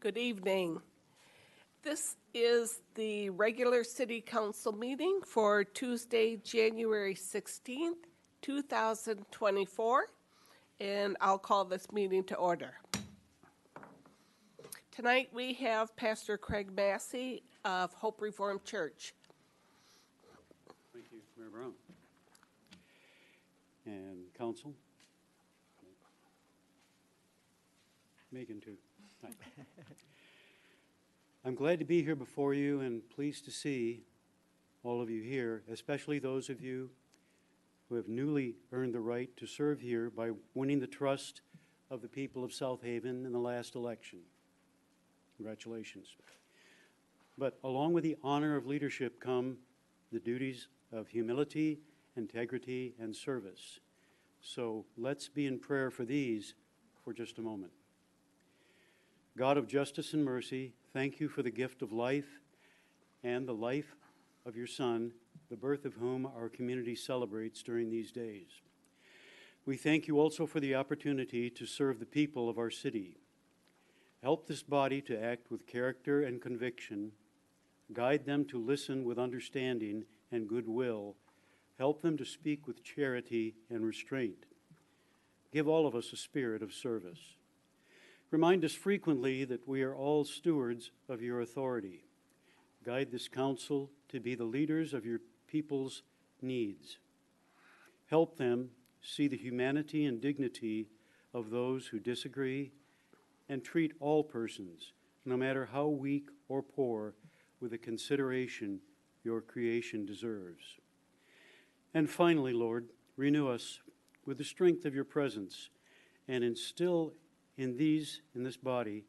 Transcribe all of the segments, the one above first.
Good evening. This is the regular city council meeting for Tuesday, January 16th, 2024, and I'll call this meeting to order. Tonight we have Pastor Craig Massey of Hope Reformed Church. Thank you, Mayor Brown. And council. Megan, too. Hi. I'm glad to be here before you and pleased to see all of you here, especially those of you who have newly earned the right to serve here by winning the trust of the people of South Haven in the last election. Congratulations. But along with the honor of leadership come the duties of humility, integrity, and service. So let's be in prayer for these for just a moment. God of justice and mercy, thank you for the gift of life and the life of your Son, the birth of whom our community celebrates during these days. We thank you also for the opportunity to serve the people of our city. Help this body to act with character and conviction. Guide them to listen with understanding and goodwill. Help them to speak with charity and restraint. Give all of us a spirit of service. Remind us frequently that we are all stewards of your authority. Guide this council to be the leaders of your people's needs. Help them see the humanity and dignity of those who disagree and treat all persons, no matter how weak or poor, with the consideration your creation deserves. And finally, Lord, renew us with the strength of your presence and instill in this body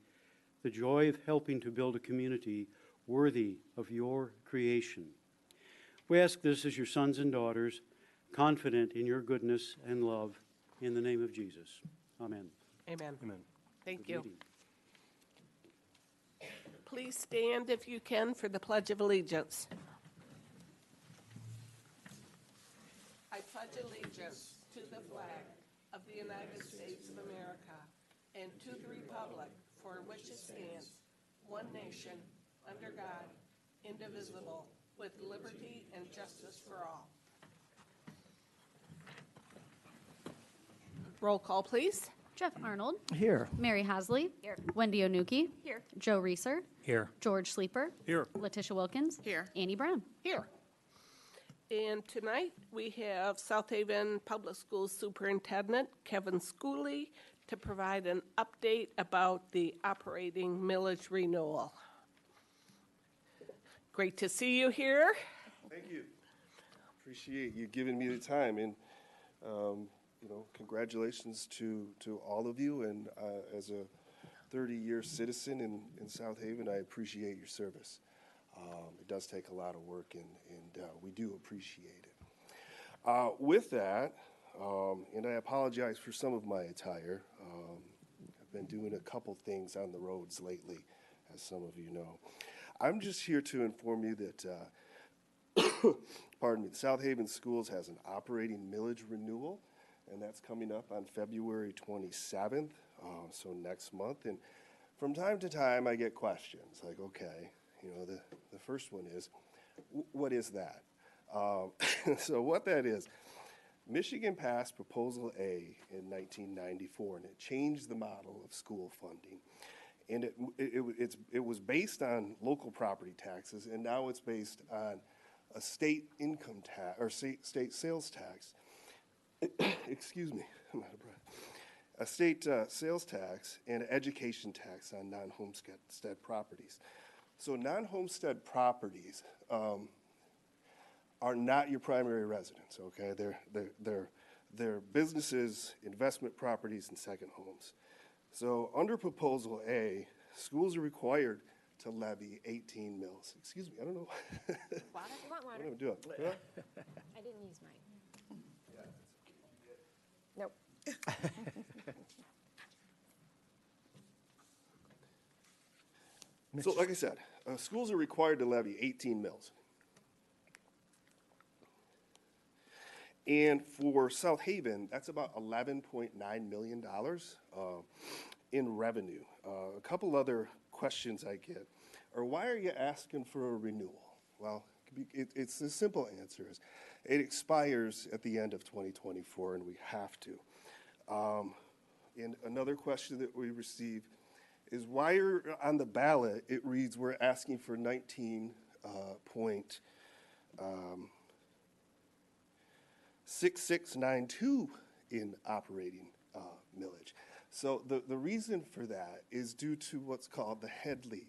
the joy of helping to build a community worthy of your creation. We ask this as your sons and daughters, confident in your goodness and love, in the name of Jesus. Amen. Amen. Amen. Thank Good you. meeting. Please stand if you can for the Pledge of Allegiance. I pledge allegiance to the flag of the United States of America and to the republic for which it stands, one nation, under God, indivisible, with liberty and justice for all. Roll call, please. Jeff Arnold. Here. Mary Hasley. Here. Wendy Onuki. Here. Joe Reeser. Here. George Sleeper. Here. Letitia Wilkins. Here. Annie Brown. Here. And tonight we have South Haven Public Schools Superintendent Kevin Schooley to provide an update about the operating millage renewal. Great to see you here. Thank you. Appreciate you giving me the time, and congratulations to all of you. And as a 30-year citizen in South Haven, I appreciate your service. It does take a lot of work, and we do appreciate it. With that, and I apologize for some of my attire. I've been doing a couple things on the roads lately, as some of you know. I'm just here to inform you that, pardon me, South Haven Schools has an operating millage renewal, and that's coming up on February 27th, so next month. And from time to time, I get questions like, okay, the first one is, what is that? So what that is, Michigan passed Proposal A in 1994, and it changed the model of school funding. And it was based on local property taxes, and now it's based on a state income tax, or state sales tax. Excuse me, I'm out of breath. A state sales tax and education tax on non-homestead properties. So non-homestead properties are not your primary residence, okay? They're businesses, investment properties, and second homes. So under Proposal A, schools are required to levy 18 mills. Excuse me, I don't know. Water? You want water? What am I doing? Huh? I didn't use mine. Nope. So like I said, schools are required to levy 18 mills. And for South Haven, that's about $11.9 million in revenue. A couple other questions I get are, why are you asking for a renewal? Well, it's the simple answer is, it expires at the end of 2024, and we have to. And another question that we receive is, why are on the ballot, it reads we're asking for 19.6692 in operating millage. So the reason for that is due to what's called the Headley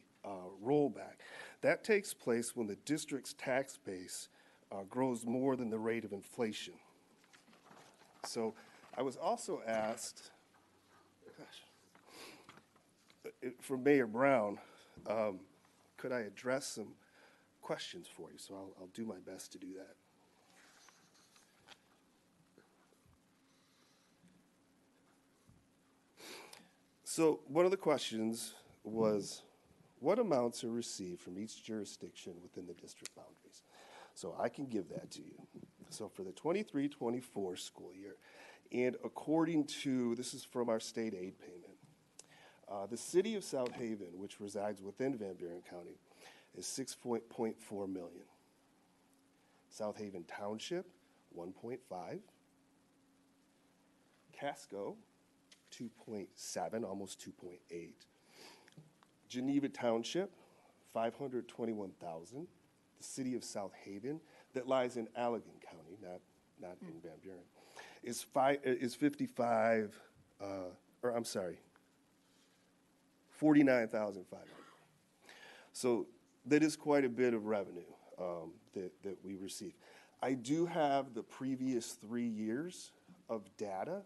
rollback. That takes place when the district's tax base grows more than the rate of inflation. So I was also asked, from Mayor Brown, could I address some questions for you? So I'll do my best to do that. So one of the questions was, what amounts are received from each jurisdiction within the district boundaries? So I can give that to you. So for the 23-24 school year, and according to, this is from our state aid payment, the city of South Haven, which resides within Van Buren County, is $6.4 million. South Haven Township, 1.5. Casco, 2.7, almost 2.8. Geneva Township, 521,000. The city of South Haven, that lies in Allegan County, not in Van Buren, is 49,500. So that is quite a bit of revenue that we receive. I do have the previous 3 years of data.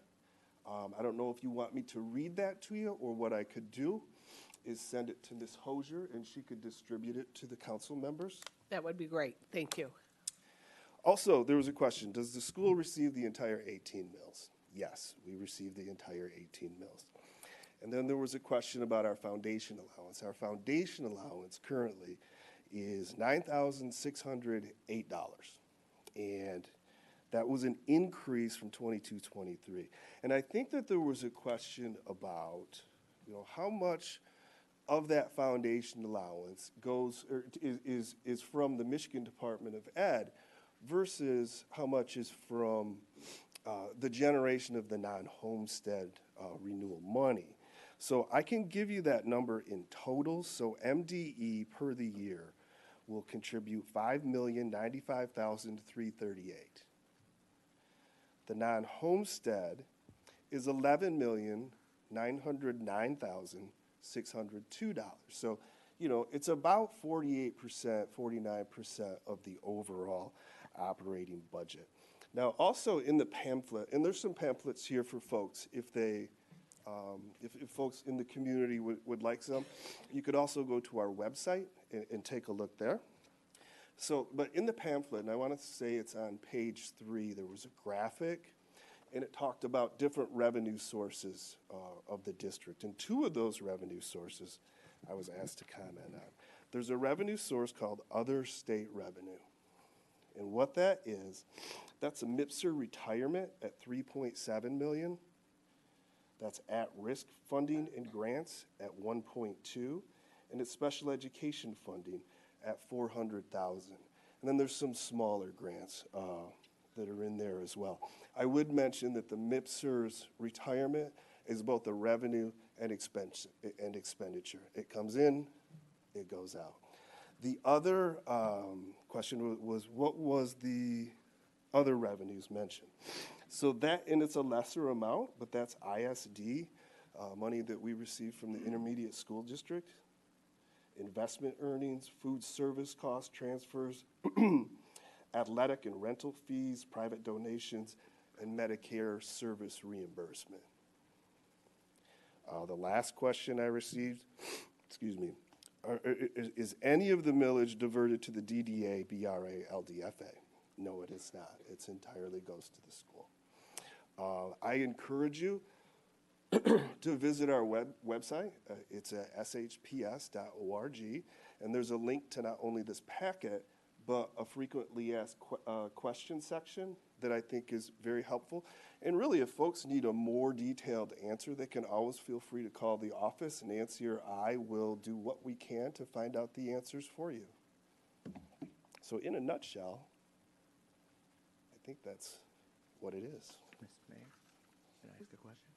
I don't know if you want me to read that to you, or what I could do is send it to Ms. Hosier, and she could distribute it to the council members. That would be great. Thank you. Also, there was a question, does the school receive the entire 18 mills? Yes, we receive the entire 18 mills. And then there was a question about our foundation allowance. Our foundation allowance currently is $9,608. And that was an increase from 22-23. And I think that there was a question about, how much of that foundation allowance goes, or is from the Michigan Department of Ed versus how much is from the generation of the non-homestead renewal money. So I can give you that number in total. So MDE per the year will contribute $5,095,338. The non-homestead is $11,909,602. So, it's about 48%, 49% of the overall operating budget. Now, also in the pamphlet, and there's some pamphlets here for folks if they, if folks in the community would like some, you could also go to our website and take a look there. So, but in the pamphlet, and I want to say it's on page 3, there was a graphic, and it talked about different revenue sources of the district. And 2 of those revenue sources I was asked to comment on. There's a revenue source called Other State Revenue. And what that is, that's a MIPSR retirement at $3.7 million. That's at-risk funding and grants at $1.2, and it's special education funding at $400,000. And then there's some smaller grants that are in there as well. I would mention that the MIPSR's retirement is both a revenue and expenditure. It comes in, it goes out. The other question was, what was the other revenues mentioned? So that, and it's a lesser amount, but that's ISD, money that we receive from the intermediate school district, investment earnings, food service costs, transfers, athletic and rental fees, private donations, and Medicare service reimbursement. The last question I received, is any of the millage diverted to the DDA, BRA, LDFA? No, it is not. It entirely goes to the school. I encourage you to visit our website. It's at shps.org, and there's a link to not only this packet, but a frequently asked question section that I think is very helpful. And really, if folks need a more detailed answer, they can always feel free to call the office, and Nancy or I will do what we can to find out the answers for you. So in a nutshell, I think that's what it is. Mr. Mayor, can I ask a question?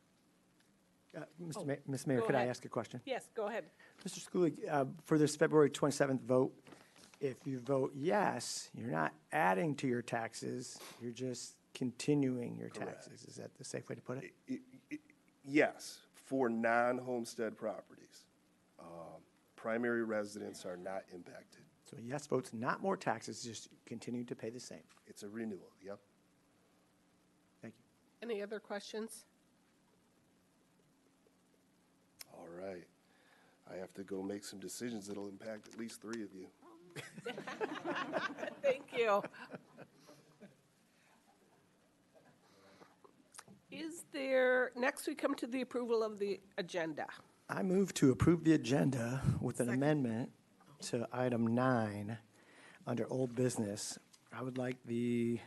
Ms. Mayor, go could I ahead. ask a question? Yes, go ahead. Mr. Schooley, for this February 27th vote, if you vote yes, you're not adding to your taxes, you're just continuing your taxes. Is that the safe way to put it? Yes, for non-homestead properties. Primary residents are not impacted. So a yes vote's not more taxes, just continue to pay the same. It's a renewal, yep. Thank you. Any other questions? All right. I have to go make some decisions that'll impact at least 3 of you. Thank you. Is there, next we come to the approval of the agenda. I move to approve the agenda with an amendment to item 9 under old business. I would like the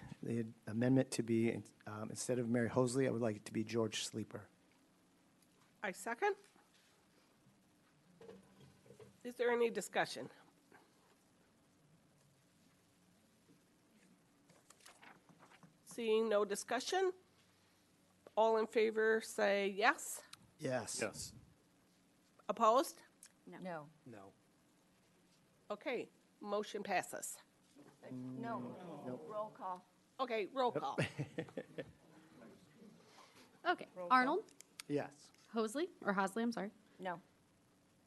amendment to be, instead of Mary Hosley, I would like it to be George Sleeper. I second. Is there any discussion? Seeing no discussion, all in favor say yes. Yes. Yes. Opposed? No. No. Okay, motion passes. No. Roll call. Okay, roll call. Okay, Arnold, Yes. Hosley, or Hosley, I'm sorry. No.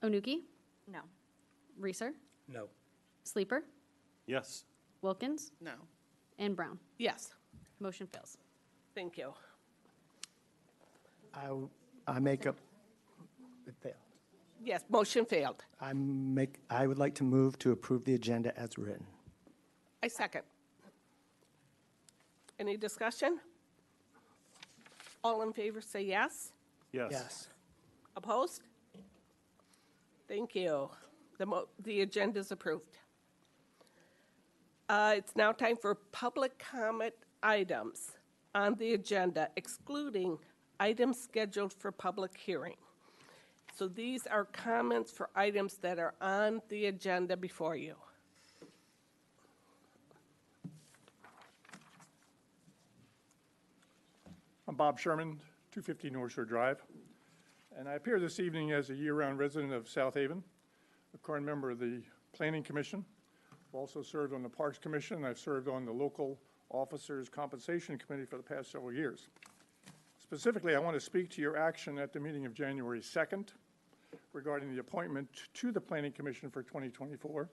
Onuki, No. Reeser, No. Sleeper, Yes. Wilkins, No. and Brown. Yes, Motion fails. thank you. I make up, it failed. Yes, motion failed. I would like to move to approve the agenda as written. I second. Any discussion? All in favor say yes. Yes. Yes. Opposed? Thank you. The agenda is approved. It's now time for public comment items on the agenda, excluding items scheduled for public hearing. So these are comments for items that are on the agenda before you. I'm Bob Sherman, 250 North Shore Drive, and I appear this evening as a year-round resident of South Haven, a current member of the Planning Commission. I've also served on the Parks Commission, and I've served on the Local Officers Compensation Committee for the past several years. Specifically, I want to speak to your action at the meeting of January 2nd regarding the appointment to the Planning Commission for 2024,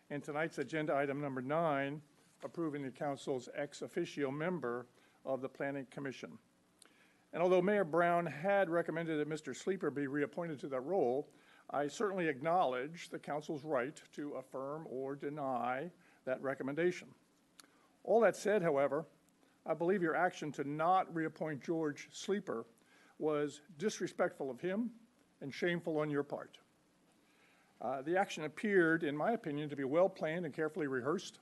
and tonight's agenda item number 9, approving the council's ex officio member of the Planning Commission. And although Mayor Brown had recommended that Mr. Sleeper be reappointed to that role, I certainly acknowledge the council's right to affirm or deny that recommendation. All that said, however, I believe your action to not reappoint George Sleeper was disrespectful of him and shameful on your part. The action appeared, in my opinion, to be well-planned and carefully rehearsed.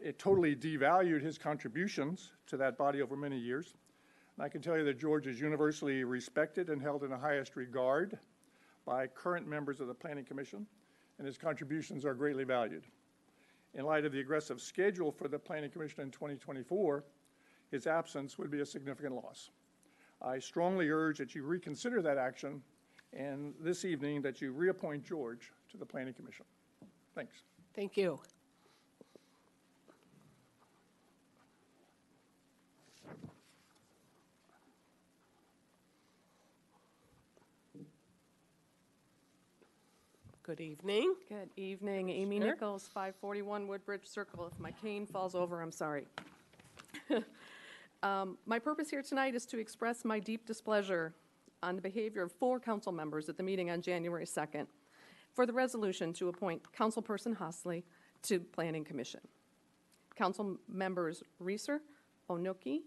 It totally devalued his contributions to that body over many years. And I can tell you that George is universally respected and held in the highest regard by current members of the Planning Commission, and his contributions are greatly valued. In light of the aggressive schedule for the Planning Commission in 2024, his absence would be a significant loss. I strongly urge that you reconsider that action, and this evening that you reappoint George to the Planning Commission. Thanks. Thank you. Good evening. Good evening, Amy Sure. Nichols, 541 Woodbridge Circle. If my cane falls over, I'm sorry. My purpose here tonight is to express my deep displeasure on the behavior of 4 council members at the meeting on January 2nd for the resolution to appoint Councilperson Hosley to Planning Commission. Council members Reeser, Onuki,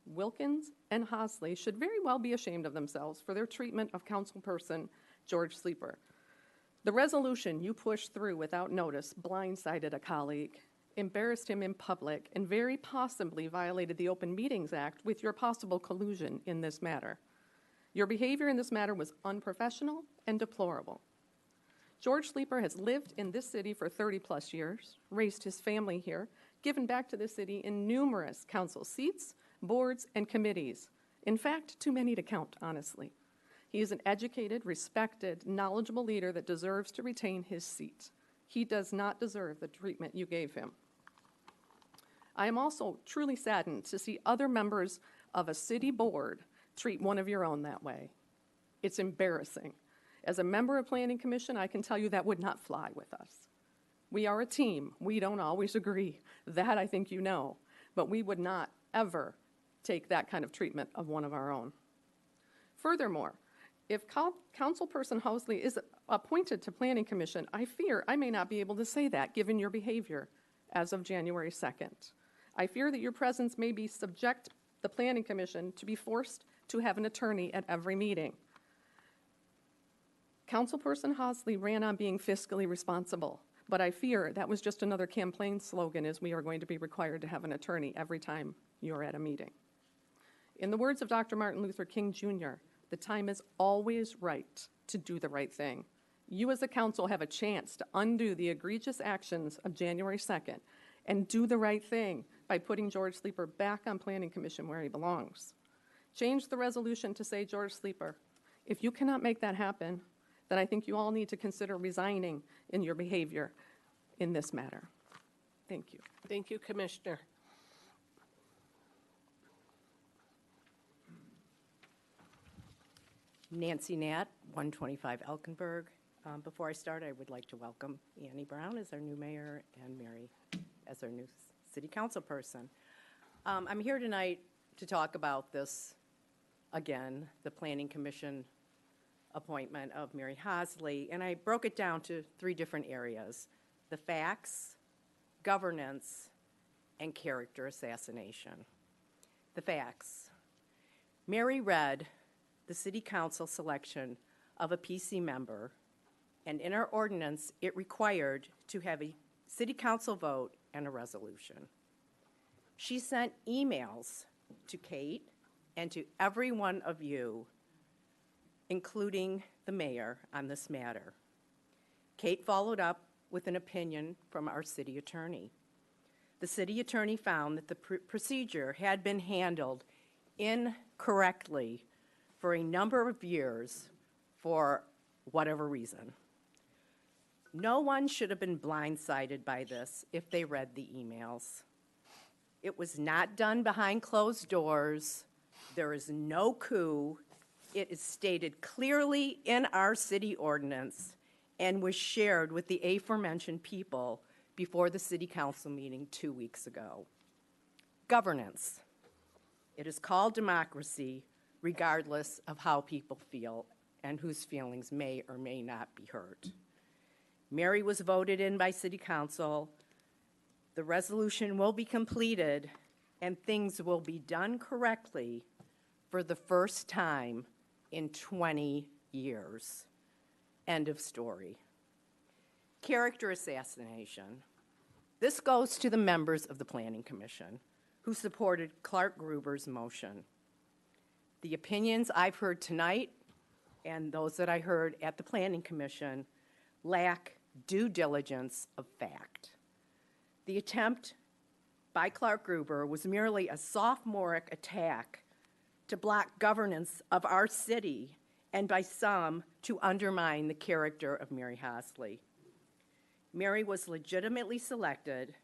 Wilkins, and Hosley should very well be ashamed of themselves for their treatment of Councilperson George Sleeper. The resolution you pushed through without notice blindsided a colleague, embarrassed him in public, and very possibly violated the Open Meetings Act with your possible collusion in this matter. Your behavior in this matter was unprofessional and deplorable. George Sleeper has lived in this city for 30-plus years, raised his family here, given back to the city in numerous council seats, boards, and committees. In fact, too many to count, honestly. He is an educated, respected, knowledgeable leader that deserves to retain his seat. He does not deserve the treatment you gave him. I am also truly saddened to see other members of a city board treat one of your own that way. It's embarrassing. As a member of Planning Commission, I can tell you that would not fly with us. We are a team. We don't always agree. That I think you know. But we would not ever take that kind of treatment of one of our own. Furthermore, if Councilperson Housley is appointed to Planning Commission, I fear I may not be able to say that given your behavior as of January 2nd. I fear that your presence may be subject the Planning Commission to be forced to have an attorney at every meeting. Councilperson Housley ran on being fiscally responsible, but I fear that was just another campaign slogan, as we are going to be required to have an attorney every time you're at a meeting. In the words of Dr. Martin Luther King Jr., the time is always right to do the right thing. You as a council have a chance to undo the egregious actions of January 2nd and do the right thing by putting George Sleeper back on Planning Commission where he belongs. Change the resolution to say George Sleeper. If you cannot make that happen, then I think you all need to consider resigning in your behavior in this matter. Thank you. Thank you, Commissioner. Nancy Nat, 125 Elkenberg. Before I start, I would like to welcome Annie Brown as our new mayor and Mary as our new city council person. I'm here tonight to talk about this, again, the Planning Commission appointment of Mary Housley, and I broke it down to 3 different areas: the facts, governance, and character assassination. The facts. Mary read the city council selection of a PC member, and in our ordinance, it required to have a city council vote and a resolution. She sent emails to Kate and to every one of you, including the mayor, on this matter. Kate followed up with an opinion from our city attorney. The city attorney found that the procedure had been handled incorrectly for a number of years for whatever reason. No one should have been blindsided by this if they read the emails. It was not done behind closed doors. There is no coup. It is stated clearly in our city ordinance and was shared with the aforementioned people before the city council meeting 2 weeks ago. Governance. It is called democracy, regardless of how people feel and whose feelings may or may not be hurt. Mary was voted in by city council. The resolution will be completed and things will be done correctly for the first time in 20 years. End of story. Character assassination. This goes to the members of the Planning Commission who supported Clark Gruber's motion. The opinions I've heard tonight and those that I heard at the Planning Commission lack due diligence of fact. The attempt by Clark Gruber was merely a sophomoric attack to block governance of our city and by some to undermine the character of Mary Housley. Mary was legitimately selected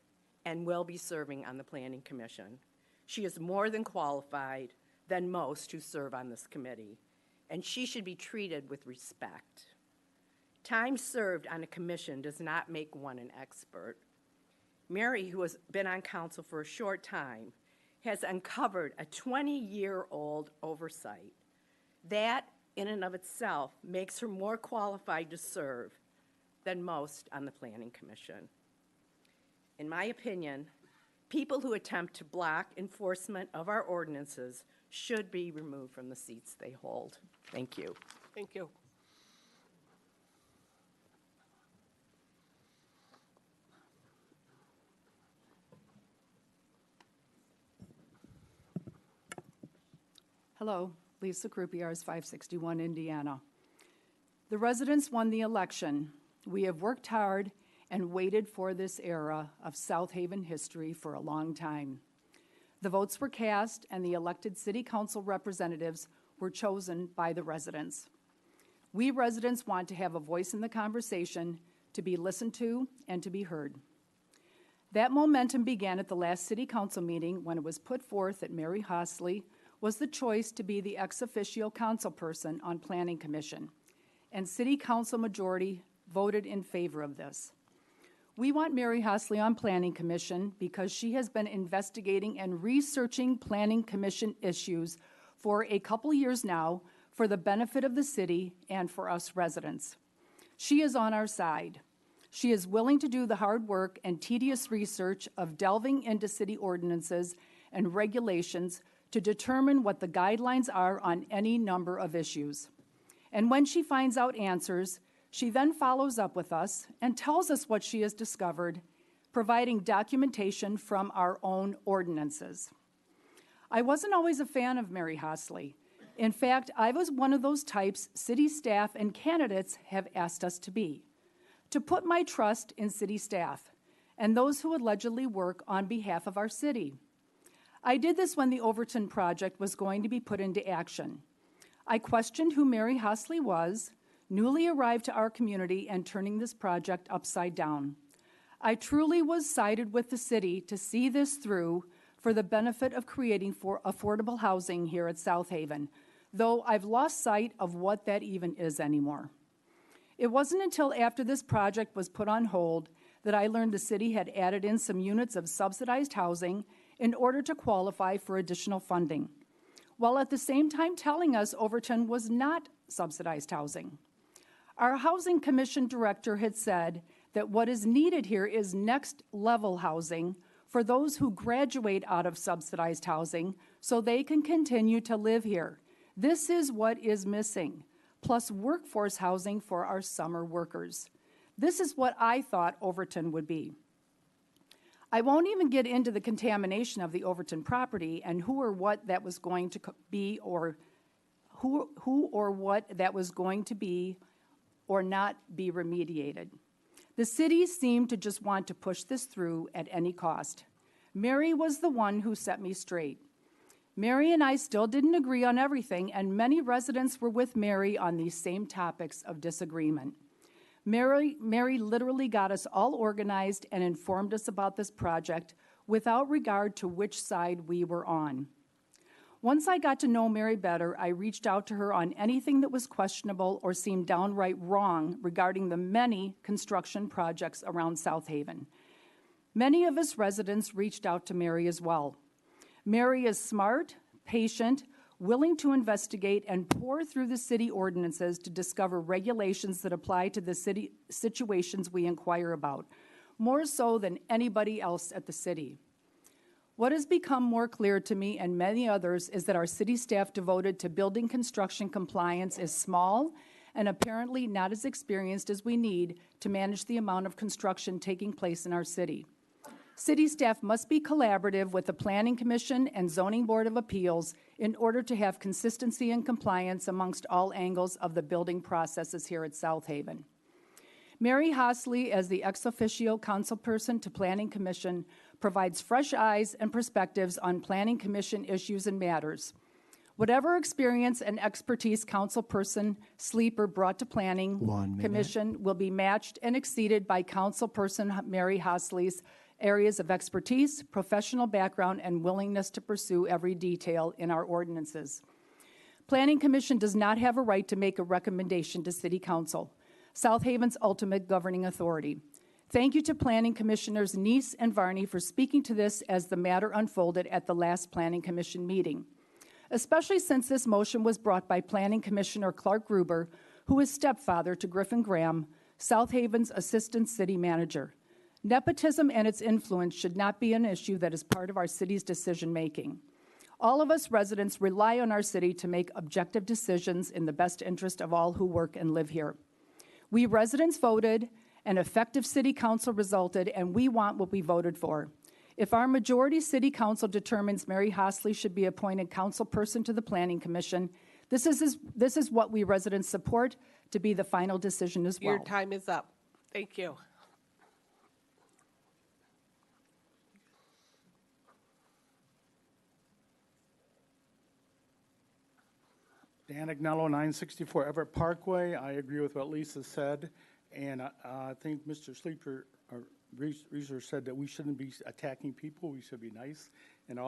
and will be serving on the Planning Commission. She is more than qualified than most who serve on this committee, and she should be treated with respect. Time served on a commission does not make one an expert. Mary, who has been on council for a short time, has uncovered a 20-year-old oversight. That, in and of itself, makes her more qualified to serve than most on the Planning Commission. In my opinion, people who attempt to block enforcement of our ordinances should be removed from the seats they hold. Thank you. Thank you. Hello, Lisa Croupiers, 561 Indiana. The residents won the election. We have worked hard and waited for this era of South Haven history for a long time. The votes were cast and the elected city council representatives were chosen by the residents. We residents want to have a voice in the conversation, to be listened to and to be heard. That momentum began at the last city council meeting when it was put forth that Mary Hostley was the choice to be the ex officio council person on Planning Commission, and city council majority voted in favor of this. We want Mary Hostley on Planning Commission because she has been investigating and researching Planning Commission issues for a couple years now for the benefit of the city and for us residents. She is on our side. She is willing to do the hard work and tedious research of delving into city ordinances and regulations to determine what the guidelines are on any number of issues. And when she finds out answers, she then follows up with us and tells us what she has discovered, providing documentation from our own ordinances. I wasn't always a fan of Mary Hostley. In fact, I was one of those types city staff and candidates have asked us to be, to put my trust in city staff and those who allegedly work on behalf of our city. I did this when the Overton project was going to be put into action. I questioned who Mary Hostley was, newly arrived to our community and turning this project upside down. I truly was sided with the city to see this through for the benefit of creating for affordable housing here at South Haven, though I've lost sight of what that even is anymore. It wasn't until after this project was put on hold that I learned the city had added in some units of subsidized housing in order to qualify for additional funding, while at the same time telling us Overton was not subsidized housing. Our Housing Commission director had said that what is needed here is next level housing for those who graduate out of subsidized housing so they can continue to live here. This is what is missing, plus workforce housing for our summer workers. This is what I thought Overton would be. I won't even get into the contamination of the Overton property and who or what that was going to be or who or what that was going to be or not be remediated. The city seemed to just want to push this through at any cost. Mary was the one who set me straight. Mary and I still didn't agree on everything, and many residents were with Mary on these same topics of disagreement. Mary literally got us all organized and informed us about this project without regard to which side we were on. Once I got to know Mary better, I reached out to her on anything that was questionable or seemed downright wrong regarding the many construction projects around South Haven. Many of us residents reached out to Mary as well. Mary is smart, patient, willing to investigate and pore through the city ordinances to discover regulations that apply to the city situations we inquire about, more so than anybody else at the city. What has become more clear to me and many others is that our city staff devoted to building construction compliance is small and apparently not as experienced as we need to manage the amount of construction taking place in our city. City staff must be collaborative with the Planning Commission and Zoning Board of Appeals in order to have consistency and compliance amongst all angles of the building processes here at South Haven. Mary Hostley, as the ex officio councilperson to Planning Commission, provides fresh eyes and perspectives on Planning Commission issues and matters. Whatever experience and expertise councilperson Sleeper brought to Planning Commission will be matched and exceeded by councilperson Mary Hostley's areas of expertise, professional background, and willingness to pursue every detail in our ordinances. Planning Commission does not have a right to make a recommendation to City Council, South Haven's ultimate governing authority. Thank you to Planning Commissioners Neese and Varney for speaking to this as the matter unfolded at the last Planning Commission meeting, especially since this motion was brought by Planning Commissioner Clark Gruber, who is stepfather to Griffin Graham, South Haven's Assistant City Manager. Nepotism and its influence should not be an issue that is part of our city's decision-making. All of us residents rely on our city to make objective decisions in the best interest of all who work and live here. We residents voted, an effective city council resulted, and we want what we voted for. If our majority city council determines Mary Hostley should be appointed councilperson to the Planning Commission, this is what we residents support to be the final decision as well. Your time is up. Thank you. Dan Agnello, 964 Everett Parkway. I agree with what Lisa said, and I think Mr. Sleeper, or Reeser said that we shouldn't be attacking people, we should be nice. And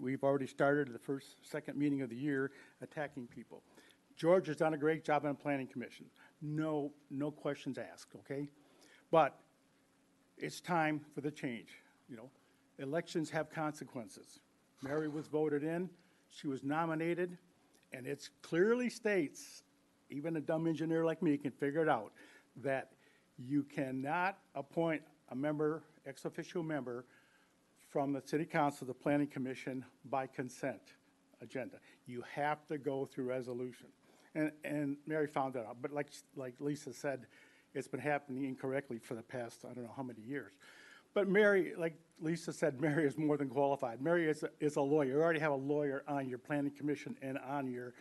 we've already started the second meeting of the year attacking people. George has done a great job on Planning Commission. No questions asked, okay? But it's time for the change, you know. Elections have consequences. Mary was voted in, she was nominated, and it clearly states, even a dumb engineer like me can figure it out, that you cannot appoint a member, ex officio member, from the city council, the planning commission, by consent agenda. You have to go through resolution. And Mary found that out. But like Lisa said, it's been happening incorrectly for the past, I don't know how many years. But Mary, like Lisa said, Mary is more than qualified. Mary is a lawyer. You already have a lawyer on your planning commission and on your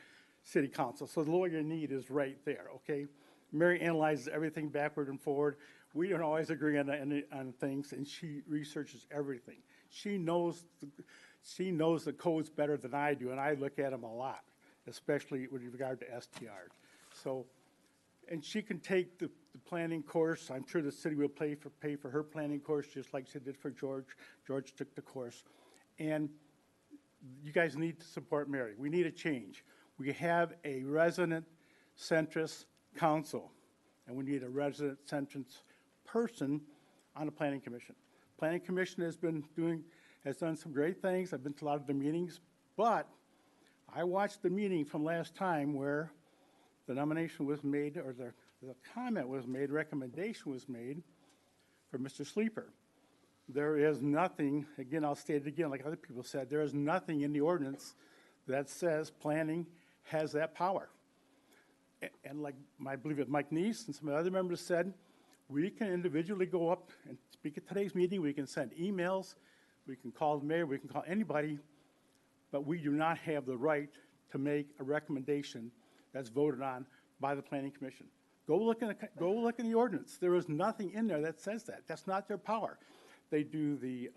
city council. So the lawyer need is right there, okay? Mary analyzes everything backward and forward. We don't always agree on things, and she researches everything. She knows the codes better than I do, and I look at them a lot, especially with regard to STRs. So, and she can take the planning course. I'm sure the city will pay for her planning course, just like she did for George. George took the course. And you guys need to support Mary. We need a change. We have a resident centrist council, and we need a resident centrist person on the planning commission. Planning commission has done some great things. I've been to a lot of the meetings, but I watched the meeting from last time where the nomination was made, or the comment was made, recommendation was made for Mr. Sleeper. There is nothing, again, I'll state it again, like other people said, there is nothing in the ordinance that says planning has that power. And like I believe it Mike Neese and some of the other members said, we can individually go up and speak at today's meeting. We can send emails. We can call the mayor. We can call anybody. But we do not have the right to make a recommendation that's voted on by the Planning Commission. Go look in the ordinance. There is nothing in there that says that. That's not their power. They do the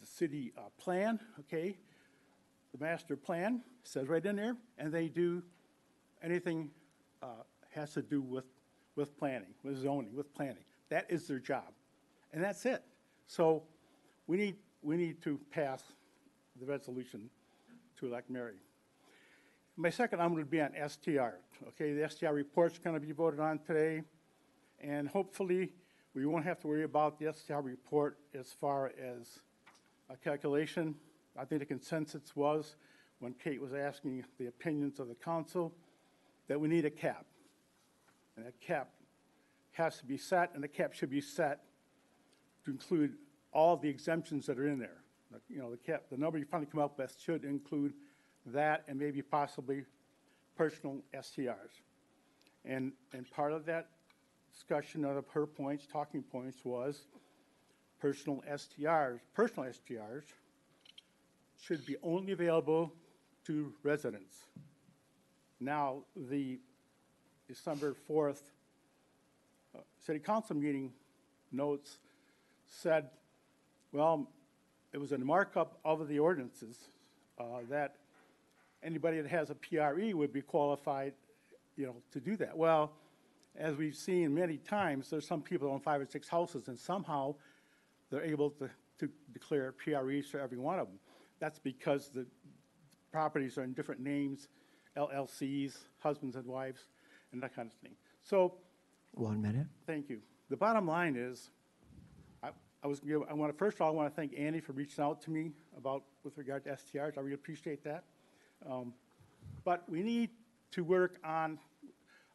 city plan, okay? The master plan says right in there, and they do anything has to do with planning, with zoning, with planning. That is their job, and that's it. So we need to pass the resolution to elect Mary. My second item would be on STR. Okay, the STR report's going to be voted on today, and hopefully we won't have to worry about the STR report as far as a calculation. I think the consensus was, when Kate was asking the opinions of the council, that we need a cap. And that cap has to be set, and the cap should be set to include all the exemptions that are in there. You know, the cap, the number you finally come up with should include that and maybe possibly personal STRs. And part of that discussion of her points, talking points, was personal STRs should be only available to residents. Now, the December 4th City Council meeting notes said, well, it was a markup of the ordinances that anybody that has a PRE would be qualified, you know, to do that. Well, as we've seen many times, there's some people own 5 or 6 houses, and somehow they're able to declare PREs for every one of them. That's because the properties are in different names, LLCs, husbands and wives, and that kind of thing. So, 1 minute. thank you. The bottom line is, first of all, I want to thank Annie for reaching out to me with regard to STRs. I really appreciate that. But we need to work on,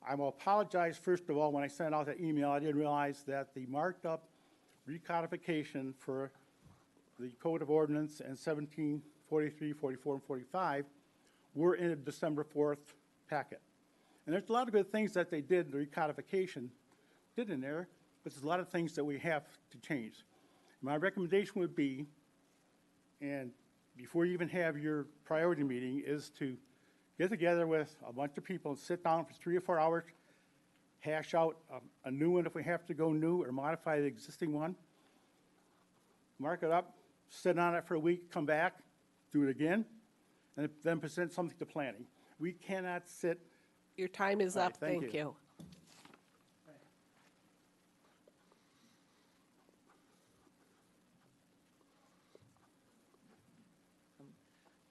I will apologize, first of all, when I sent out that email, I didn't realize that the marked up recodification for the Code of Ordinance and 1743, 44, and 45 were in a December 4th packet. And there's a lot of good things that they did, the recodification did in there, but there's a lot of things that we have to change. My recommendation would be, and before you even have your priority meeting, is to get together with a bunch of people and sit down for 3 or 4 hours, hash out a new one if we have to go new or modify the existing one, mark it up, sit on it for a week, come back, do it again, and then present something to planning. We cannot sit. Your time is All right, up. thank Thank you. you.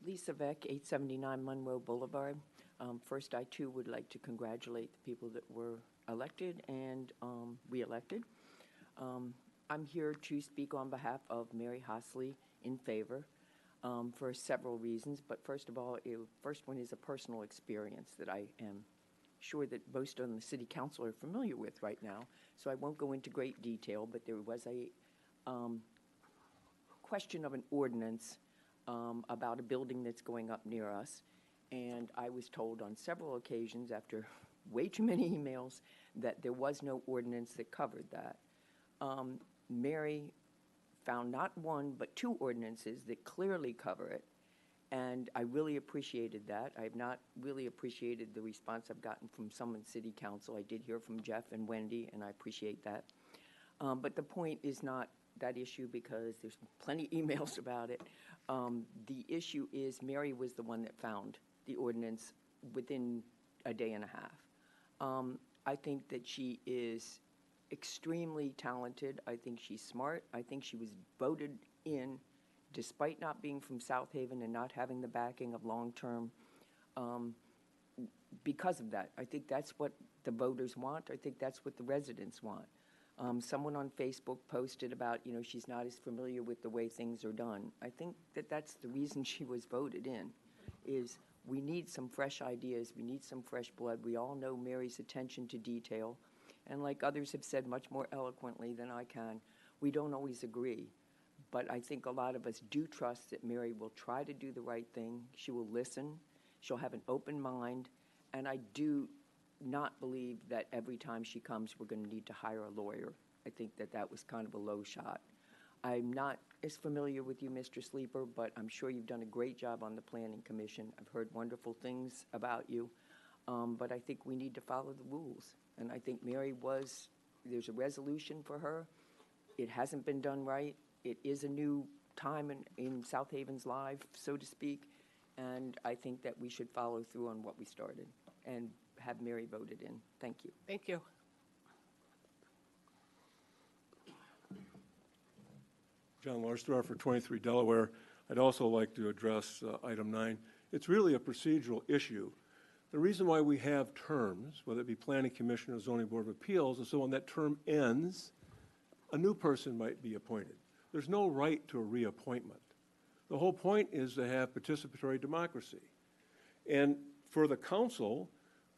Lisa Beck, 879 Monroe Boulevard. First, I too would like to congratulate the people that were elected and re-elected. I'm here to speak on behalf of Mary Hosley in favor for several reasons, but first of all, first one is a personal experience that I am sure that most on the city council are familiar with right now, so I won't go into great detail, but there was a question of an ordinance about a building that's going up near us, and I was told on several occasions after way too many emails that there was no ordinance that covered that. Mary found not one but 2 ordinances that clearly cover it, and I really appreciated that. I have not really appreciated the response I've gotten from some in city council. I did hear from Jeff and Wendy, and I appreciate that. But the point is not that issue because there's plenty of emails about it. The issue is Mary was the one that found the ordinance within a day and a half. I think that she is extremely talented. I think she's smart. I think she was voted in despite not being from South Haven and not having the backing of long-term because of that. I think that's what the voters want. I think that's what the residents want. Someone on Facebook posted about, she's not as familiar with the way things are done. I think that that's the reason she was voted in, is we need some fresh ideas. We need some fresh blood. We all know Mary's attention to detail. And like others have said much more eloquently than I can, we don't always agree. But I think a lot of us do trust that Mary will try to do the right thing. She will listen. She'll have an open mind. And I do not believe that every time she comes we're going to need to hire a lawyer. I think that that was kind of a low shot. I'm not as familiar with you, Mr. Sleeper, but I'm sure you've done a great job on the Planning Commission. I've heard wonderful things about you, but I think we need to follow the rules. And I think Mary there's a resolution for her. It hasn't been done right. It is a new time in South Haven's life, so to speak, and I think that we should follow through on what we started and have Mary voted in. Thank you. Thank you. John Larsdorfer, 23 Delaware. I'd also like to address item 9. It's really a procedural issue. The reason why we have terms, whether it be Planning Commission or Zoning Board of Appeals, is so when that term ends, a new person might be appointed. There's no right to a reappointment. The whole point is to have participatory democracy. And for the council,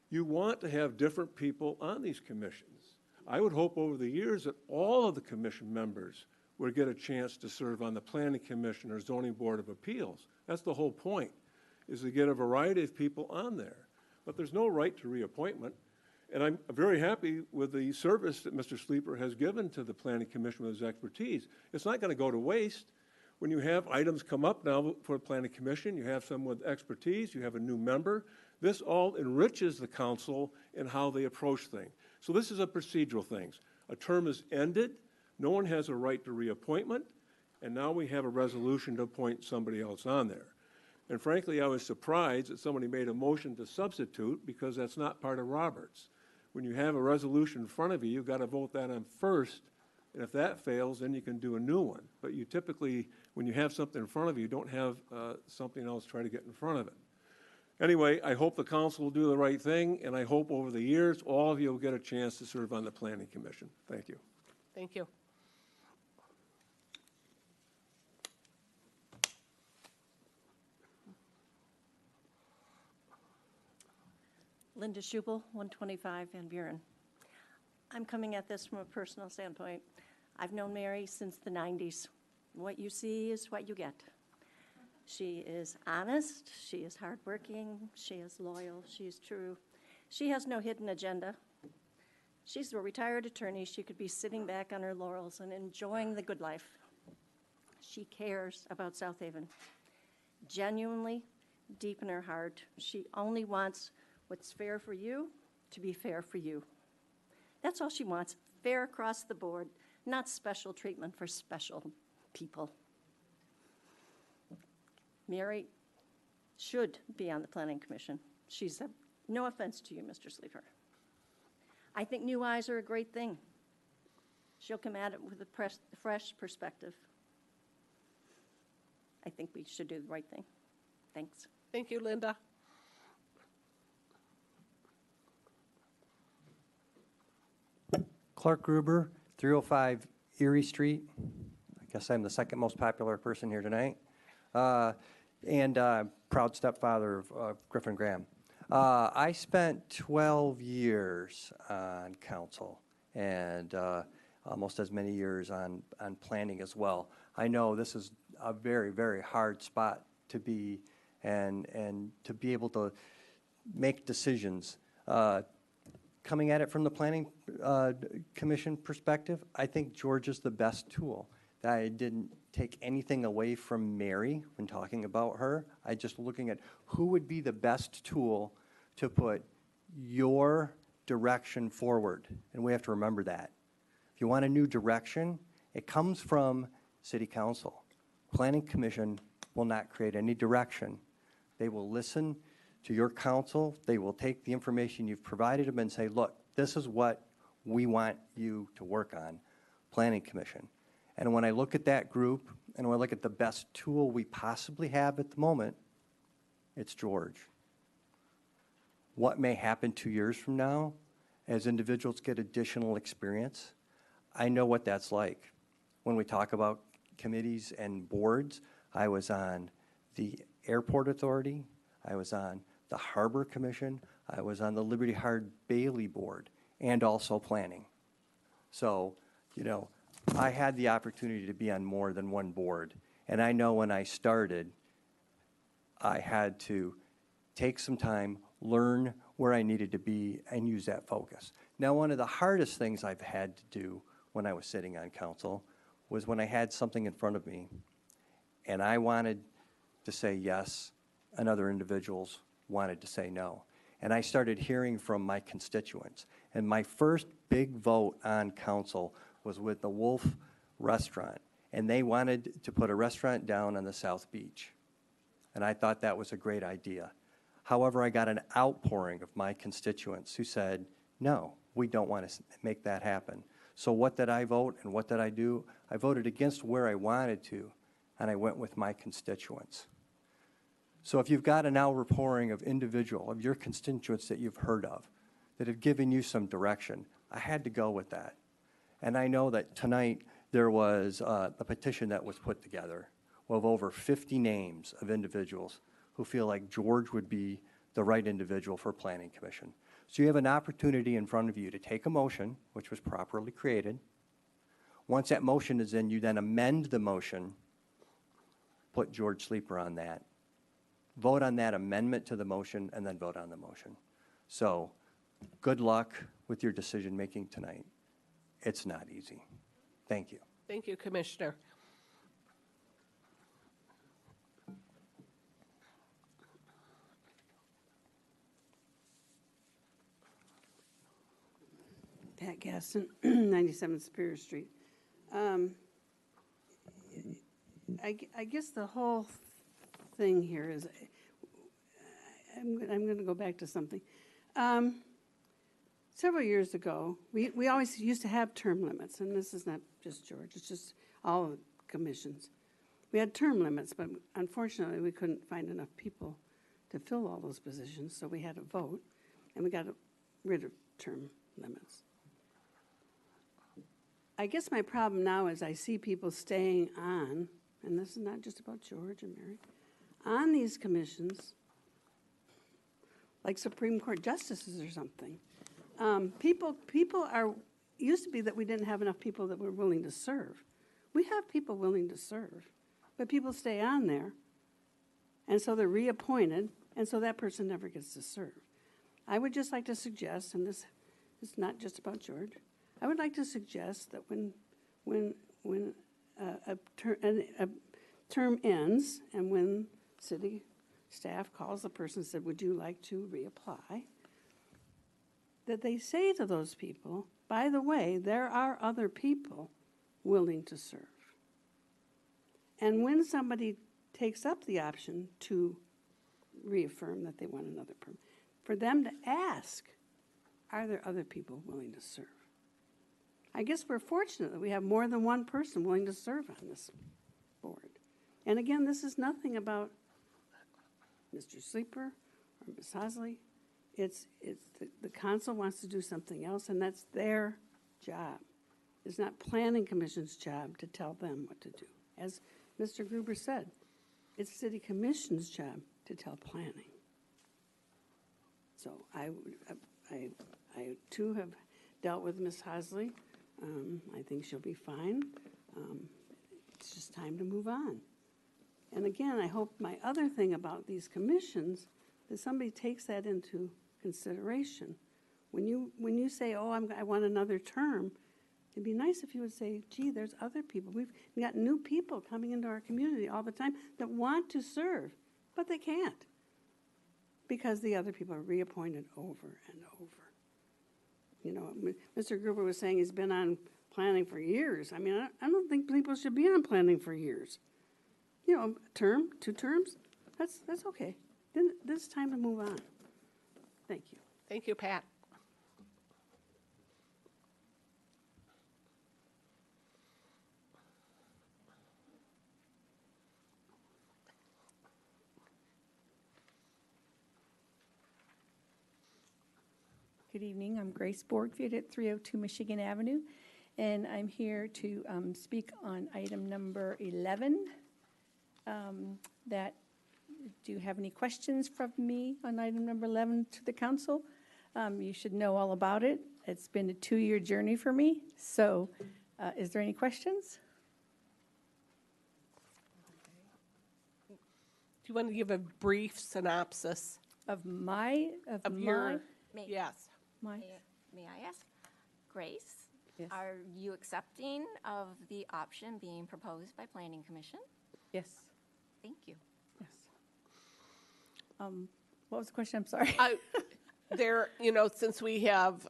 you want to have different people on these commissions. I would hope over the years that all of the commission members would get a chance to serve on the Planning Commission or Zoning Board of Appeals. That's the whole point, is to get a variety of people on there. But there's no right to reappointment. And I'm very happy with the service that Mr. Sleeper has given to the Planning Commission with his expertise. It's not going to go to waste. When you have items come up now for the Planning Commission, you have someone with expertise, you have a new member. This all enriches the council in how they approach things. So this is a procedural thing. A term is ended, no one has a right to reappointment, and now we have a resolution to appoint somebody else on there. And frankly, I was surprised that somebody made a motion to substitute because that's not part of Roberts. When you have a resolution in front of you, you've got to vote that on first, and if that fails, then you can do a new one. But you typically, when you have something in front of you, don't have something else try to get in front of it. Anyway, I hope the council will do the right thing, and I hope over the years, all of you will get a chance to serve on the Planning Commission. Thank you. Thank you. Linda Schubel, 125 Van Buren. I'm coming at this from a personal standpoint. I've known Mary since the 90s. What you see is what you get. She is honest, she is hardworking, she is loyal, she is true. She has no hidden agenda. She's a retired attorney. She could be sitting back on her laurels and enjoying the good life. She cares about South Haven. Genuinely, deep in her heart, she only wants what's fair for you to be fair for you. That's all she wants, fair across the board, not special treatment for special people. Mary should be on the Planning Commission. She's no offense to you, Mr. Sleeper. I think new eyes are a great thing. She'll come at it with a fresh perspective. I think we should do the right thing. Thanks. Thank you, Linda. Clark Gruber, 305 Erie Street. I guess I'm the second most popular person here tonight. And proud stepfather of Griffin Graham. I spent 12 years on council and almost as many years on planning as well. I know this is a very, very hard spot to be and to be able to make decisions. Coming at it from the Planning Commission perspective, I think George is the best tool. I didn't take anything away from Mary when talking about her. I just looking at who would be the best tool to put your direction forward. And we have to remember that. If you want a new direction, it comes from City Council. Planning Commission will not create any direction. They will listen to your council. They will take the information you've provided them and say, look, this is what we want you to work on, Planning Commission. And when I look at that group, and when I look at the best tool we possibly have at the moment, it's George. What may happen 2 years from now as individuals get additional experience, I know what that's like. When we talk about committees and boards, I was on the Airport Authority, I was on the Harbor Commission, I was on the Liberty Hard Bailey Board, and also planning. So, you know, I had the opportunity to be on more than one board, and I know when I started, I had to take some time, learn where I needed to be, and use that focus. Now, one of the hardest things I've had to do when I was sitting on council was when I had something in front of me, and I wanted to say yes, and other individuals wanted to say no. And I started hearing from my constituents. And my first big vote on council was with the Wolf Restaurant. And they wanted to put a restaurant down on the South Beach. And I thought that was a great idea. However, I got an outpouring of my constituents who said, no, we don't want to make that happen. So what did I vote and what did I do? I voted against where I wanted to, and I went with my constituents. So if you've got an outpouring of your constituents that you've heard of, that have given you some direction, I had to go with that. And I know that tonight there was a petition that was put together of over 50 names of individuals who feel like George would be the right individual for Planning Commission. So you have an opportunity in front of you to take a motion, which was properly created. Once that motion is in, you then amend the motion, put George Sleeper on that, vote on that amendment to the motion, and then vote on the motion. So good luck with your decision-making tonight. It's not easy. Thank you. Thank you, Commissioner. Pat Gaston, 97 Superior Street. I guess the whole thing here is, I'm going to go back to something. Several years ago, we always used to have term limits, and this is not just George, it's just all of the commissions. We had term limits, but unfortunately, we couldn't find enough people to fill all those positions, so we had a vote, and we got rid of term limits. I guess my problem now is I see people staying on, and this is not just about George and Mary, on these commissions, like Supreme Court justices or something. People are, used to be that we didn't have enough people that were willing to serve. We have people willing to serve, but people stay on there, and so they're reappointed, and so that person never gets to serve. I would just like to suggest, and this is not just about George, I would like to suggest that when term ends, and when city staff calls the person and said, would you like to reapply? That they say to those people, by the way, there are other people willing to serve. And when somebody takes up the option to reaffirm that they want another permit, for them to ask, are there other people willing to serve? I guess we're fortunate that we have more than one person willing to serve on this board. And again, this is nothing about Mr. Sleeper or Ms. Hosley. It's the council wants to do something else, and that's their job. It's not Planning Commission's job to tell them what to do. As Mr. Gruber said, it's City Commission's job to tell planning. So I too have dealt with Ms. Hosley. I think she'll be fine. It's just time to move on. And again, I hope my other thing about these commissions, that somebody takes that into consideration. When you say, oh, I want another term, it'd be nice if you would say, gee, there's other people. We've got new people coming into our community all the time that want to serve, but they can't because the other people are reappointed over and over. You know, Mr. Gruber was saying he's been on planning for years. I mean, I don't think people should be on planning for years. You know, a term, 2 terms, that's okay. Then it's time to move on. Thank you. Thank you, Pat. Good evening. I'm Grace Borgfield at 302 Michigan Avenue, and I'm here to speak on item number 11. Do you have any questions from me on item number 11 to the council? You should know all about it. It's been a 2-year journey for me. So is there any questions? Do you want to give a brief synopsis? Of my, of your, my, yes. my, May I ask, Grace, Yes. are you accepting of the option being proposed by Planning Commission? yes, Thank you. yes. What was the question? I'm sorry. There, you know, since we have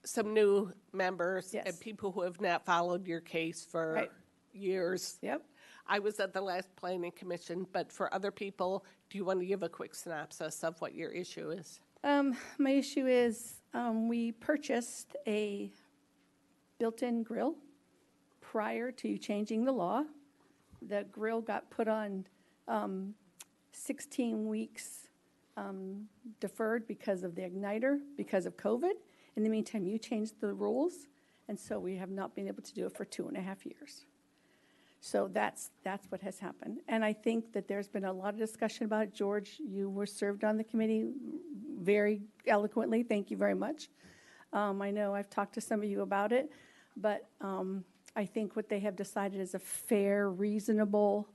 some new members Yes. and people who have not followed your case for Right. years. Yep. I was at the last Planning Commission, but for other people, do you want to give a quick synopsis of what your issue is? My issue is we purchased a built-in grill prior to changing the law. The grill got put on 16 weeks deferred because of the igniter, because of COVID. In the meantime, you changed the rules, and so we have not been able to do it for 2.5 years. So that's what has happened. And I think that there's been a lot of discussion about it. George, you were served on the committee very eloquently. Thank you very much. I know I've talked to some of you about it, but I think what they have decided is a fair, reasonable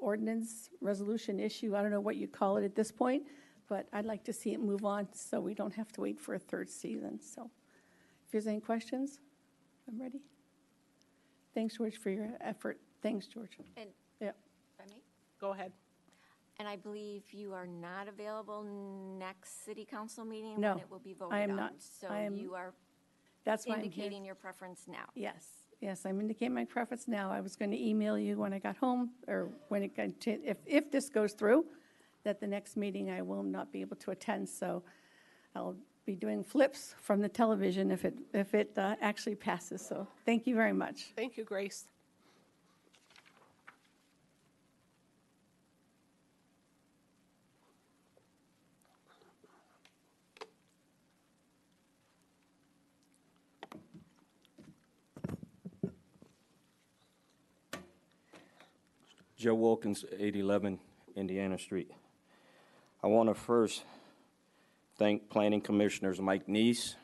ordinance, resolution issue. I don't know what you call it at this point, but I'd like to see it move on so we don't have to wait for a 3rd season. So if there's any questions, I'm ready. Thanks, George, for your effort. Thanks, George. And Yep. if I may? Go ahead. And I believe you are not available next city council meeting No, when it will be voted on. I am not. So I am- you are That's why I'm here. indicating your preference now. Yes, yes, I'm indicating my preference now. I was going to email you when I got home, or when it got to, if this goes through, that the next meeting I will not be able to attend, so I'll be doing flips from the television if it actually passes. So thank you very much. Thank you, Grace. Joe Wilkins, 811 Indiana Street. I want to first thank Planning Commissioners Mike Neese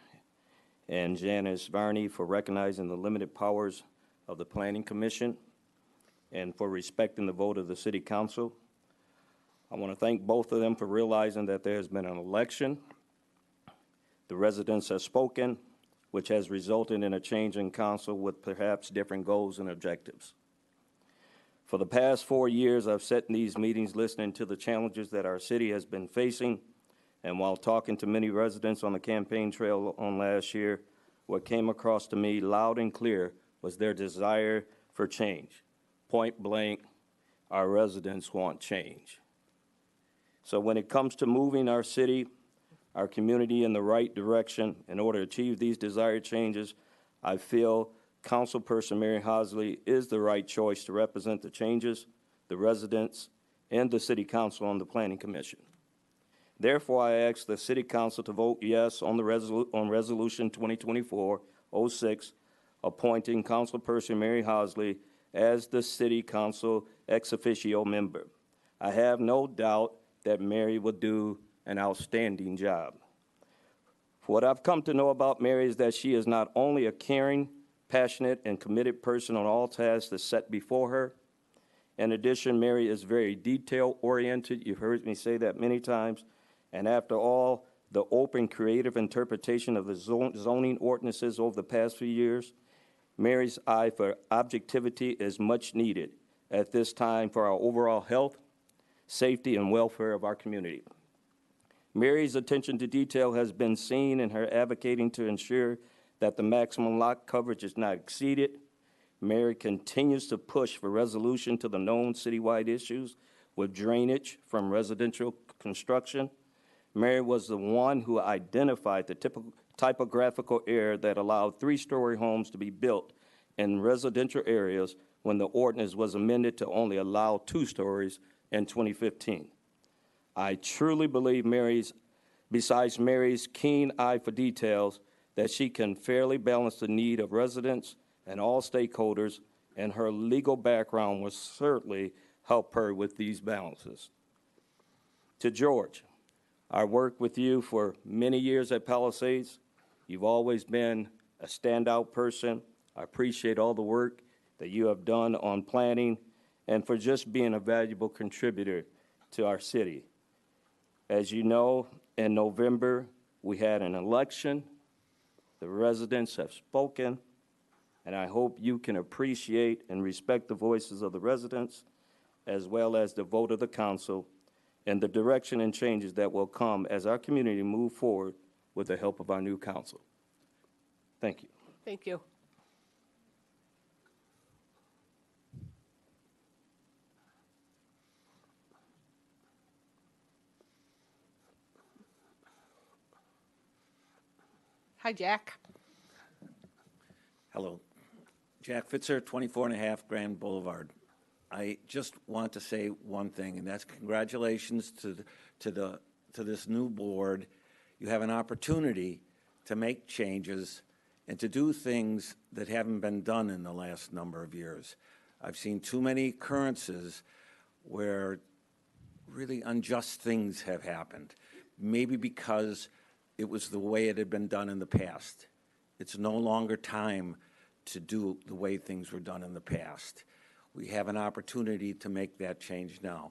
and Janice Varney for recognizing the limited powers of the Planning Commission and for respecting the vote of the City Council. I want to thank both of them for realizing that there has been an election. The residents have spoken. which has resulted in a change in council with perhaps different goals and objectives. For the past 4 years, I've sat in these meetings listening to the challenges that our city has been facing, and while talking to many residents on the campaign trail on last year, what came across to me loud and clear was their desire for change. Point blank, our residents want change. So when it comes to moving our city, our community in the right direction in order to achieve these desired changes, I feel Councilperson Mary Hosley is the right choice to represent the changes, the residents, and the City Council on the Planning Commission. Therefore, I ask the City Council to vote yes on Resolution 2024-06, appointing Councilperson Mary Hosley as the City Council ex officio member. I have no doubt that Mary will do an outstanding job. What I've come to know about Mary is that she is not only a caring, passionate, and committed person on all tasks that's set before her. In addition, Mary is very detail-oriented. You've heard me say that many times. And after all, the open, creative interpretation of the zoning ordinances over the past few years, Mary's eye for objectivity is much needed at this time for our overall health, safety, and welfare of our community. Mary's attention to detail has been seen in her advocating to ensure that the maximum lot coverage is not exceeded. Mary continues to push for resolution to the known citywide issues with drainage from residential construction. Mary was the one who identified the typical typographical error that allowed 3-story homes to be built in residential areas when the ordinance was amended to only allow 2 stories in 2015. I truly believe besides Mary's keen eye for details, that she can fairly balance the need of residents and all stakeholders, and her legal background will certainly help her with these balances. To George, I worked with you for many years at Palisades. You've always been a standout person. I appreciate all the work that you have done on planning and for just being a valuable contributor to our city. As you know, in November, we had an election. The residents have spoken, and I hope you can appreciate and respect the voices of the residents, as well as the vote of the council, and the direction and changes that will come as our community move forward with the help of our new council. Thank you. Thank you. Hi, Jack. Hello. Jack Fitzer, 24.5 Grand Boulevard. I just want to say one thing, and that's congratulations to this new board. You have an opportunity to make changes and to do things that haven't been done in the last number of years. I've seen too many occurrences where really unjust things have happened, maybe because it was the way it had been done in the past. It's no longer time to do the way things were done in the past. We have an opportunity to make that change now.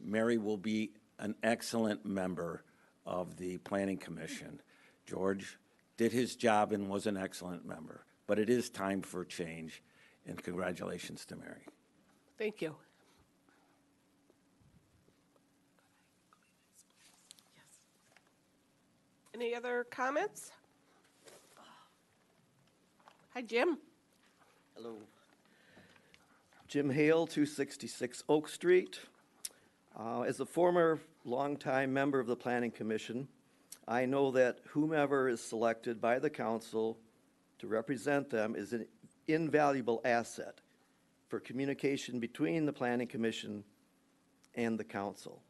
Mary will be an excellent member of the Planning Commission. George did his job and was an excellent member, but it is time for change, and congratulations to Mary. Thank you. Any other comments? Hi, Jim. Hello. Jim Hale, 266 Oak Street. As a former longtime member of the Planning Commission, I know that whomever is selected by the council to represent them is an invaluable asset for communication between the Planning Commission and the council.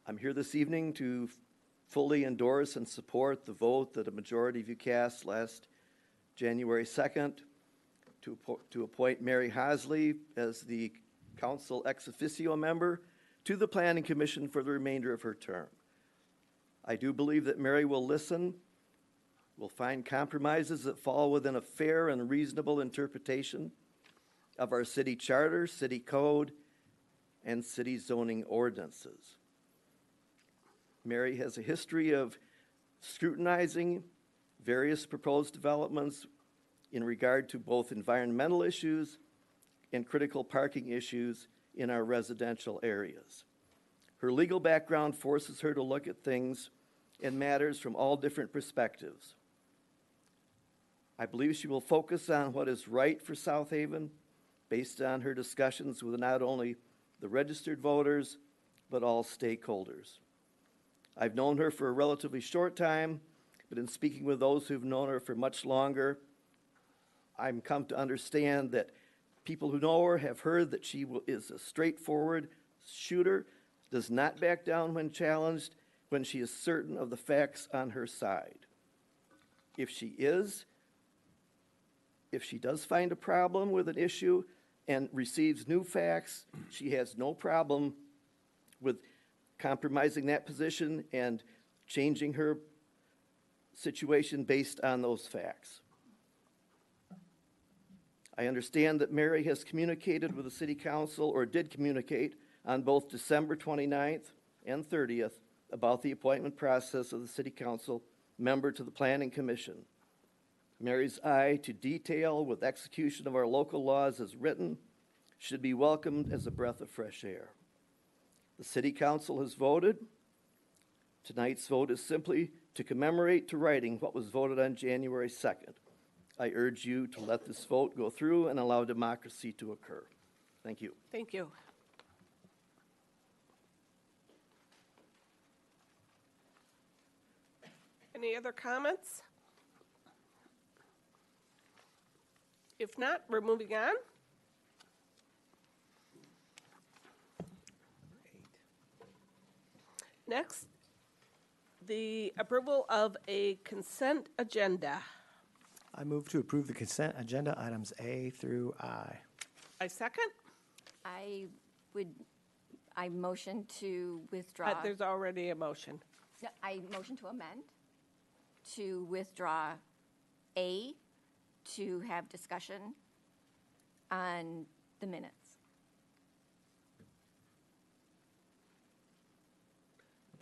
I'm here this evening to fully endorse and support the vote that a majority of you cast last January 2nd to appoint Mary Hosley as the council ex officio member to the Planning Commission for the remainder of her term. I do believe that Mary will listen, will find compromises that fall within a fair and reasonable interpretation of our city charter, city code, and city zoning ordinances. Mary has a history of scrutinizing various proposed developments in regard to both environmental issues and critical parking issues in our residential areas. Her legal background forces her to look at things and matters from all different perspectives. I believe she will focus on what is right for South Haven based on her discussions with not only the registered voters, but all stakeholders. I've known her for a relatively short time, but in speaking with those who've known her for much longer, I've come to understand that people who know her have heard that she is a straightforward shooter, does not back down when challenged, when she is certain of the facts on her side. If she does find a problem with an issue and receives new facts, she has no problem with compromising that position and changing her situation based on those facts. I understand that Mary has communicated with the City Council, or did communicate, on both December 29th and 30th about the appointment process of the City Council member to the Planning Commission. Mary's eye to detail with execution of our local laws as written should be welcomed as a breath of fresh air. The City Council has voted. Tonight's vote is simply to commemorate to writing what was voted on January 2nd. I urge you to let this vote go through and allow democracy to occur. Thank you. Thank you. Any other comments? If not, we're moving on. Next, the approval of a consent agenda. I move to approve the consent agenda items A through I. I second. I motion to withdraw. There's already a motion. No, I motion to amend, to withdraw A, to have discussion on the minutes.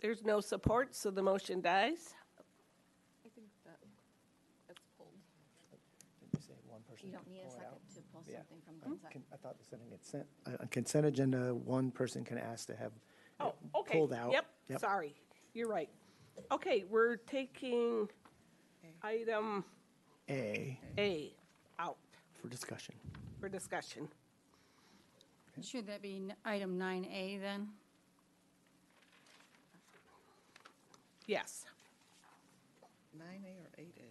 There's no support, so the motion dies. I think that's pulled. Did you say one person? You don't need a pull it second out? to pull Yeah. something from consent. I thought they said a consent agenda, one person can ask to have Oh, okay. pulled out. Yep, sorry. You're right. Okay, we're taking item A out For discussion. for discussion. Should that be item 9A then? Yes. 9A or 8A?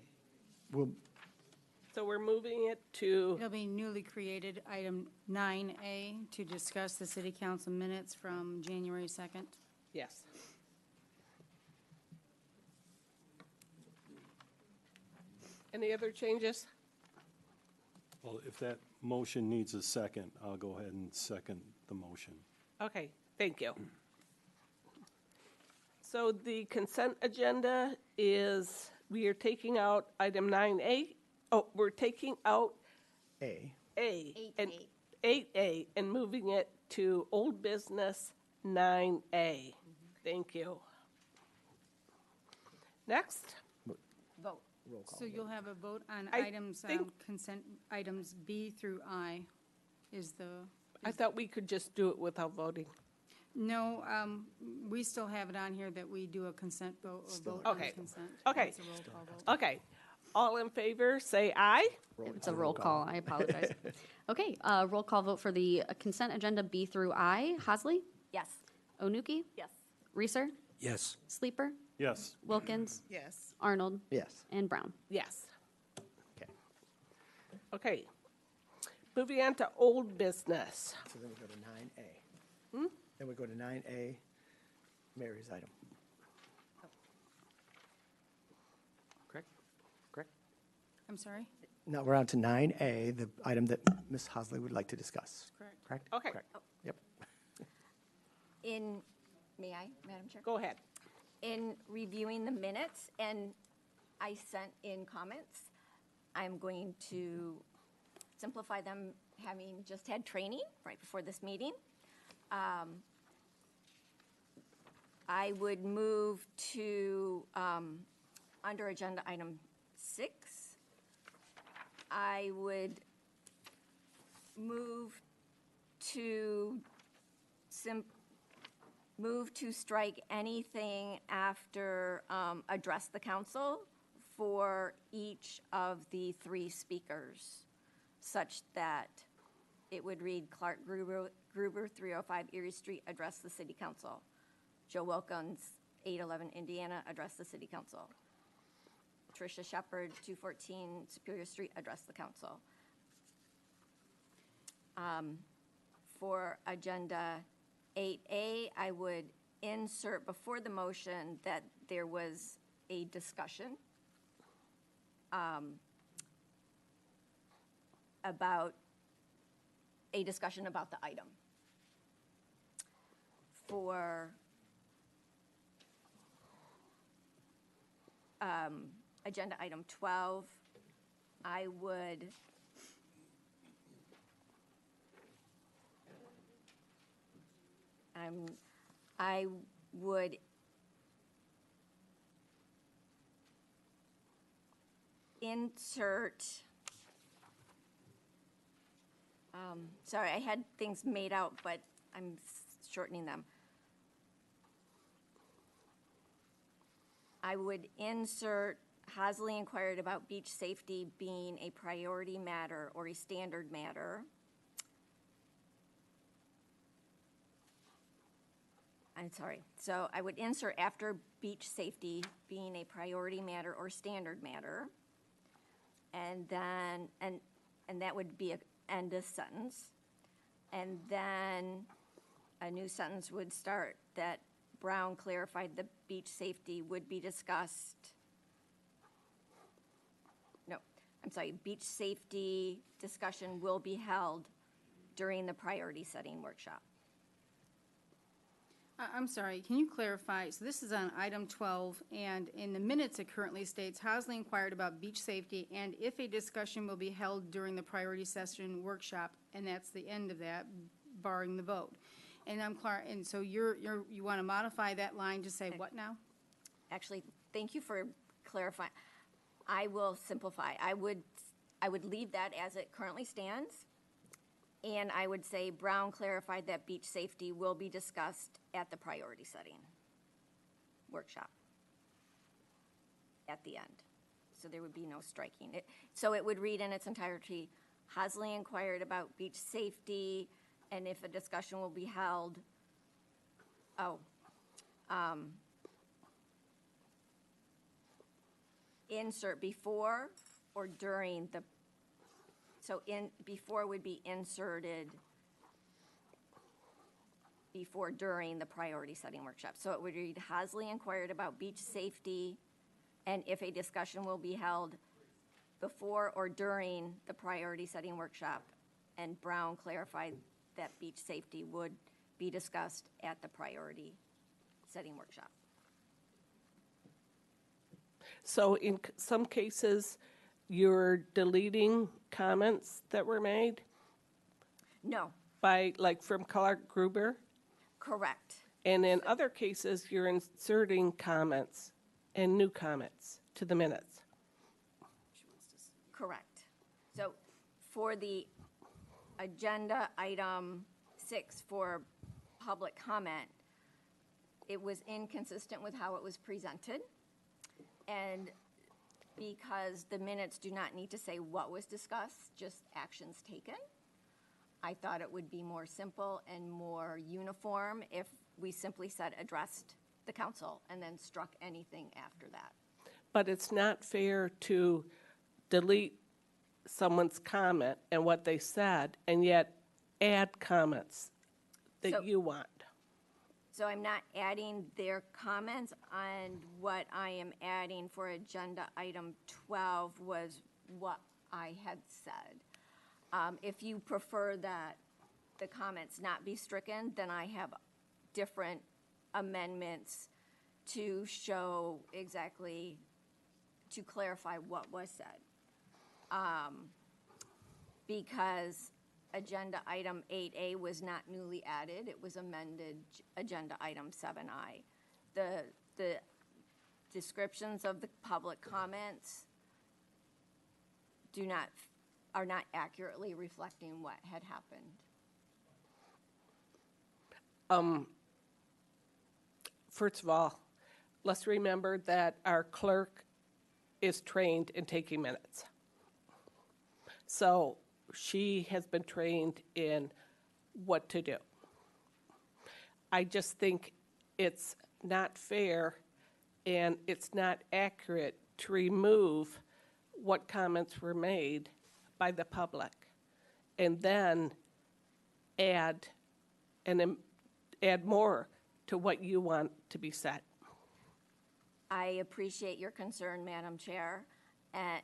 Well, So we're moving it to, It'll be newly created item 9A to discuss the city council minutes from January 2nd. yes. Any other changes? Well, if that motion needs a second, I'll go ahead and second the motion. Okay, thank you. So the consent agenda is, we are taking out item 9A. Oh, we're taking out A. and 8A and moving it to old business 9A. Thank you. Next, Vote. So you'll have a vote on I items, think- consent items B through I is the, I thought we could just do it without voting. no, we still have it on here that we do a consent vote or vote on Okay. consent. Okay. It's a roll call vote. Okay, all in favor, say aye. It's a roll call, I apologize. Okay, roll call vote for the consent agenda B through I. Hasley? Yes. Onuki? Yes. Reeser? Yes. Sleeper? Yes. Wilkins? Yes. Arnold? Yes. And Brown. Yes. Okay. Okay, moving on to old business. So then we go to 9A. Then we go to 9A, Mary's item. Correct? Correct? I'm sorry? Now we're on to 9A, the item that Ms. Hosley would like to discuss. Correct. Correct? Okay. Correct. Yep. May I, Madam Chair? Go ahead. In reviewing the minutes, and I sent in comments, I'm going to simplify them, having just had training right before this meeting. I would move to, under agenda item I would move to strike anything after address the council for each of the three speakers, such that it would read Clark Gruber, 305 Erie Street, address the city council. Joe Wilkins, 811 Indiana, address the city council. Tricia Shepard, 214 Superior Street, address the council. For agenda 8A, I would insert before the motion that there was a discussion about the item. For agenda item 12, I would insert, sorry, I had things made out, but I'm shortening them. I would insert Hasley inquired about beach safety being a priority matter or a standard matter. I'm sorry. So I would insert after beach safety being a priority matter or standard matter. And then, and that would be an end of sentence. And then a new sentence would start that Brown clarified the beach safety would be discussed. No, I'm sorry, beach safety discussion will be held during the priority setting workshop. I'm sorry, can you clarify? So this is on item 12, and in the minutes it currently states, Hasley inquired about beach safety and if a discussion will be held during the priority session workshop, and that's the end of that, barring the vote. And and so you want to modify that line to say what now? Actually, thank you for clarifying. I will simplify. I would leave that as it currently stands. And I would say Brown clarified that beach safety will be discussed at the priority setting workshop at the end. So there would be no striking it. So it would read in its entirety, Hasley inquired about beach safety and if a discussion will be held. Insert before or during the, so before would be inserted before, during the priority setting workshop. So it would read, Hasley inquired about beach safety and if a discussion will be held before or during the priority setting workshop. And Brown clarified that beach safety would be discussed at the priority setting workshop. So in some cases, you're deleting comments that were made No, by, like from Clark Gruber? correct. And in other cases, you're inserting comments and new comments to the minutes. Correct. So for the agenda item 6 for public comment, it was inconsistent with how it was presented. And because the minutes do not need to say what was discussed, just actions taken, I thought it would be more simple and more uniform if we simply said addressed the council and then struck anything after that. But it's not fair to delete someone's comment and what they said and yet add comments that So- you want. So I'm not adding their comments, and what I am adding for agenda item 12 was what I had said. If you prefer that the comments not be stricken, then I have different amendments to show exactly, to clarify what was said. Because agenda item 8A was not newly added, it was amended agenda item 7I. The descriptions of the public comments do not are not accurately reflecting what had happened. First of all, let's remember that our clerk is trained in taking minutes. So she has been trained in what to do. I just think it's not fair and it's not accurate to remove what comments were made by the public and then add more to what you want to be said. I appreciate your concern, Madam Chair,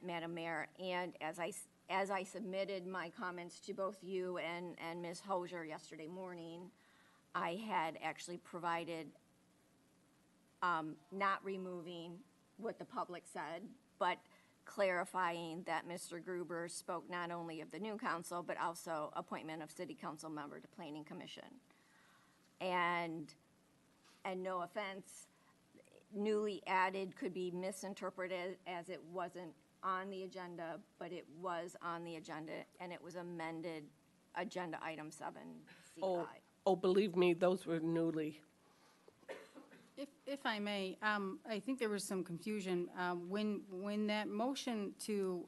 Madam Mayor, and as I submitted my comments to both you and Ms. Hosier yesterday morning, I had actually provided not removing what the public said, but clarifying that Mr. Gruber spoke not only of the new council, but also appointment of city council member to planning commission. And no offense, newly added could be misinterpreted as it wasn't on the agenda, but it was on the agenda, and it was amended agenda item 7CI. Oh, believe me, those were newly. If I may, I think there was some confusion. When that motion to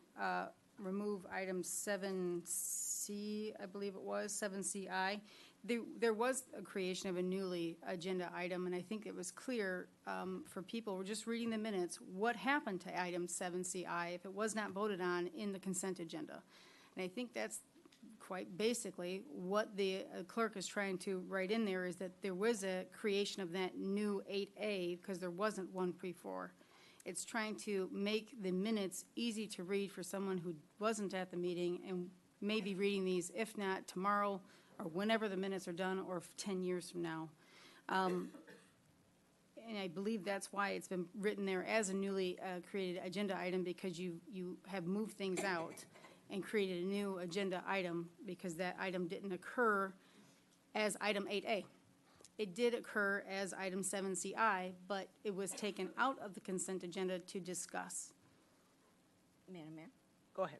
remove item 7C, I believe it was, 7CI, there was a creation of a newly agenda item, and I think it was clear for people who were just reading the minutes what happened to item 7CI if it was not voted on in the consent agenda. And I think that's quite basically what the clerk is trying to write in there, is that there was a creation of that new 8A because there wasn't one before. It's trying to make the minutes easy to read for someone who wasn't at the meeting and may be reading these, if not tomorrow or whenever the minutes are done, or 10 years from now. And I believe that's why it's been written there as a newly created agenda item, because you have moved things out and created a new agenda item, because that item didn't occur as item 8A. It did occur as item 7CI, but it was taken out of the consent agenda to discuss. Madam Mayor? Go ahead.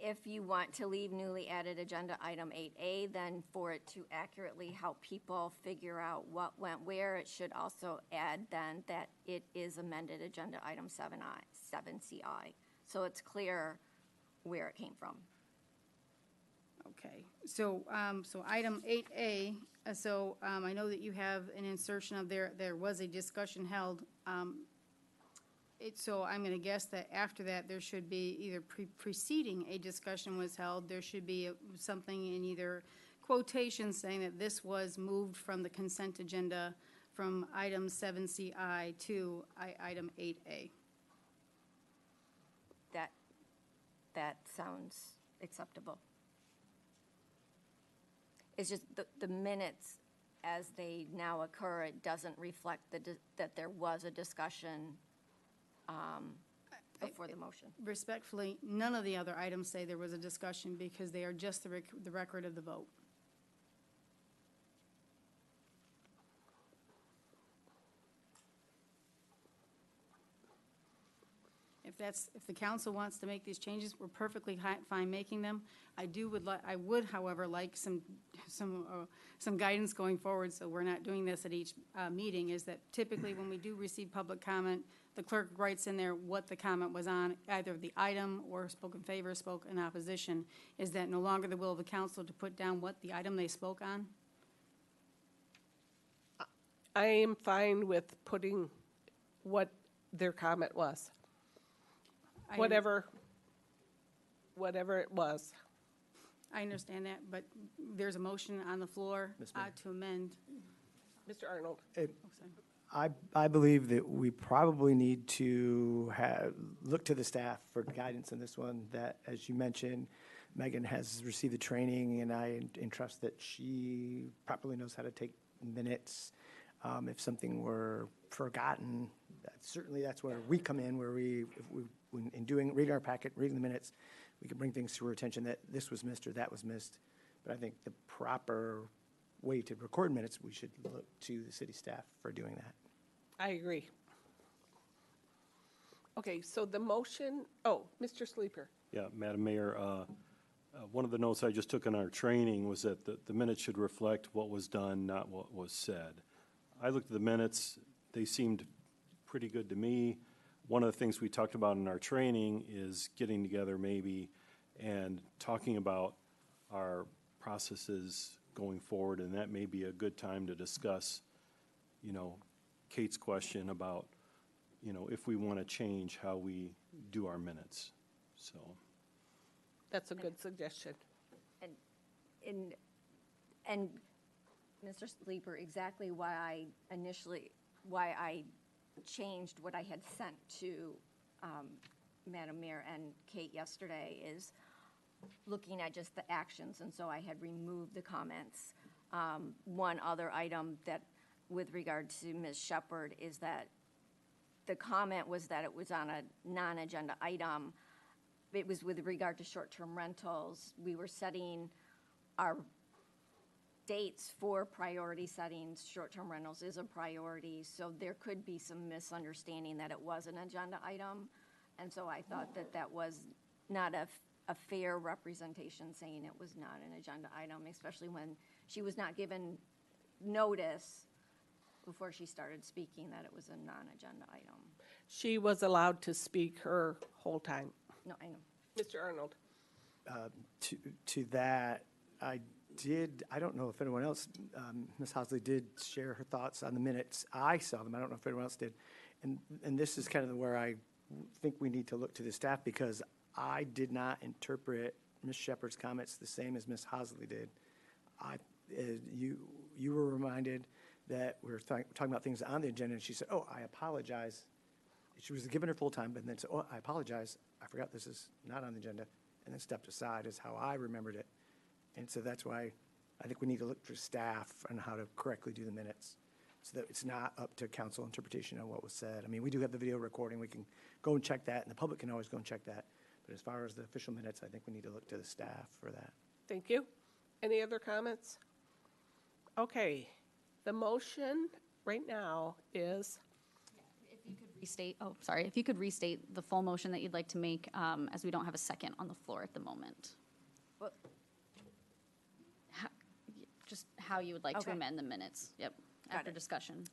If you want to leave newly added agenda item 8A, then for it to accurately help people figure out what went where, it should also add then that it is amended agenda item 7CI. So it's clear where it came from. Okay, so item 8A, I know that you have an insertion of there was a discussion held. So I'm going to guess that after that, there should be either preceding a discussion was held, there should be something in either quotation saying that this was moved from the consent agenda from item 7CI to item 8A. That sounds acceptable. It's just the minutes as they now occur, it doesn't reflect that there was a discussion before the motion. Respectfully, none of the other items say there was a discussion because they are just the record of the vote. If the council wants to make these changes, we're perfectly fine making them. I would, however, like some guidance going forward, so we're not doing this at each meeting, is that typically when we do receive public comment, the clerk writes in there what the comment was on, either the item or spoke in favor, spoke in opposition. Is that no longer the will of the council to put down what the item they spoke on? I am fine with putting what their comment was. Whatever it was. I understand that, but there's a motion on the floor to amend. Mr. Arnold. I believe that we probably need to look to the staff for guidance on this one, that, as you mentioned, Megan has received the training, and I entrust that she properly knows how to take minutes. If something were forgotten, certainly that's where we come in, where reading our packet, reading the minutes, we can bring things to her attention that this was missed or that was missed. But I think the proper way to record minutes, we should look to the city staff for doing that. I agree. Okay, so the motion, Mr. Sleeper. Yeah, Madam Mayor, one of the notes I just took in our training was that the minutes should reflect what was done, not what was said. I looked at the minutes, they seemed pretty good to me. One of the things we talked about in our training is getting together maybe and talking about our processes going forward, and that may be a good time to discuss, you know, Kate's question about, you know, if we want to change how we do our minutes, so. That's a good suggestion. And Mr. Sleeper, exactly why I changed what I had sent to Madam Mayor and Kate yesterday is looking at just the actions, and so I had removed the comments. One other item that, with regard to Ms. Shepherd, is that the comment was that it was on a non-agenda item. It was with regard to short-term rentals. We were setting our dates for priority settings. Short-term rentals is a priority, so there could be some misunderstanding that it was an agenda item. And so I thought that that was not a fair representation, saying it was not an agenda item, especially when she was not given notice before she started speaking that it was a non-agenda item. She was allowed to speak her whole time. No, I know. Mr. Arnold? To that, I don't know if anyone else, Ms. Hosley did share her thoughts on the minutes. I saw them, I don't know if anyone else did. And this is kind of where I think we need to look to the staff, because I did not interpret Ms. Shepherd's comments the same as Ms. Hosley did. You were reminded that we were talking about things on the agenda, and she said, oh, I apologize. She was given her full time, but then said, oh, I apologize. I forgot this is not on the agenda, and then stepped aside is how I remembered it. And so that's why I think we need to look for staff on how to correctly do the minutes, so that it's not up to council interpretation on what was said. I mean, we do have the video recording. We can go and check that, and the public can always go and check that. But as far as the official minutes, I think we need to look to the staff for that. Thank you. Any other comments? Okay, the motion right now is, If you could restate the full motion that you'd like to make, as we don't have a second on the floor at the moment. Well- Just how you would like to Okay. amend the minutes, yep, after discussion.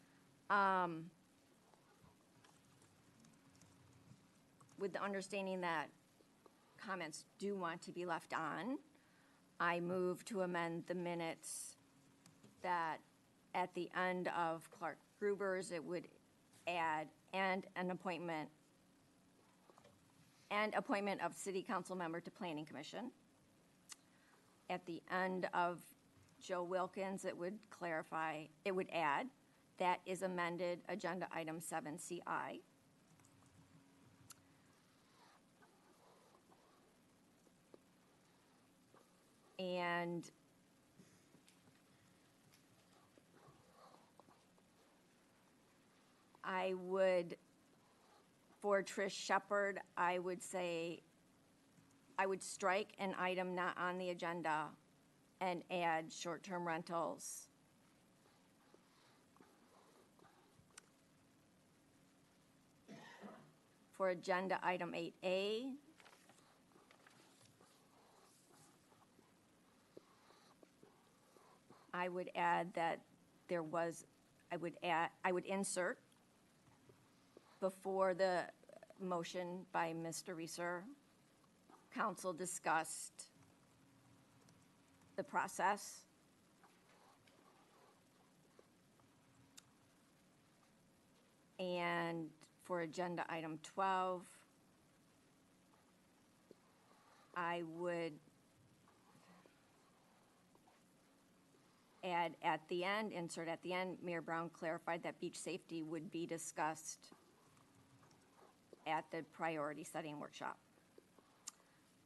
With the understanding that comments do want to be left on, I move to amend the minutes that at the end of Clark Gruber's, it would add and appointment of city council member to planning commission. At the end of Joe Wilkins, it would clarify, it would add, that is amended agenda item 7CI. And I would, for Trish Shepherd, I would say, I would strike an item not on the agenda and add short-term rentals. For agenda item 8A, I would add that there was, I would insert before the motion by Mr. Reeser, council discussed the process. And for agenda item 12, I would add at the end, insert at the end, Mayor Brown clarified that beach safety would be discussed at the priority setting workshop.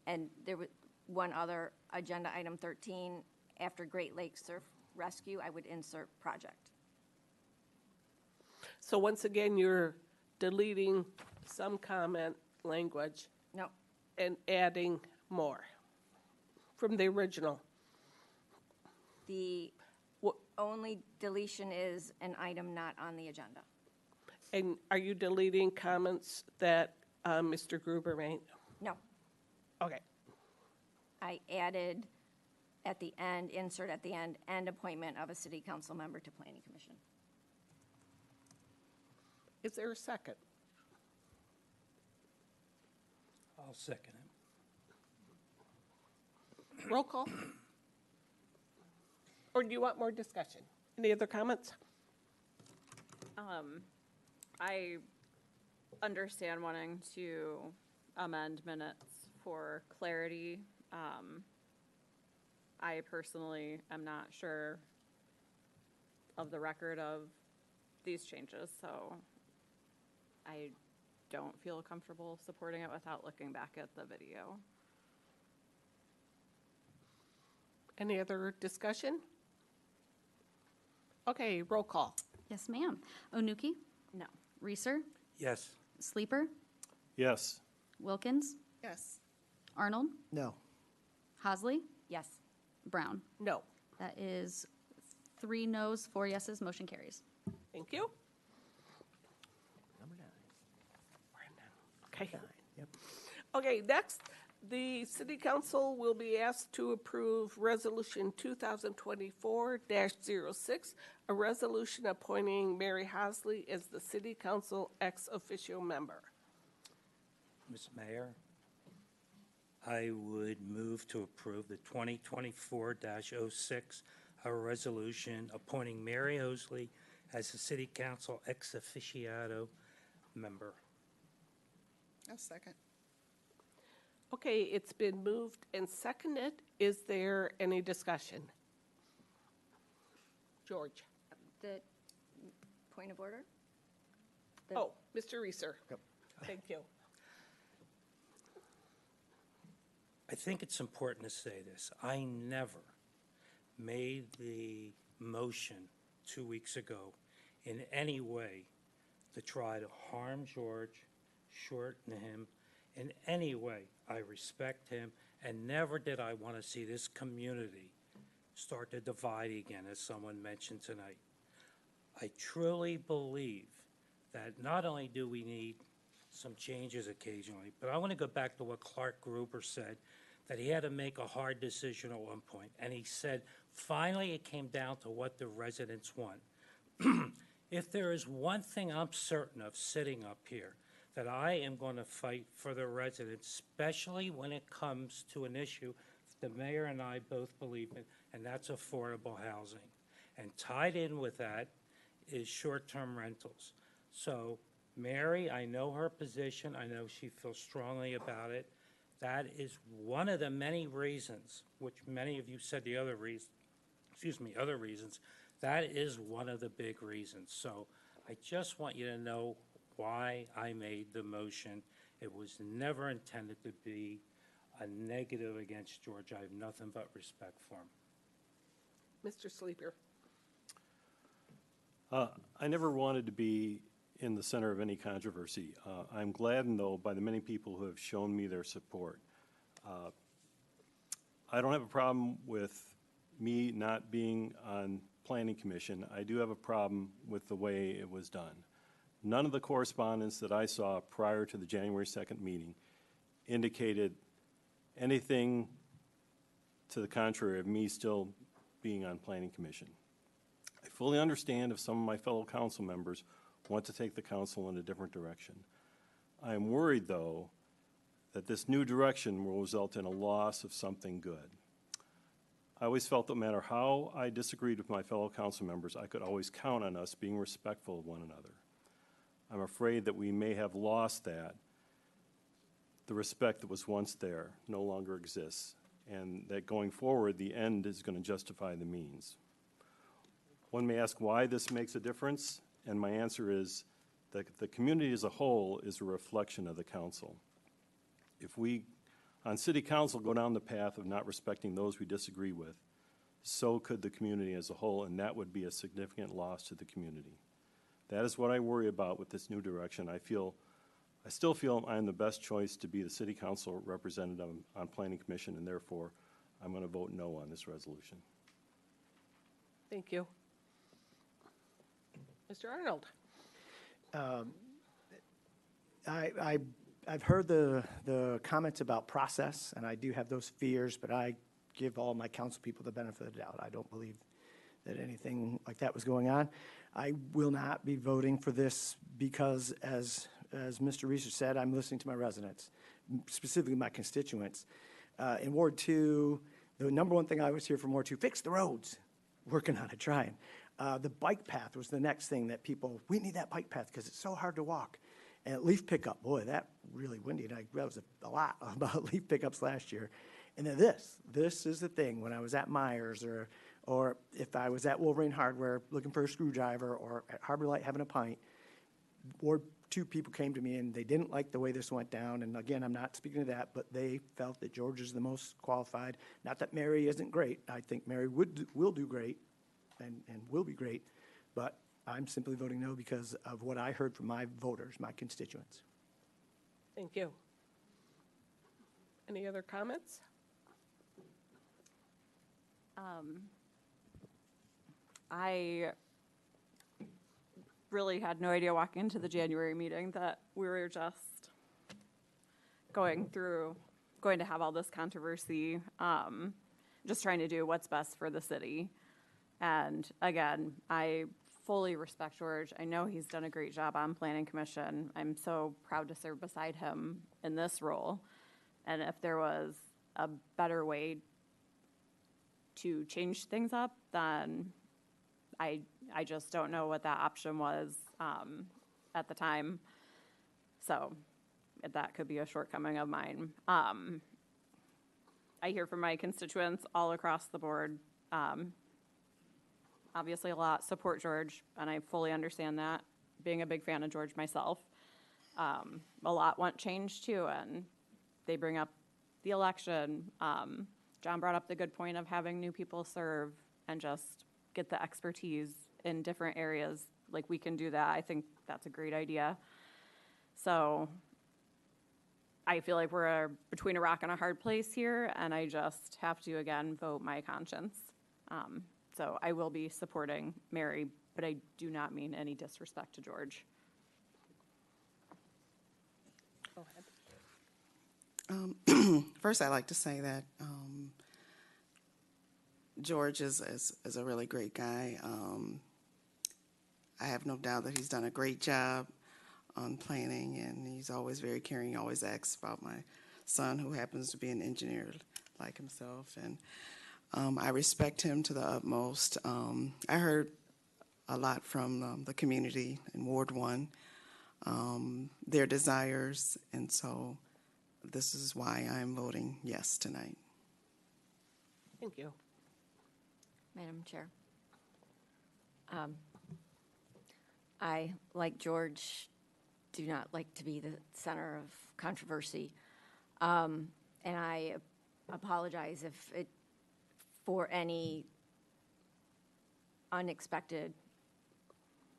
And there was one other, agenda item 13, after Great Lakes Surf Rescue, I would insert project. so once again, you're deleting some comment language. No. And adding more from the original. The only deletion is an item not on the agenda. And are you deleting comments that Mr. Gruber made? No. Okay. I added at the end, insert at the end, and appointment of a city council member to planning commission. Is there a second? I'll second it. Roll call? Or do you want more discussion? Any other comments? I understand wanting to amend minutes for clarity. I personally am not sure of the record of these changes, so I don't feel comfortable supporting it without looking back at the video. Any other discussion? Okay, roll call. Yes, ma'am. Onuki? No. Reeser? Yes. Sleeper? Yes. Wilkins? Yes. Arnold? No. Hosley? Yes. Brown? No. That is 3 noes, 4 yeses, motion carries. Thank you. Number 9. Okay. Yep. Okay, next, the city council will be asked to approve resolution 2024-06, a resolution appointing Mary Hosley as the city council ex officio member. Mr. Mayor, I would move to approve the 2024-06, a resolution appointing Mary Hosley as the city council ex officio member. I'll second. Okay, it's been moved and seconded. Is there any discussion? George? The point of order? Oh, Mr. Reeser. Yep. Thank you. I think it's important to say this. I never made the motion 2 weeks ago in any way to try to harm George, shorten him in any way. I respect him, and never did I want to see this community start to divide again, as someone mentioned tonight. I truly believe that not only do we need some changes occasionally, but I want to go back to what Clark Gruber said, that he had to make a hard decision at one point. And he said, finally, it came down to what the residents want. If there is one thing I'm certain of sitting up here, that I am going to fight for the residents, especially when it comes to an issue the mayor and I both believe in, and that's affordable housing. And tied in with that is short-term rentals. So Mary, I know her position. I know she feels strongly about it. That is one of the many reasons, which many of you said the other reason, other reasons. That is one of the big reasons. So I just want you to know why I made the motion. It was never intended to be a negative against George. I have nothing but respect for him. Mr. Sleeper? I never wanted to be in the center of any controversy. I'm gladdened, though, by the many people who have shown me their support. I don't have a problem with me not being on Planning Commission. I do have a problem with the way it was done. None of the correspondence that I saw prior to the January 2nd meeting indicated anything to the contrary of me still being on Planning Commission. I fully understand if some of my fellow council members want to take the council in a different direction. I am worried, though, that this new direction will result in a loss of something good. I always felt that no matter how I disagreed with my fellow council members, I could always count on us being respectful of one another. I'm afraid that we may have lost that. The respect that was once there no longer exists, and that going forward, the end is going to justify the means. One may ask why this makes a difference, and my answer is that the community as a whole is a reflection of the council. If we, on city council, go down the path of not respecting those we disagree with, so could the community as a whole, and that would be a significant loss to the community. That is what I worry about with this new direction. I still feel I'm the best choice to be the city council representative on Planning Commission, and therefore, I'm going to vote no on this resolution. Thank you. Mr. Arnold? I I've heard the comments about process, and I do have those fears, but I give all my council people the benefit of the doubt. I don't believe that anything like that was going on. I will not be voting for this because, as Mr. Reeser said, I'm listening to my residents, specifically my constituents. In Ward 2, the number one thing I always hear from Ward 2, fix the roads. Working on it, trying. The bike path was the next thing that people, we need that bike path because it's so hard to walk. And leaf pickup, boy, that really windy. And that was a lot about leaf pickups last year. And then this is the thing. When I was at Myers or if I was at Wolverine Hardware looking for a screwdriver or at Harbor Light having a pint, Ward 2 people came to me and they didn't like the way this went down. And again, I'm not speaking to that, but they felt that George is the most qualified. Not that Mary isn't great. I think Mary will do great and will be great. But I'm simply voting no because of what I heard from my voters, my constituents. Thank you. Any other comments? I really had no idea walking into the January meeting that we were just going to have all this controversy, just trying to do what's best for the city. And again, I fully respect George. I know he's done a great job on Planning Commission. I'm so proud to serve beside him in this role. And if there was a better way to change things up, then I just don't know what that option was at the time. So that could be a shortcoming of mine. I hear from my constituents all across the board. Obviously a lot support George, and I fully understand that, being a big fan of George myself. A lot want change too, and they bring up the election. John brought up the good point of having new people serve and just get the expertise in different areas. Like, we can do that. I think that's a great idea. So I feel like we're between a rock and a hard place here, and I just have to, again, vote my conscience. So I will be supporting Mary, but I do not mean any disrespect to George. Go ahead. First, I'd like to say that George is a really great guy. I have no doubt that he's done a great job on planning, and he's always very caring. He always asks about my son, who happens to be an engineer like himself, and I respect him to the utmost. I heard a lot from the community in Ward 1, their desires, and so this is why I'm voting yes tonight. Thank you. Madam Chair. I, like George, do not like to be the center of controversy. And I apologize if it, for any unexpected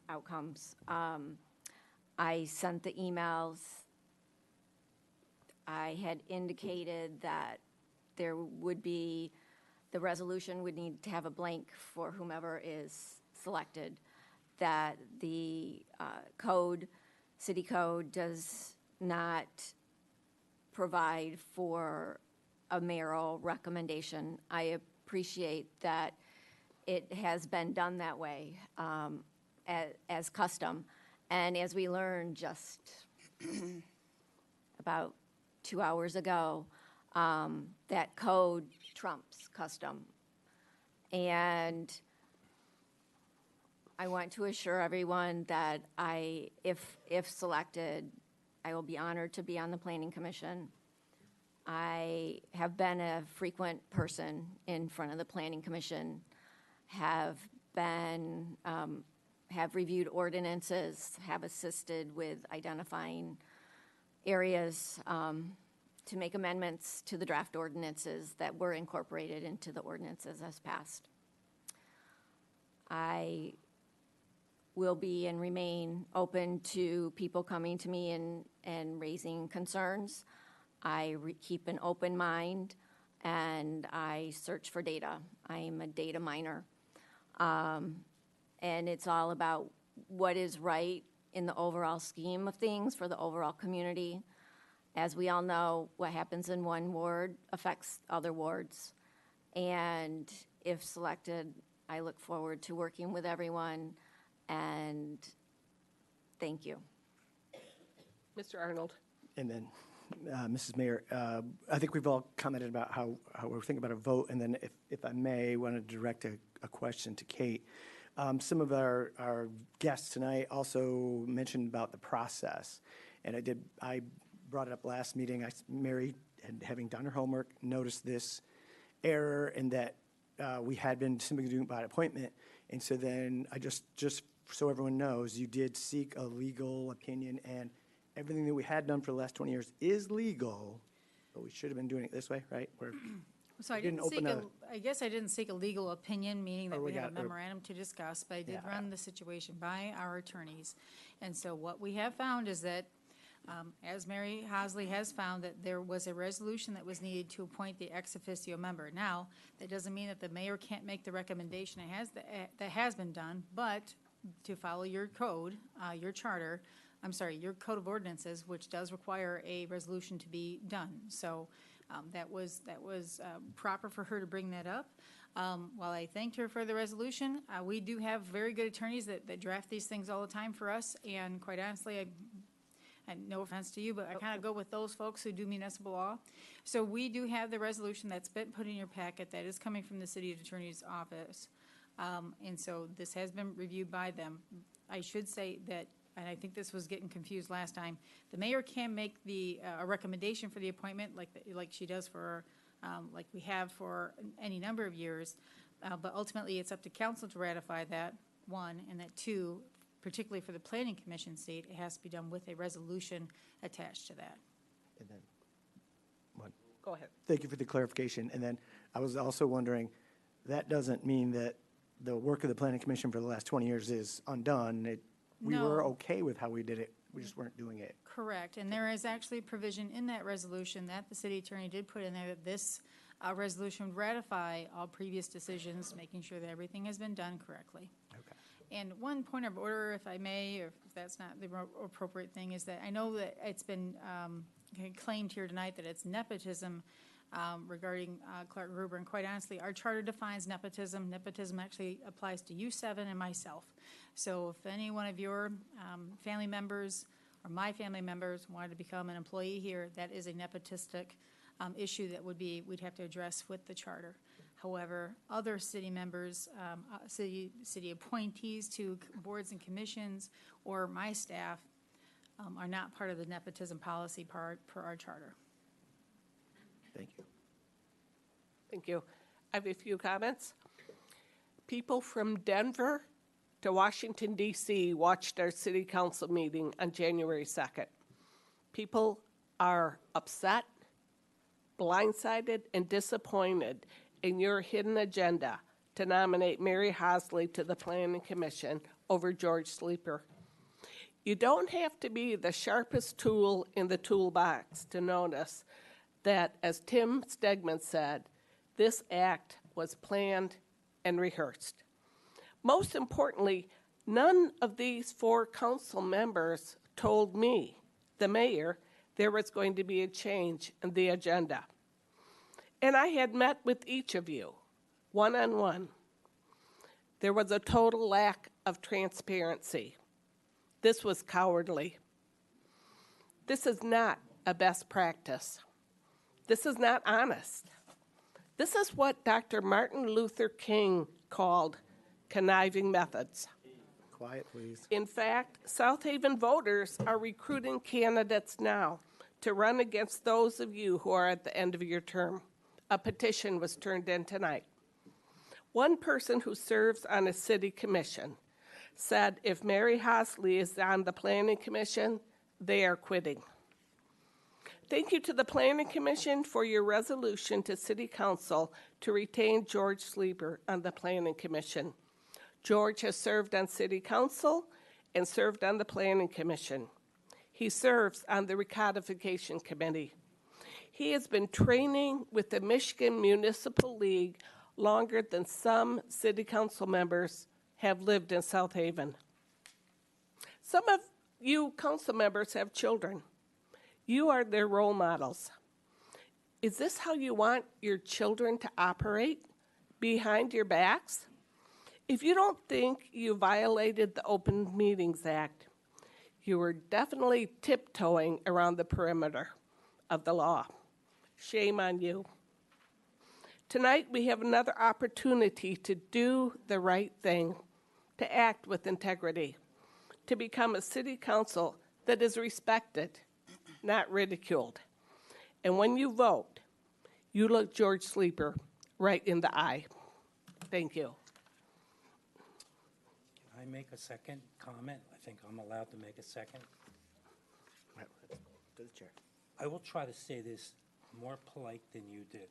outcomes. I sent the emails. I had indicated that there would be, the resolution would need to have a blank for whomever is selected, that the city code does not provide for a mayoral recommendation. I appreciate that it has been done that way as custom. And as we learned just about 2 hours ago, that code trumps custom. And I want to assure everyone that if selected, I will be honored to be on the Planning Commission. I have been a frequent person in front of the Planning Commission, have reviewed ordinances, have assisted with identifying areas to make amendments to the draft ordinances that were incorporated into the ordinances as passed. I will be and remain open to people coming to me and raising concerns. I keep an open mind, and I search for data. I am a data miner. And it's all about what is right in the overall scheme of things for the overall community. As we all know, what happens in one ward affects other wards. And if selected, I look forward to working with everyone, and thank you. Mr. Arnold. And then, Mrs. Mayor, I think we've all commented about how we're thinking about a vote, and then if I may, want to direct a question to Kate. Some of our guests tonight also mentioned about the process, and I brought it up last meeting. Mary, having done her homework, noticed this error in that we had been simply doing it by appointment, and so then I just so everyone knows, you did seek a legal opinion, and everything that we had done for the last 20 years is legal, but we should have been doing it this way, right? So I we didn't didn't seek open I guess I didn't seek a legal opinion, meaning that Or we we have a got- or- memorandum to discuss, but I did Yeah. run the situation by our attorneys. And so what we have found is that, as Mary Hosley has found, that there was a resolution that was needed to appoint the ex officio member. Now, that doesn't mean that the mayor can't make the recommendation that has been done, but to follow your code, your charter, your code of ordinances, which does require a resolution to be done. So that was proper for her to bring that up. While I thanked her for the resolution, we do have very good attorneys that draft these things all the time for us, and quite honestly, and no offense to you, but I kind of go with those folks who do municipal law. So we do have the resolution that's been put in your packet that is coming from the city attorney's office. And so this has been reviewed by them. I should say that, and I think this was getting confused last time, the mayor can make a recommendation for the appointment like she does for, like we have for any number of years. But ultimately, it's up to council to ratify that, one, and that two, particularly for the planning commission seat, it has to be done with a resolution attached to that. And then, Go ahead. thank you for the clarification. And then I was also wondering, that doesn't mean that the work of the planning commission for the last 20 years is undone. We were No. okay with how we did it. We just weren't doing it. Correct, and there is actually a provision in that resolution that the city attorney did put in there that this resolution would ratify all previous decisions, making sure that everything has been done correctly. Okay. And one point of order, if I may, or if that's not the appropriate thing, is that I know that it's been claimed here tonight that it's nepotism regarding Clark Gruber, and quite honestly, our charter defines nepotism. Nepotism actually applies to you seven and myself. So if any one of your family members or my family members wanted to become an employee here, that is a nepotistic issue that we'd have to address with the charter. However, other city members, city appointees to boards and commissions, or my staff are not part of the nepotism policy per our charter. Thank you. Thank you. I have a few comments. People from Denver to Washington, D.C. watched our city council meeting on January 2nd. People are upset, blindsided, and disappointed in your hidden agenda to nominate Mary Hosley to the Planning Commission over George Sleeper. You don't have to be the sharpest tool in the toolbox to notice that, as Tim Stegman said, this act was planned and rehearsed. Most importantly, none of these 4 council members told me, the mayor, there was going to be a change in the agenda. And I had met with each of you, one-on-one. There was a total lack of transparency. This was cowardly. This is not a best practice. This is not honest. This is what Dr. Martin Luther King called conniving methods. Quiet, please. In fact, South Haven voters are recruiting candidates now to run against those of you who are at the end of your term. A petition was turned in tonight. One person who serves on a city commission said if Mary Hosley is on the Planning Commission, they are quitting. Thank you to the Planning Commission for your resolution to City Council to retain George Sleeper on the Planning Commission. George has served on City Council and served on the Planning Commission. He serves on the Recodification Committee. He has been training with the Michigan Municipal League longer than some City Council members have lived in South Haven. Some of you council members have children. You are their role models. Is this how you want your children to operate? Behind your backs? If you don't think you violated the Open Meetings Act, you were definitely tiptoeing around the perimeter of the law. Shame on you. Tonight, we have another opportunity to do the right thing, to act with integrity, to become a city council that is respected, not ridiculed. And when you vote, you look George Sleeper right in the eye. Thank you. Can I make a second comment? I think I'm allowed to make a second. To the chair. I will try to say this more polite than you did.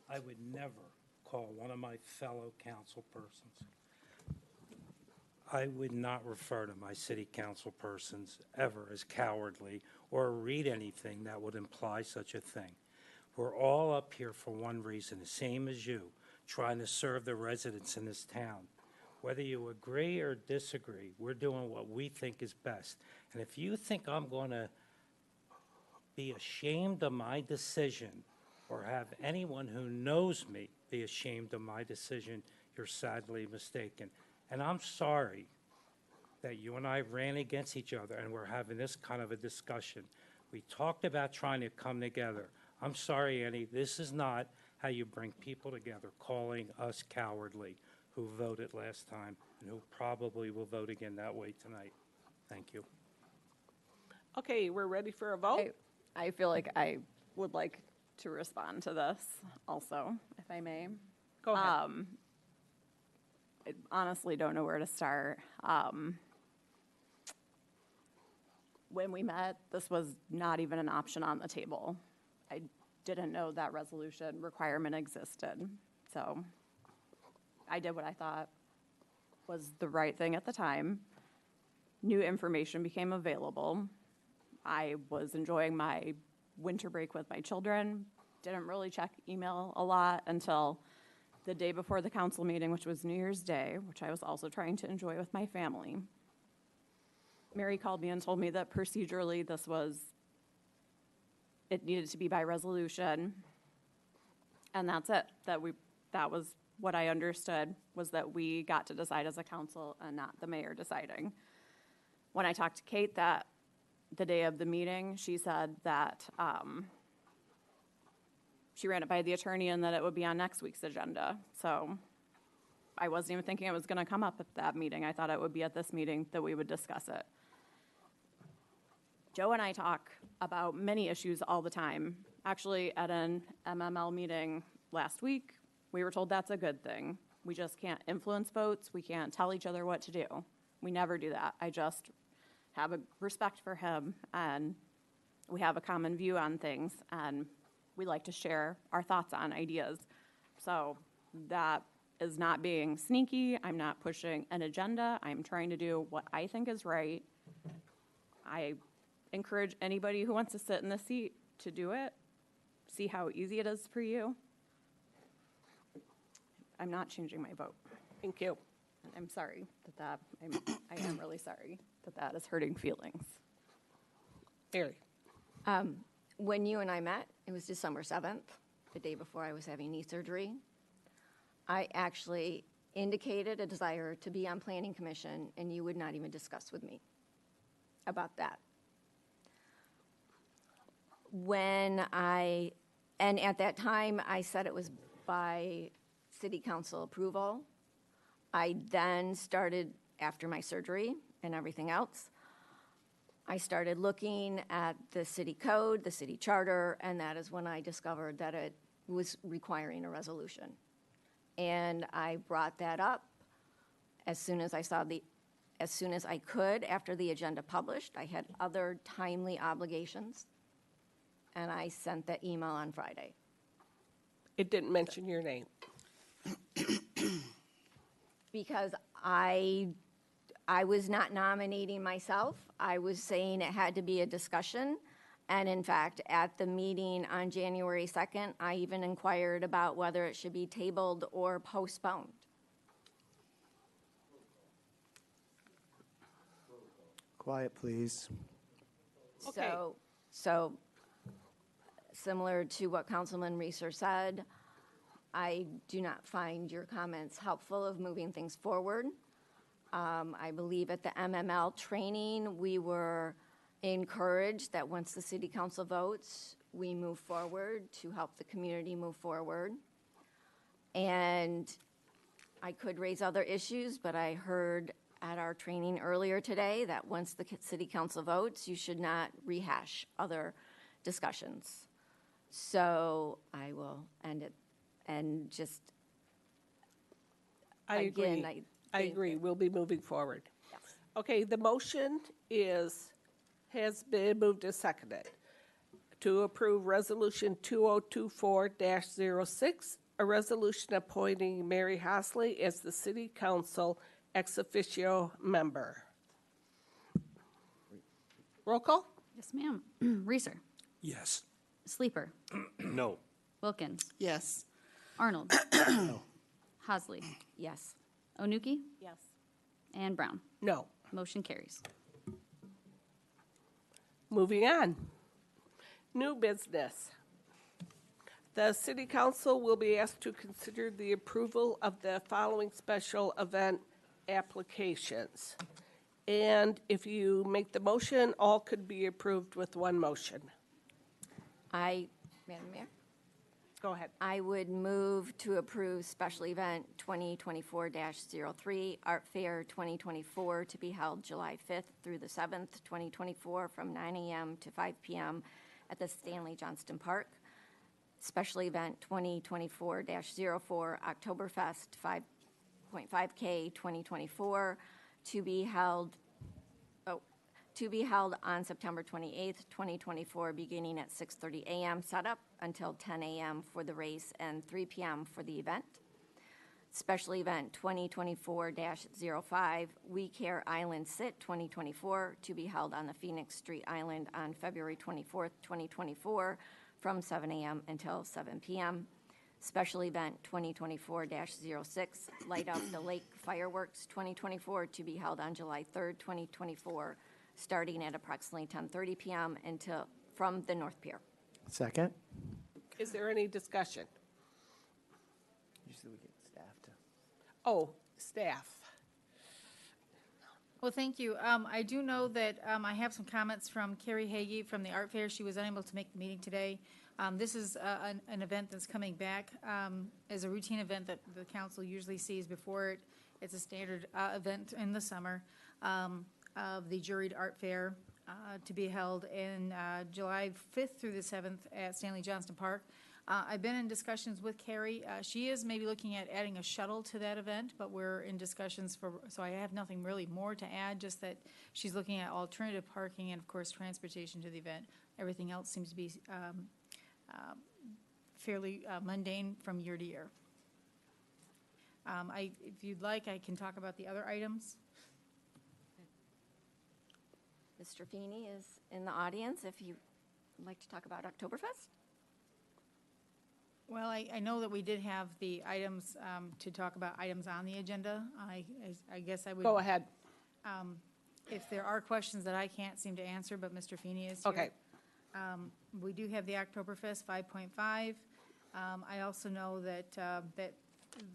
I would never call one of my fellow council persons. I would not refer to my city council persons ever as cowardly or read anything that would imply such a thing. We're all up here for one reason, the same as you, trying to serve the residents in this town. Whether you agree or disagree, we're doing what we think is best. And if you think I'm going to be ashamed of my decision or have anyone who knows me be ashamed of my decision, you're sadly mistaken. And I'm sorry that you and I ran against each other and we're having this kind of a discussion. We talked about trying to come together. I'm sorry, Annie, this is not how you bring people together, calling us cowardly who voted last time and who probably will vote again that way tonight. Thank you. Okay, we're ready for a vote? I feel like I would like to respond to this also, if I may. Go ahead. I honestly don't know where to start. When we met, this was not even an option on the table. I didn't know that resolution requirement existed. So I did what I thought was the right thing at the time. New information became available. I was enjoying my winter break with my children. Didn't really check email a lot until the day before the council meeting, which was New Year's Day, which I was also trying to enjoy with my family. Mary called me and told me that procedurally it needed to be by resolution. And that's it. That was what I understood, was that we got to decide as a council and not the mayor deciding. When I talked to Kate the day of the meeting, she said that she ran it by the attorney and that it would be on next week's agenda. So I wasn't even thinking it was going to come up at that meeting. I thought it would be at this meeting that we would discuss it. Joe and I talk about many issues all the time. Actually, at an MML meeting last week, we were told that's a good thing. We just can't influence votes. We can't tell each other what to do. We never do that. I just have a respect for him, and we have a common view on things, and we like to share our thoughts on ideas. So that is not being sneaky. I'm not pushing an agenda. I'm trying to do what I think is right. I encourage anybody who wants to sit in the seat to do it. See how easy it is for you. I'm not changing my vote. Thank you. I'm sorry I am really sorry that is hurting feelings. Mary. When you and I met, it was December 7th, the day before I was having knee surgery. I actually indicated a desire to be on Planning Commission, and you would not even discuss with me about that. And at that time, I said it was by city council approval. I then started, after my surgery and everything else, I started looking at the city code, the city charter, and that is when I discovered that it was requiring a resolution. And I brought that up as soon as I could after the agenda published. I had other timely obligations, and I sent that email on Friday. It didn't mention your name. Because I was not nominating myself. I was saying it had to be a discussion. And in fact, at the meeting on January 2nd, I even inquired about whether it should be tabled or postponed. Quiet, please. Okay. So similar to what Councilman Reeser said, I do not find your comments helpful of moving things forward. I believe at the MML training, we were encouraged that once the city council votes, we move forward to help the community move forward. And I could raise other issues, but I heard at our training earlier today that once the city council votes, you should not rehash other discussions. So I will end it and just, I agree. again, I agree. We'll be moving forward. Okay, the motion has been moved and seconded to approve Resolution 2024-06, a resolution appointing Mary Hosley as the City Council ex officio member. Roll call? Yes, ma'am. Reeser. Yes. Sleeper. No. Wilkins. Yes. Arnold. Hosley. Yes. Onuki. Yes. And Brown. No. Motion carries. Moving on. New business. The City Council will be asked to consider the approval of the following special event applications. And if you make the motion, all could be approved with one motion. Madam Mayor? Go ahead. I would move to approve special event 2024-03, Art Fair 2024, to be held July 5th through the 7th, 2024, from 9 a.m. to 5 p.m. at the Stanley Johnston Park. Special event 2024-04, Oktoberfest 5.5K 2024, to be held on September 28th, 2024, beginning at 6:30 a.m. setup until 10 a.m. for the race and 3 p.m. for the event. Special event 2024-05, We Care Island Sit 2024, to be held on the Phoenix Street Island on February 24th, 2024, from 7 a.m. until 7 p.m. Special event 2024-06, Light Up the Lake Fireworks 2024, to be held on July 3rd, 2024, starting at approximately 10:30 p.m. until from the North Pier. Second? Is there any discussion? Usually we get staff to. Oh, staff. Well, thank you. I do know that I have some comments from Carrie Hagee from the Art Fair. She was unable to make the meeting today. This is an event that's coming back as a routine event that the council usually sees before it. It's a standard event in the summer of the Juried Art Fair to be held in July 5th through the 7th at Stanley Johnston Park. I've been in discussions with Carrie. She is maybe looking at adding a shuttle to that event, but we're in discussions so I have nothing really more to add, just that she's looking at alternative parking and, of course, transportation to the event. Everything else seems to be fairly mundane from year to year. If you'd like, I can talk about the other items. Mr. Feeney is in the audience if you'd like to talk about Oktoberfest. Well, I know that we did have the items to talk about items on the agenda. I guess I would. Go ahead. If there are questions that I can't seem to answer, but Mr. Feeney is here. Okay. We do have the Oktoberfest 5.5. I also know that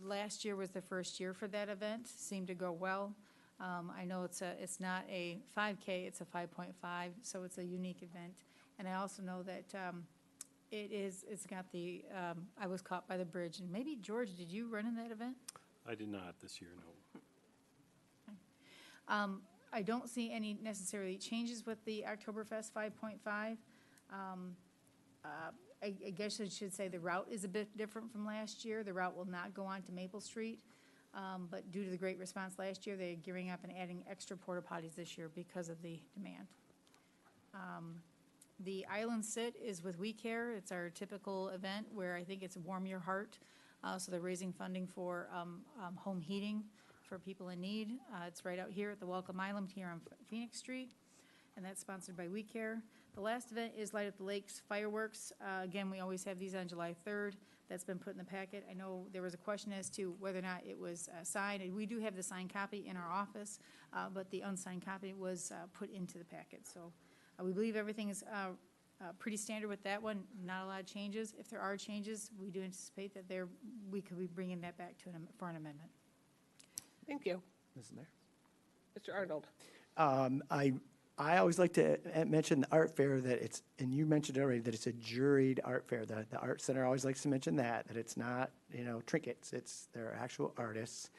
last year was the first year for that event. Seemed to go well. I know it's not a 5K, it's a 5.5, so it's a unique event. And I also know that it's got the, I was caught by the bridge. And maybe, George, did you run in that event? I did not this year, no. I don't see any necessarily changes with the Oktoberfest 5.5. I guess I should say the route is a bit different from last year. The route will not go on to Maple Street. But due to the great response last year, they're gearing up and adding extra porta potties this year because of the demand. The Island Sit is with We Care. It's our typical event where I think it's Warm Your Heart. So they're raising funding for home heating for people in need. It's right out here at the Welcome Island here on Phoenix Street, and that's sponsored by We Care. The last event is Light Up the Lakes Fireworks. Again, we always have these on July 3rd. That's been put in the packet. I know there was a question as to whether or not it was signed, and we do have the signed copy in our office, but the unsigned copy was put into the packet. So we believe everything is pretty standard with that one, not a lot of changes. If there are changes, we do anticipate that we could be bringing that back for an amendment. Thank you. Mrs. Mayor? Mr. Arnold? I always like to mention the art fair that it's, and you mentioned already that it's a juried art fair. The Art Center always likes to mention that it's not, trinkets, they're actual artists.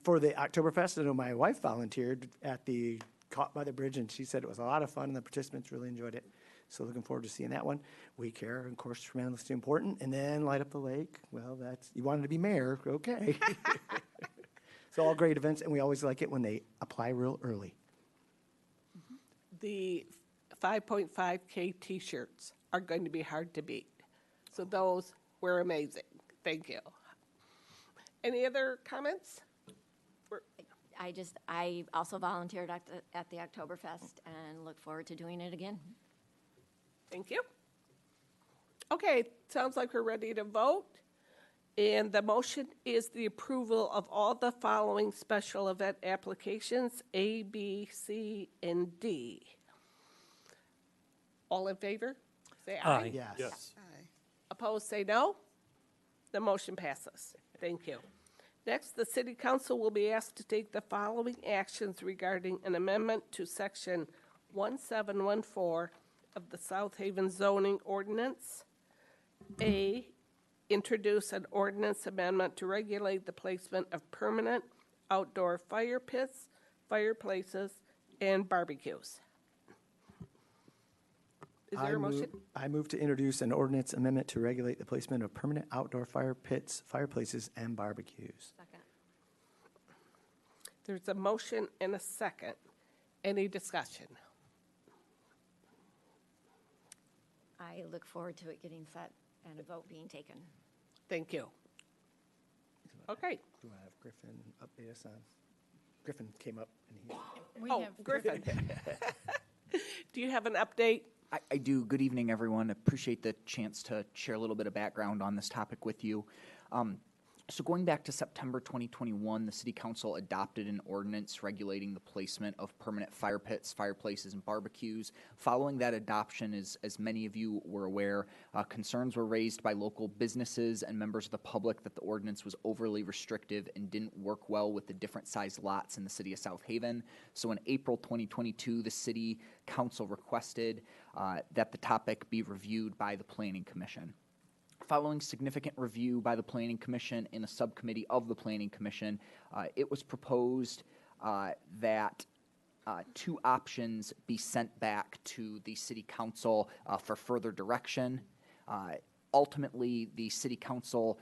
For the Oktoberfest, I know my wife volunteered at the Caught by the Bridge, and she said it was a lot of fun, and the participants really enjoyed it. So looking forward to seeing that one. We care, of course, tremendously important. And then Light Up the Lake, well, you wanted to be mayor, okay. So all great events, and we always like it when they apply real early. The 5.5K T-shirts are going to be hard to beat. So those were amazing. Thank you. Any other comments? I also volunteered at the Oktoberfest and look forward to doing it again. Thank you. Okay, sounds like we're ready to vote. And the motion is the approval of all the following special event applications, A, B, C, and D. All in favor? Say aye. Aye. Yes. Yes. Opposed, say no. The motion passes. Thank you. Next, the City Council will be asked to take the following actions regarding an amendment to Section 1714 of the South Haven zoning ordinance. A, introduce an ordinance amendment to regulate the placement of permanent outdoor fire pits, fireplaces, and barbecues. Is there a motion? I move to introduce an ordinance amendment to regulate the placement of permanent outdoor fire pits, fireplaces, and barbecues. Second. There's a motion and a second. Any discussion? I look forward to it getting set and a vote being taken. Thank you. Okay. Do I have Griffin update us on? Griffin came up and he. We Oh, have Griffin. Do you have an update? I do. Good evening, everyone. Appreciate the chance to share a little bit of background on this topic with you. So going back to September 2021, the City Council adopted an ordinance regulating the placement of permanent fire pits, fireplaces, and barbecues. Following that adoption, as many of you were aware, concerns were raised by local businesses and members of the public that the ordinance was overly restrictive and didn't work well with the different size lots in the city of South Haven. So in April 2022, the City Council requested that the topic be reviewed by the Planning Commission. Following significant review by the Planning Commission in a subcommittee of the Planning Commission, it was proposed that two options be sent back to the City Council for further direction. Ultimately, the City Council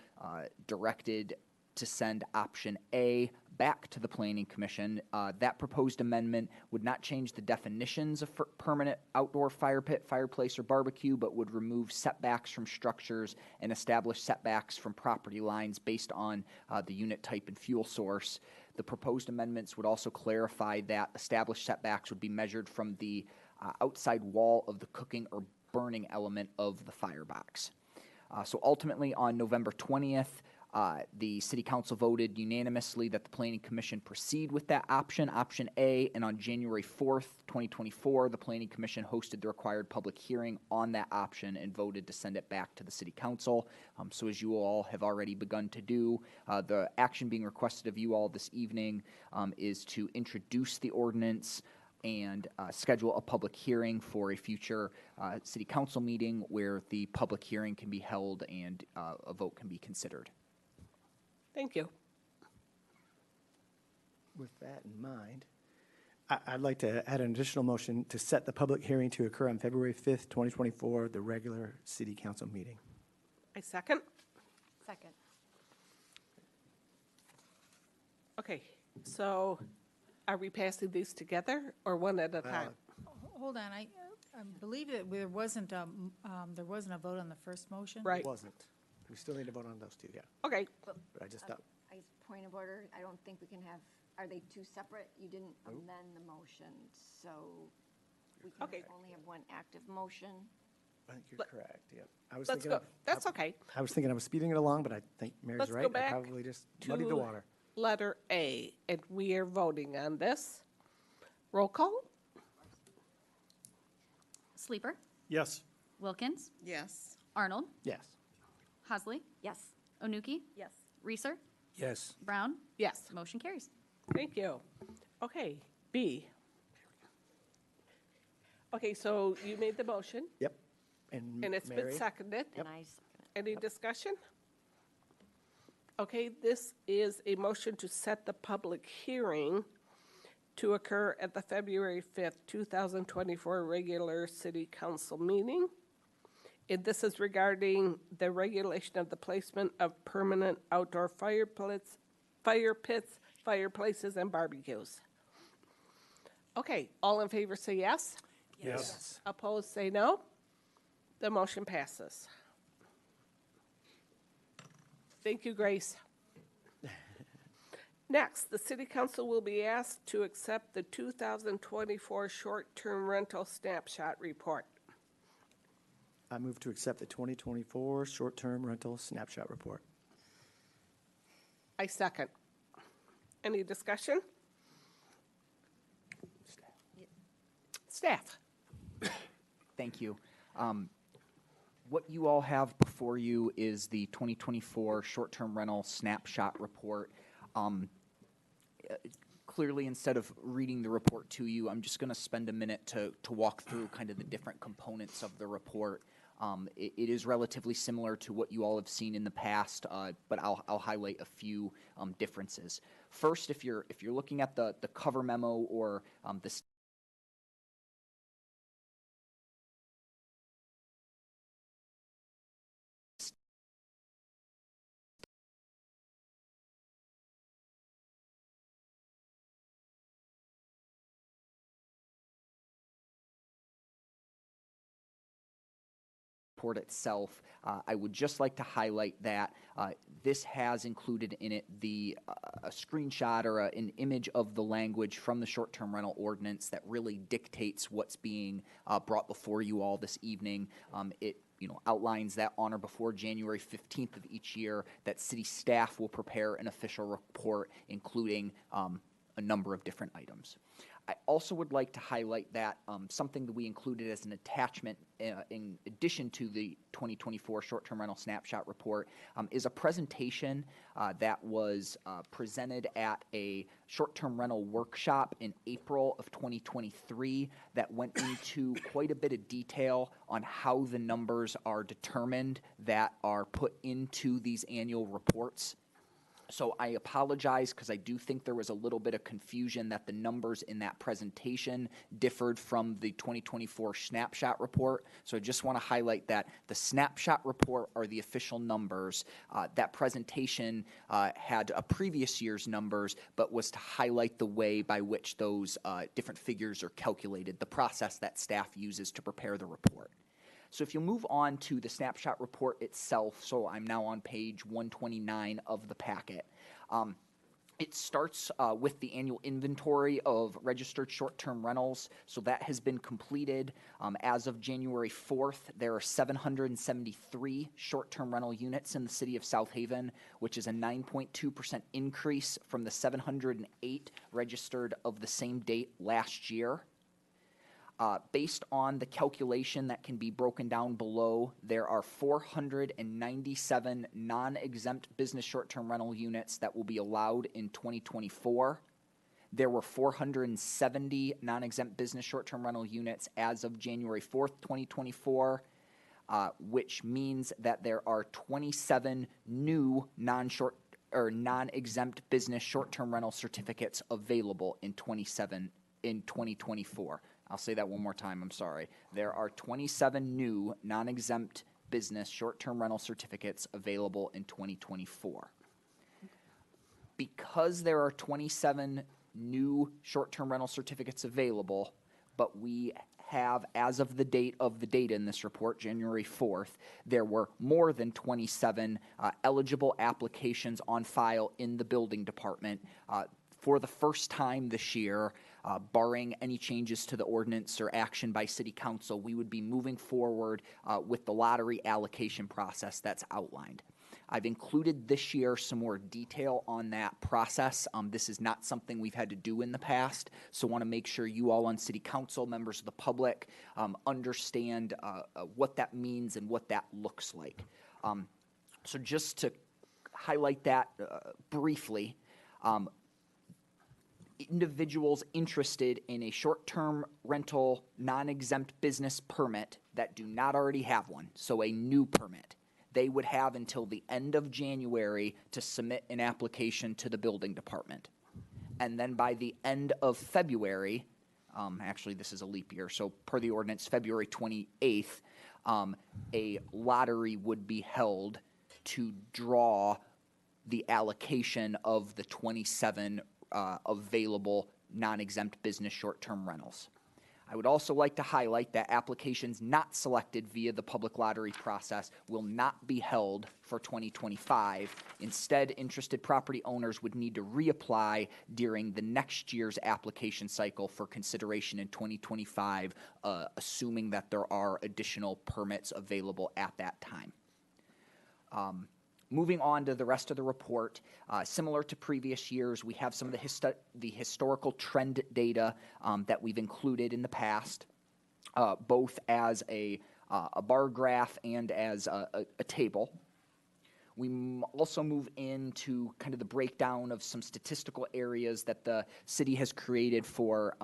directed to send option A back to the Planning Commission. That proposed amendment would not change the definitions of permanent outdoor fire pit, fireplace, or barbecue, but would remove setbacks from structures and establish setbacks from property lines based on the unit type and fuel source. The proposed amendments would also clarify that established setbacks would be measured from the outside wall of the cooking or burning element of the firebox. So ultimately, on November 20th, the City Council voted unanimously that the Planning Commission proceed with that option, option A, and on January 4th, 2024, the Planning Commission hosted the required public hearing on that option and voted to send it back to the City Council. So as you all have already begun to do, the action being requested of you all this evening is to introduce the ordinance and schedule a public hearing for a future City Council meeting where the public hearing can be held and a vote can be considered. Thank you. With that in mind, I'd like to add an additional motion to set the public hearing to occur on February 5th, 2024, the regular City Council meeting. I second. Second. Okay, so are we passing these together or one at a time? Hold on, I believe that there wasn't a vote on the first motion. Right. It wasn't. We still need to vote on those two, yeah. Okay. But I just thought, Point of order, I don't think we can have, are they two separate? You didn't amend the motion, so we can only have one active motion. I think you're correct, yeah. I was Let's thinking go. That's okay. I was thinking I was speeding it along, but I think Mary's Let's right. go back I probably just muddied the to water. letter A, and we are voting on this. Roll call? Sleeper, Yes. Wilkins, Yes. Arnold, Yes. Hasley, Yes. Onuki, Yes. Reeser, Yes. Brown. Yes. Motion carries. Thank you. Okay, B. Okay, so you made the motion, Yep. And and it's been Mary? seconded. And I second it. Any discussion? Okay, this is a motion to set the public hearing to occur at the February 5th, 2024 regular city council meeting. And this is regarding the regulation of the placement of permanent outdoor fire pits, fireplaces, and barbecues. Okay, all in favor say yes. Yes. Opposed, say no. The motion passes. Thank you, Grace. Next, the city council will be asked to accept the 2024 short-term rental snapshot report. I move to accept the 2024 short-term rental snapshot report. I second. Any discussion? Staff. Thank you. What you all have before you is the 2024 short-term rental snapshot report. Clearly, instead of reading the report to you, I'm just going to spend a minute to walk through kind of the different components of the report. It is relatively similar to what you all have seen in the past, but I'll highlight a few differences. First, if you're looking at the cover memo or the report itself, I would just like to highlight that this has included in it a screenshot or an image of the language from the short-term rental ordinance that really dictates what's being brought before you all this evening. It outlines that on or before January 15th of each year that city staff will prepare an official report, including a number of different items. I also would like to highlight that something that we included as an attachment in addition to the 2024 short-term rental snapshot report is a presentation that was presented at a short-term rental workshop in April of 2023 that went into quite a bit of detail on how the numbers are determined that are put into these annual reports. So I apologize because I do think there was a little bit of confusion that the numbers in that presentation differed from the 2024 snapshot report. So I just want to highlight that the snapshot report are the official numbers. That presentation had a previous year's numbers, but was to highlight the way by which those different figures are calculated, the process that staff uses to prepare the report. So if you move on to the snapshot report itself, so I'm now on page 129 of the packet. It starts with the annual inventory of registered short-term rentals. So that has been completed. As of January 4th, there are 773 short-term rental units in the city of South Haven, which is a 9.2% increase from the 708 registered of the same date last year. Based on the calculation that can be broken down below, there are 497 non-exempt business short-term rental units that will be allowed in 2024. There were 470 non-exempt business short-term rental units as of January 4th, 2024, which means that there are 27 new non-exempt business short-term rental certificates available in 2024. I'll say that one more time, I'm sorry. There are 27 new non-exempt business short-term rental certificates available in 2024. Because there are 27 new short-term rental certificates available, but we have, as of the date of the data in this report, January 4th, there were more than 27 eligible applications on file in the building department. For the first time this year, barring any changes to the ordinance or action by City Council, we would be moving forward with the lottery allocation process that's outlined. I've included this year some more detail on that process. This is not something we've had to do in the past, so want to make sure you all on City Council, members of the public, understand what that means and what that looks like. So just to highlight that briefly, individuals interested in a short-term rental non-exempt business permit that do not already have one, so a new permit, they would have until the end of January to submit an application to the building department. And then by the end of February, actually this is a leap year, so per the ordinance, February 28th, a lottery would be held to draw the allocation of the 27 available non-exempt business short-term rentals. I would also like to highlight that applications not selected via the public lottery process will not be held for 2025. Instead, interested property owners would need to reapply during the next year's application cycle for consideration in 2025, assuming that there are additional permits available at that time. Moving on to the rest of the report, similar to previous years, we have some of the historical trend data that we've included in the past, both as a bar graph and as a table. We also move into kind of the breakdown of some statistical areas that the city has created for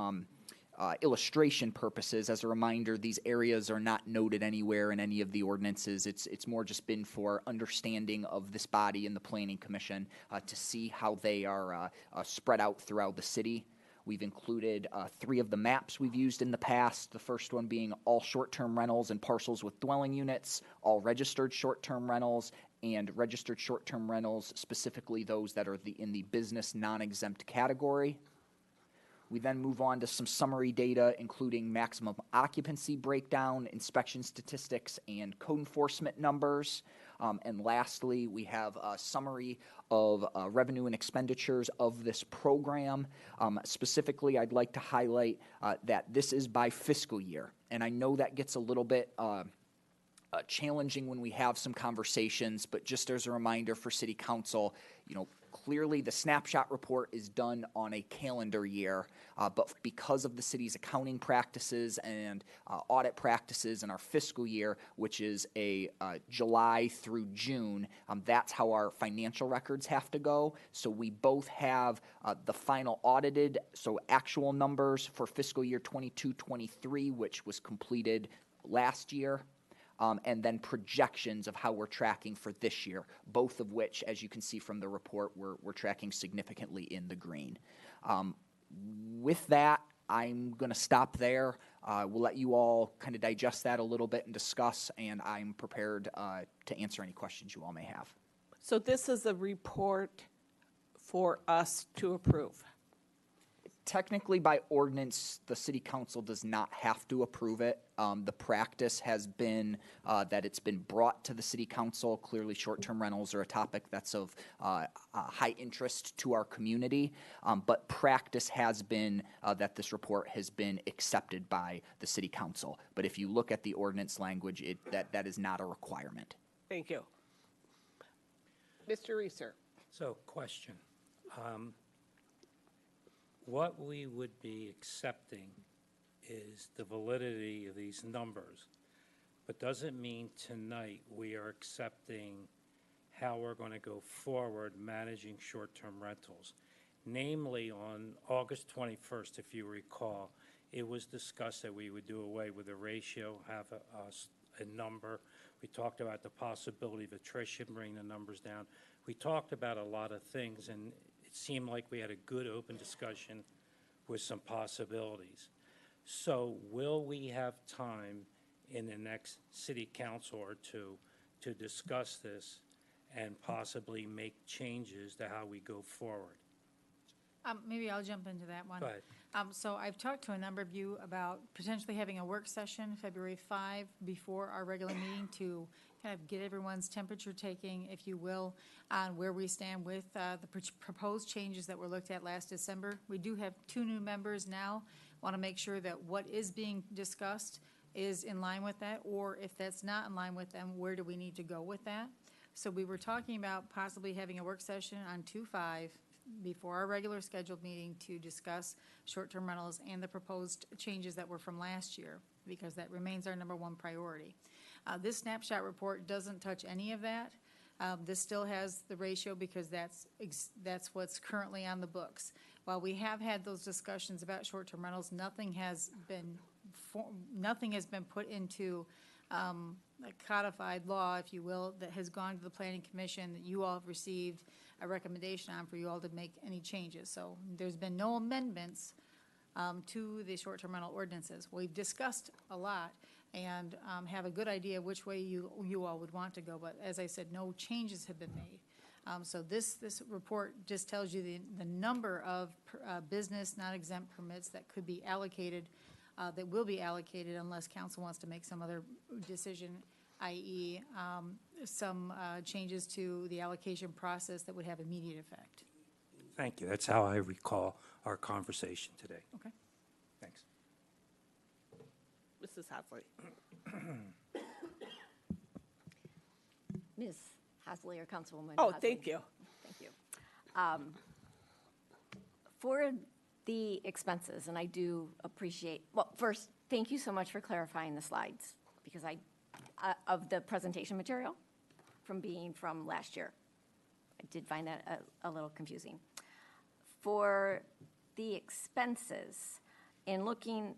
illustration purposes. As a reminder, these areas are not noted anywhere in any of the ordinances. It's more just been for understanding of this body and the Planning Commission to see how they are spread out throughout the city. We've included 3 of the maps we've used in the past, the first one being all short-term rentals and parcels with dwelling units, all registered short-term rentals, and registered short-term rentals, specifically those that are in the business non-exempt category. We then move on to some summary data, including maximum occupancy breakdown, inspection statistics, and code enforcement numbers. And lastly, we have a summary of revenue and expenditures of this program. Specifically, I'd like to highlight that this is by fiscal year. And I know that gets a little bit challenging when we have some conversations, but just as a reminder for City Council, clearly the snapshot report is done on a calendar year, but because of the city's accounting practices and audit practices in our fiscal year, which is a July through June, that's how our financial records have to go. So we both have the final audited, so actual numbers for fiscal year 22-23, which was completed last year. And then projections of how we're tracking for this year, both of which, as you can see from the report, we're tracking significantly in the green. With that, I'm going to stop there. We'll let you all kind of digest that a little bit and discuss, and I'm prepared to answer any questions you all may have. So this is a report for us to approve. Technically, by ordinance, the City Council does not have to approve it. The practice has been that it's been brought to the City Council. Clearly, short-term rentals are a topic that's of high interest to our community, but practice has been that this report has been accepted by the City Council. But if you look at the ordinance language, that is not a requirement. Thank you. Mr. Reeser. So, question. What we would be accepting is the validity of these numbers, but doesn't mean tonight we are accepting how we're going to go forward managing short-term rentals. Namely, on August 21st, if you recall, it was discussed that we would do away with a ratio, have a number. We talked about the possibility of attrition, bring the numbers down. We talked about a lot of things, and it seemed like we had a good open discussion with some possibilities. So will we have time in the next City Council or two to discuss this and possibly make changes to how we go forward? Maybe I'll jump into that one. Go ahead. So I've talked to a number of you about potentially having a work session February 5 before our regular meeting to kind of get everyone's temperature taking, if you will, on where we stand with the proposed changes that were looked at last December. We do have 2 new members now. Want to make sure that what is being discussed is in line with that, or if that's not in line with them, where do we need to go with that? So we were talking about possibly having a work session on 2/5 before our regular scheduled meeting to discuss short-term rentals and the proposed changes that were from last year, because that remains our number one priority. This snapshot report doesn't touch any of that. This still has the ratio because that's what's currently on the books. While we have had those discussions about short-term rentals, nothing has been put into a codified law, if you will, that has gone to the Planning Commission that you all have received a recommendation on for you all to make any changes. So there's been no amendments to the short-term rental ordinances. We've discussed a lot and have a good idea which way you all would want to go, but as I said, no changes have been made. So this report just tells you the number of business non-exempt permits that could be allocated, that will be allocated unless council wants to make some other decision, i.e. Some changes to the allocation process that would have immediate effect. Thank you. That's how I recall our conversation today. Okay. Thanks. Mrs. Hasley. Ms. Hasley or Councilwoman Oh, Hasley? thank you. Thank you. For the expenses, and I do appreciate, well, first, thank you so much for clarifying the slides, because of the presentation material from last year. I did find that a little confusing. For the expenses, in looking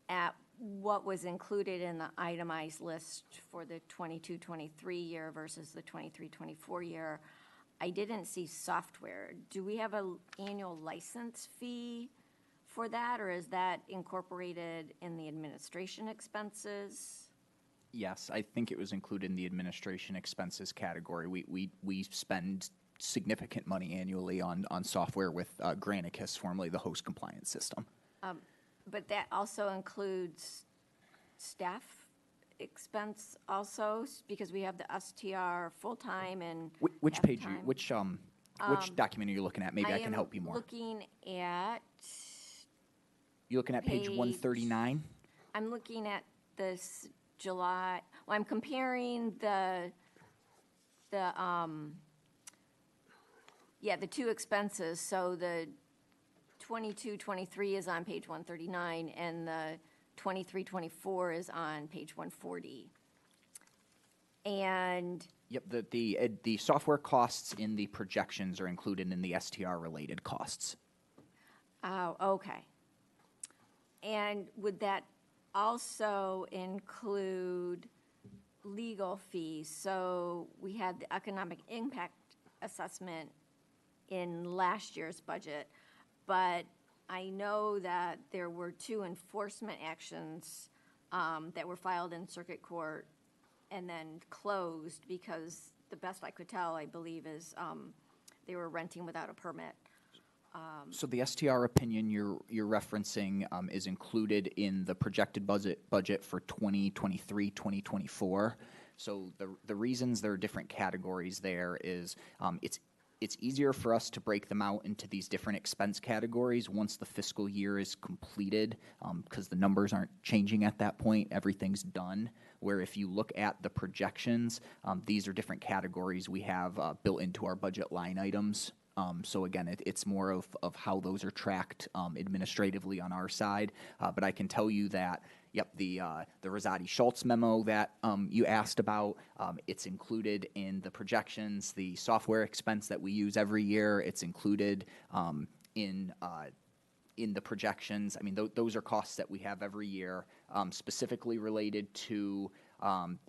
at what was included in the itemized list for the 22-23 year versus the 23-24 year, I didn't see software. Do we have an annual license fee for that, or is that incorporated in the administration expenses? Yes, I think it was included in the administration expenses category. We spend significant money annually on software with Granicus, formerly the host compliance system. But that also includes staff expense also, because we have the STR full-time and Which page, half-time. which document are you looking at? Maybe I can help you more. Looking at You looking at page page- 139? I'm looking at this July, well, I'm comparing the two expenses. So the 22-23 is on page 139, and the 23-24 is on page 140. And Yep, the software costs in the projections are included in the STR-related costs. oh, okay. And would that also include legal fees? So we had the economic impact assessment in last year's budget, but I know that there were 2 enforcement actions that were filed in circuit court and then closed because, the best I could tell, I believe, is they were renting without a permit. So the STR opinion you're referencing is included in the projected budget for 2023, 2024. So the reasons there are different categories there is it's easier for us to break them out into these different expense categories once the fiscal year is completed, because the numbers aren't changing at that point. Everything's done. Where if you look at the projections, these are different categories we have built into our budget line items. So again, it's more of how those are tracked administratively on our side. But I can tell you that, yep, the Rosati-Schultz memo that you asked about, it's included in the projections. The software expense that we use every year, it's included in the projections. I mean, those are costs that we have every year, specifically related to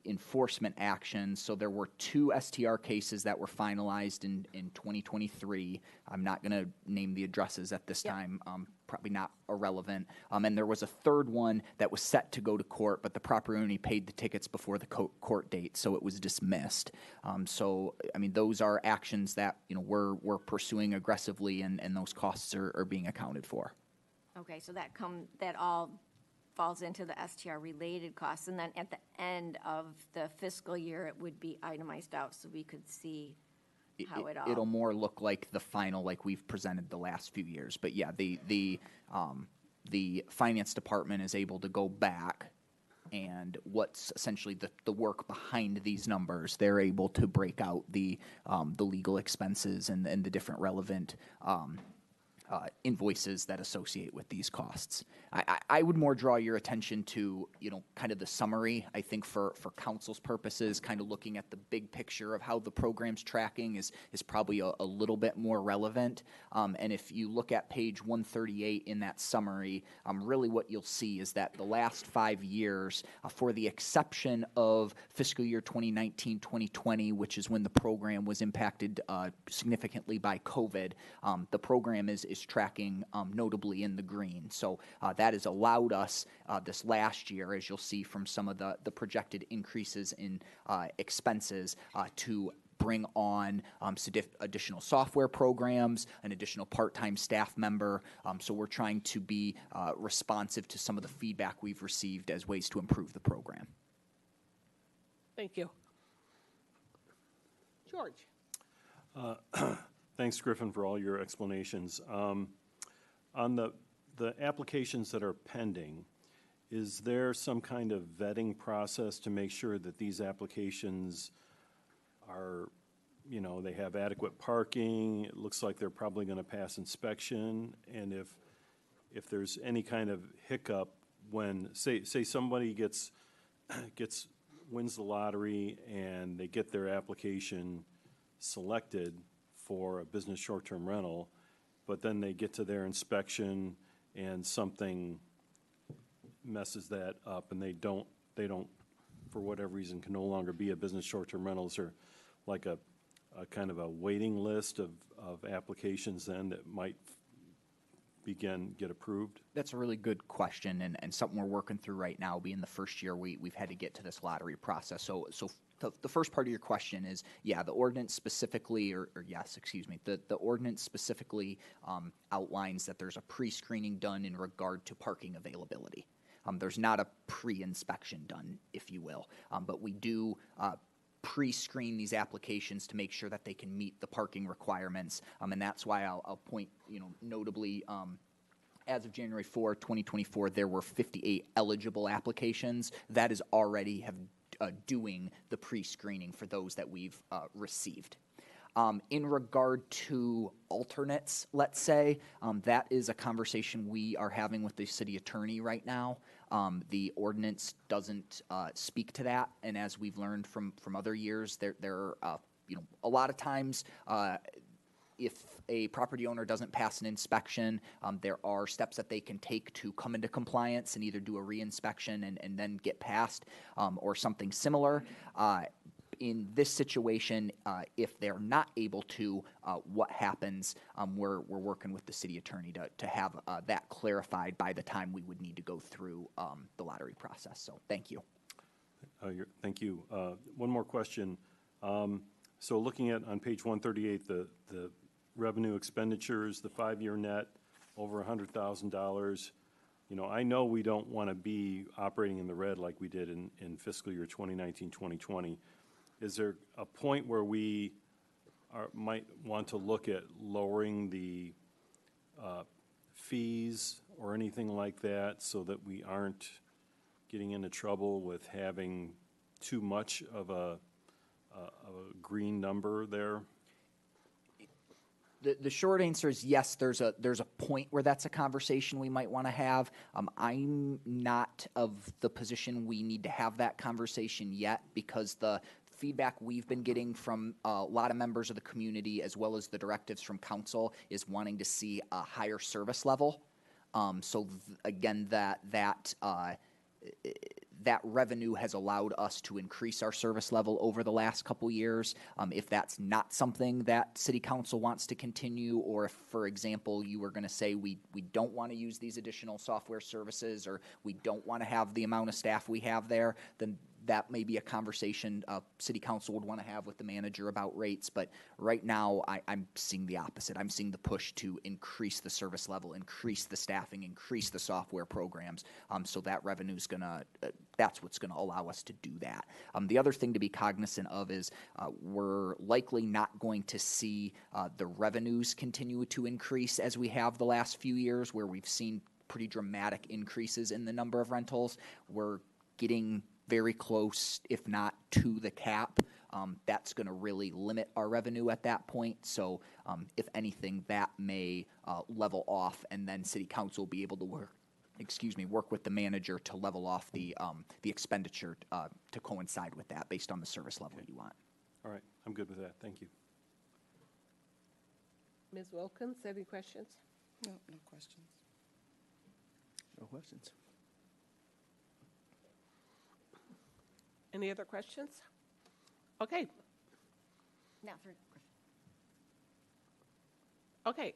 enforcement actions. So there were 2 STR cases that were finalized in 2023. I'm not going to name the addresses at this time, probably not irrelevant. And there was a 3rd one that was set to go to court, but the property only paid the tickets before the court date, so it was dismissed. So, I mean, those are actions that, we're pursuing aggressively, and those costs are being accounted for. Okay, so that all falls into the STR-related costs, and then at the end of the fiscal year, it would be itemized out so we could see how it all... It'll more look like the final, like we've presented the last few years. But yeah, the finance department is able to go back and what's essentially the work behind these numbers. They're able to break out the legal expenses and the different relevant invoices that associate with these costs. I would more draw your attention to, kind of the summary. I think for council's purposes, kind of looking at the big picture of how the program's tracking is probably a little bit more relevant. And if you look at page 138 in that summary, really what you'll see is that the last 5 years, for the exception of fiscal year 2019-2020, which is when the program was impacted significantly by COVID, the program is tracking notably in the green. So that has allowed us this last year, as you'll see from some of the projected increases in expenses, to bring on additional software programs, an additional part-time staff member. So we're trying to be responsive to some of the feedback we've received as ways to improve the program. Thank you. George? Thanks, Griffin, for all your explanations. On the applications that are pending, is there some kind of vetting process to make sure that these applications are, they have adequate parking? It looks like they're probably going to pass inspection. And if there's any kind of hiccup when, say somebody wins the lottery and they get their application selected for a business short-term rental, but then they get to their inspection and something messes that up and they don't, for whatever reason, can no longer be a business short-term rental. Is there like a kind of a waiting list of applications then that might get approved? That's a really good question, and something we're working through right now. Being the first year we've had to get to this lottery process. So the first part of your question is, the ordinance specifically, the ordinance specifically outlines that there's a pre-screening done in regard to parking availability. There's not a pre-inspection done, if you will, but we do pre-screen these applications to make sure that they can meet the parking requirements, and that's why I'll point, notably, as of January 4, 2024, there were 58 eligible applications. That is already doing the pre-screening for those that we've received. In regard to alternates, let's say, that is a conversation we are having with the city attorney right now. The ordinance doesn't speak to that, and as we've learned from other years, there are a lot of times, if a property owner doesn't pass an inspection, there are steps that they can take to come into compliance and either do a re-inspection and then get passed, or something similar. In this situation, if they're not able to, what happens? We're working with the city attorney to have that clarified by the time we would need to go through the lottery process. So thank you. Thank you. One more question. So looking at on page 138, the revenue expenditures, the 5-year net, over $100,000. I know we don't want to be operating in the red like we did in fiscal year 2019-2020. Is there a point where we might want to look at lowering the fees or anything like that so that we aren't getting into trouble with having too much of a green number there? The short answer is yes, there's a point where that's a conversation we might want to have. I'm not of the position we need to have that conversation yet, because the feedback we've been getting from a lot of members of the community, as well as the directives from council, is wanting to see a higher service level. Again, that revenue has allowed us to increase our service level over the last couple years. If that's not something that City Council wants to continue, or if, for example, you were going to say we don't want to use these additional software services, or we don't want to have the amount of staff we have there, then that may be a conversation City Council would want to have with the manager about rates. But right now, I'm seeing the opposite. I'm seeing the push to increase the service level, increase the staffing, increase the software programs. So that revenue's that's what's gonna allow us to do that. The other thing to be cognizant of is we're likely not going to see the revenues continue to increase as we have the last few years, where we've seen pretty dramatic increases in the number of rentals. We're getting very close, if not to the cap. That's going to really limit our revenue at that point. So if anything, that may level off, and then city council will be able to work with the manager to level off the expenditure to coincide with that based on the service level you want. All right, I'm good with that. Thank you. Ms. Wilkins, any questions? No, no questions. No questions. Any other questions? Okay, Now for okay.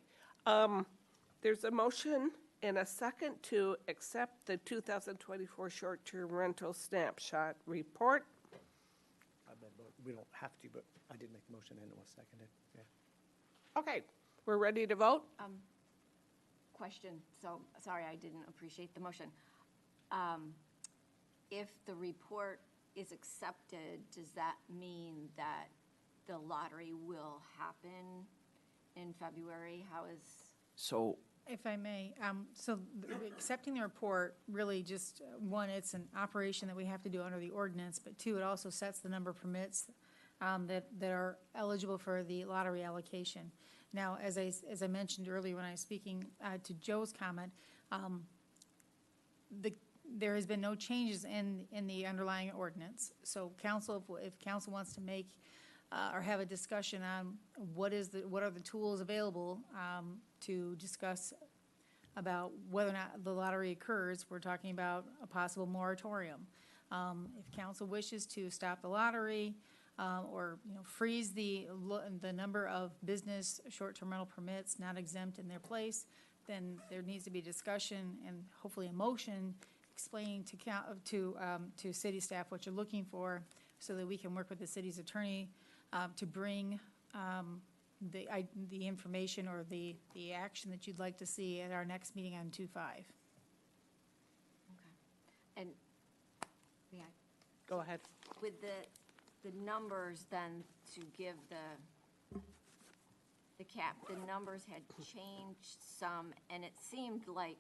There's a motion and a second to accept the 2024 short-term rental snapshot report. We don't have to, but I did make the motion and it was seconded. Yeah. Okay, we're ready to vote? question, so, sorry, I didn't appreciate the motion. If the report is accepted, does that mean that the lottery will happen in February? How is? So If I may, accepting the report, really just, one, it's an operation that we have to do under the ordinance, but two, it also sets the number of permits that are eligible for the lottery allocation. Now, as I mentioned earlier when I was speaking to Joe's comment, there has been no changes in the underlying ordinance. So council, if council wants to make or have a discussion on what are the tools available to discuss about whether or not the lottery occurs, we're talking about a possible moratorium. If council wishes to stop the lottery or freeze the number of business short-term rental permits not exempt in their place, then there needs to be discussion and hopefully a motion explaining to city staff what you're looking for, so that we can work with the city's attorney to bring the information or the action that you'd like to see at our next meeting on 2/5. Okay. And, yeah. Go ahead. With the numbers then, to give the cap, the numbers had changed some, and it seemed like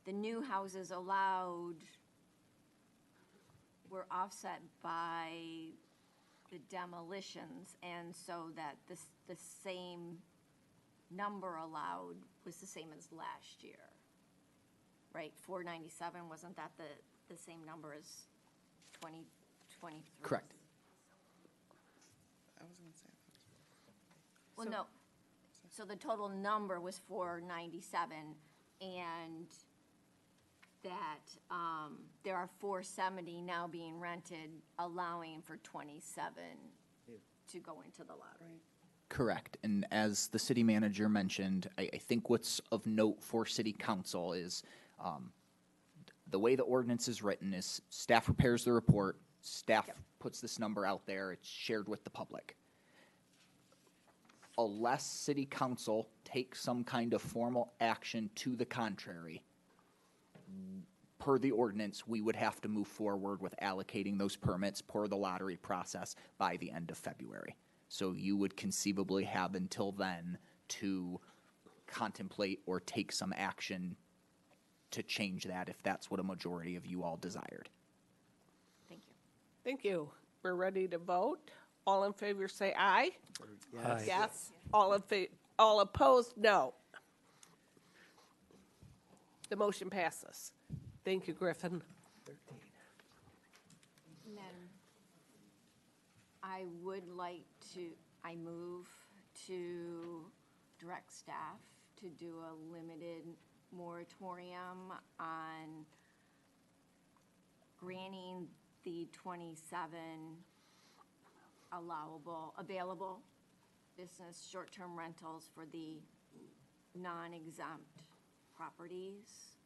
the new houses allowed were offset by the demolitions, and so that the same number allowed was the same as last year, right? 497, wasn't that the same number as 2023? correct. I was going to say. Well, no, so the total number was 497, and that there are 470 now being rented, allowing for 27 to go into the lottery. Correct. And as the city manager mentioned, I think what's of note for city council is the way the ordinance is written is staff prepares the report, staff puts this number out there, it's shared with the public. Unless city council takes some kind of formal action to the contrary, per the ordinance, we would have to move forward with allocating those permits per the lottery process by the end of February. So you would conceivably have until then to contemplate or take some action to change that if that's what a majority of you all desired. Thank you. Thank you. We're ready to vote. All in favor say aye. Yes. Yes. All opposed, no. The motion passes. Thank you, Griffin. And then I would like I move to direct staff to do a limited moratorium on granting the 27 available business short-term rentals for the non-exempt properties.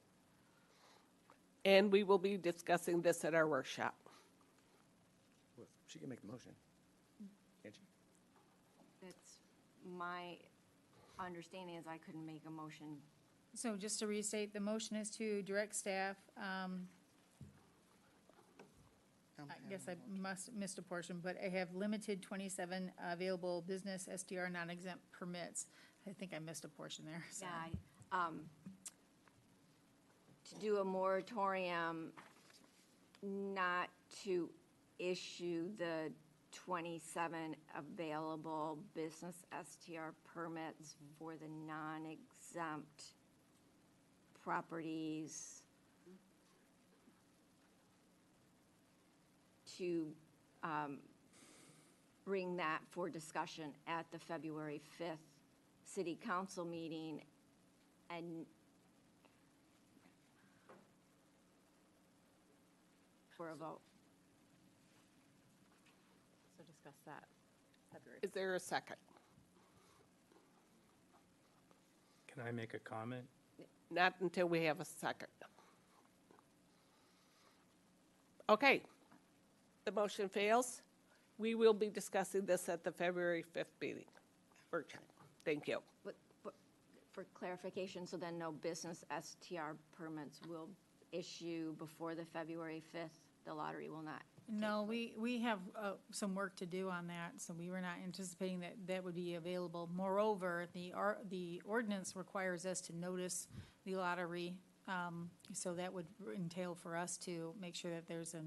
And we will be discussing this at our workshop. Well, she can make the motion, can't she? That's my understanding, is I couldn't make a motion. So just to restate, the motion is to direct staff, I guess I missed a portion, but I have limited 27 available business SDR non-exempt permits. I think I missed a portion there. So. Yeah, to do a moratorium not to issue the 27 available business STR permits for the non-exempt properties to bring that for discussion at the February 5th city council meeting and for a vote. So discuss that February. Is there a second? Can I make a comment? Not until we have a second. Okay. The motion fails. We will be discussing this at the February 5th meeting. Workshop. Thank you. But for clarification, so then no business STR permits will issue before the February 5th? The lottery will not? No, we have some work to do on that, so we were not anticipating that that would be available. Moreover, the ordinance requires us to notice the lottery, so that would entail for us to make sure that there's a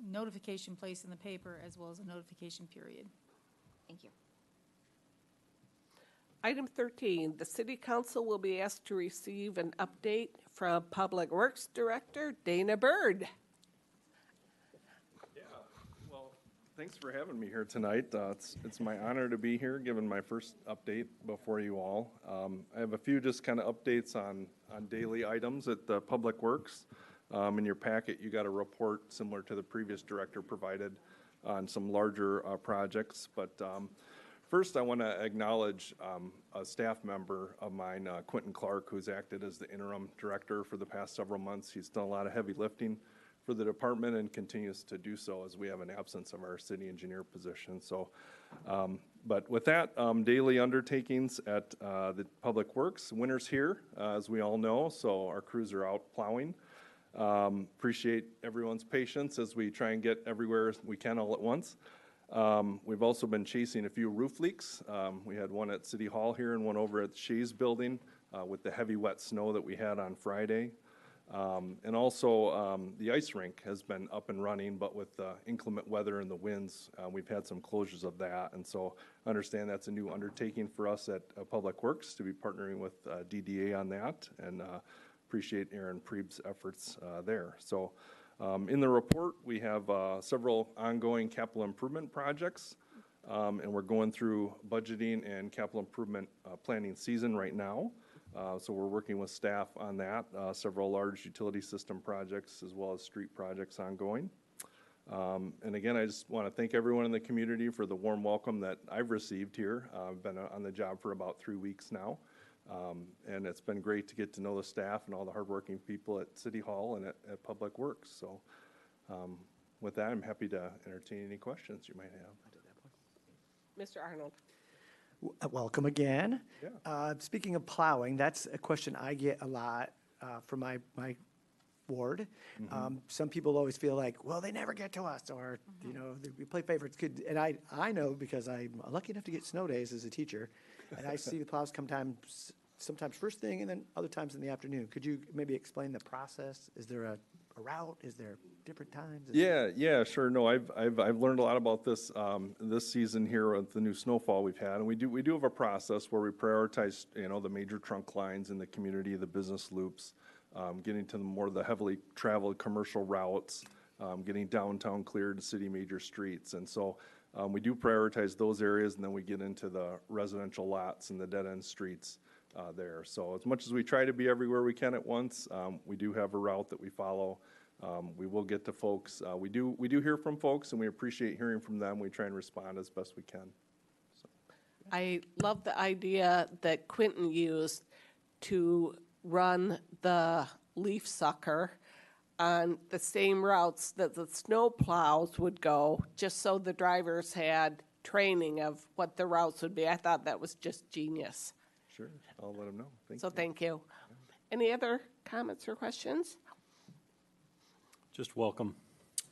notification placed in the paper as well as a notification period. Thank you. Item 13, the city council will be asked to receive an update from Public Works Director Dana Bird. Thanks for having me here tonight. It's my honor to be here, giving my first update before you all. I have a few just kind of updates on daily items at the Public Works. In your packet, you got a report similar to the previous director provided on some larger projects. But first, I want to acknowledge a staff member of mine, Quentin Clark, who's acted as the interim director for the past several months. He's done a lot of heavy lifting for the department and continues to do so as we have an absence of our city engineer position. So, but with that, daily undertakings at the Public Works, winter's here, as we all know, so our crews are out plowing. Appreciate everyone's patience as we try and get everywhere we can all at once. We've also been chasing a few roof leaks. We had one at City Hall here and one over at the Shays Building with the heavy wet snow that we had on Friday. And also, the ice rink has been up and running, but with inclement weather and the winds, we've had some closures of that. And so I understand that's a new undertaking for us at Public Works to be partnering with DDA on that, and appreciate Aaron Preeb's efforts there. So in the report, we have several ongoing capital improvement projects, and we're going through budgeting and capital improvement planning season right now. So we're working with staff on that, several large utility system projects as well as street projects ongoing. And again, I just want to thank everyone in the community for the warm welcome that I've received here. I've been on the job for about 3 weeks now. And it's been great to get to know the staff and all the hardworking people at City Hall and at Public Works. So with that, I'm happy to entertain any questions you might have. Mr. Arnold. Welcome again. Yeah. Speaking of plowing, that's a question I get a lot from my ward. Some people always feel like, well, they never get to us, or you know, we play favorites. And I know because I'm lucky enough to get snow days as a teacher, and I see the plows sometimes first thing and then other times in the afternoon. Could you maybe explain the process? Is there a route? Is there different times? Yeah, sure. No, I've learned a lot about this this season here with the new snowfall we've had, and we do have a process where we prioritize, you know, the major trunk lines in the community, the business loops, getting to the heavily traveled commercial routes, getting downtown cleared, city major streets, and so we do prioritize those areas, and then we get into the residential lots and the dead end streets there. So as much as we try to be everywhere we can at once, we do have a route that we follow. We will get to folks. We do hear from folks, and we appreciate hearing from them. We try and respond as best we can. So. I love the idea that Quentin used to run the leaf sucker on the same routes that the snow plows would go, just so the drivers had training of what the routes would be. I thought that was just genius. Sure, I'll let them know. Thank you. Any other comments or questions? Just welcome.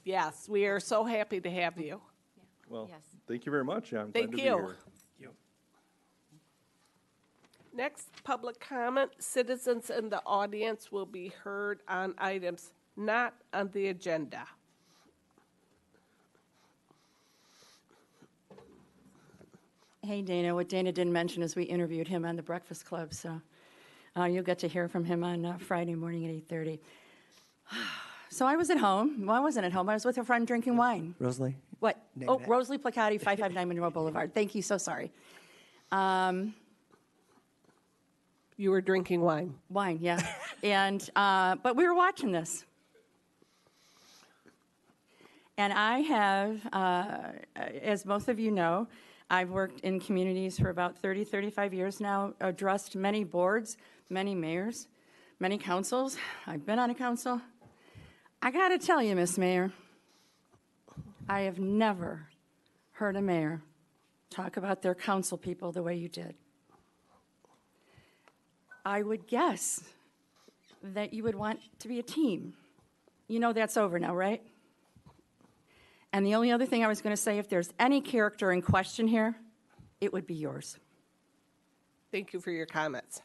Yes, we are so happy to have you. Well, Yes. thank you very much. Yeah, I'm Thank glad to you. be here. Next, public comment. Citizens in the audience will be heard on items not on the agenda. Hey, Dana. What Dana didn't mention is we interviewed him on the Breakfast Club, so you'll get to hear from him on Friday morning at 8:30. So I was at home. Well, I wasn't at home. I was with a friend drinking wine. Rosalie? What? Name Oh, that. Rosalie Placati, 559 Monroe Boulevard. Thank you. So sorry. You were drinking wine. Wine, yeah. And but we were watching this. And I have, as most of you know, I've worked in communities for about 30, 35 years now, addressed many boards, many mayors, many councils. I've been on a council. I got to tell you, Miss Mayor, I have never heard a mayor talk about their council people the way you did. I would guess that you would want to be a team. You know that's over now, right? And the only other thing I was going to say, if there's any character in question here, it would be yours. Thank you for your comments.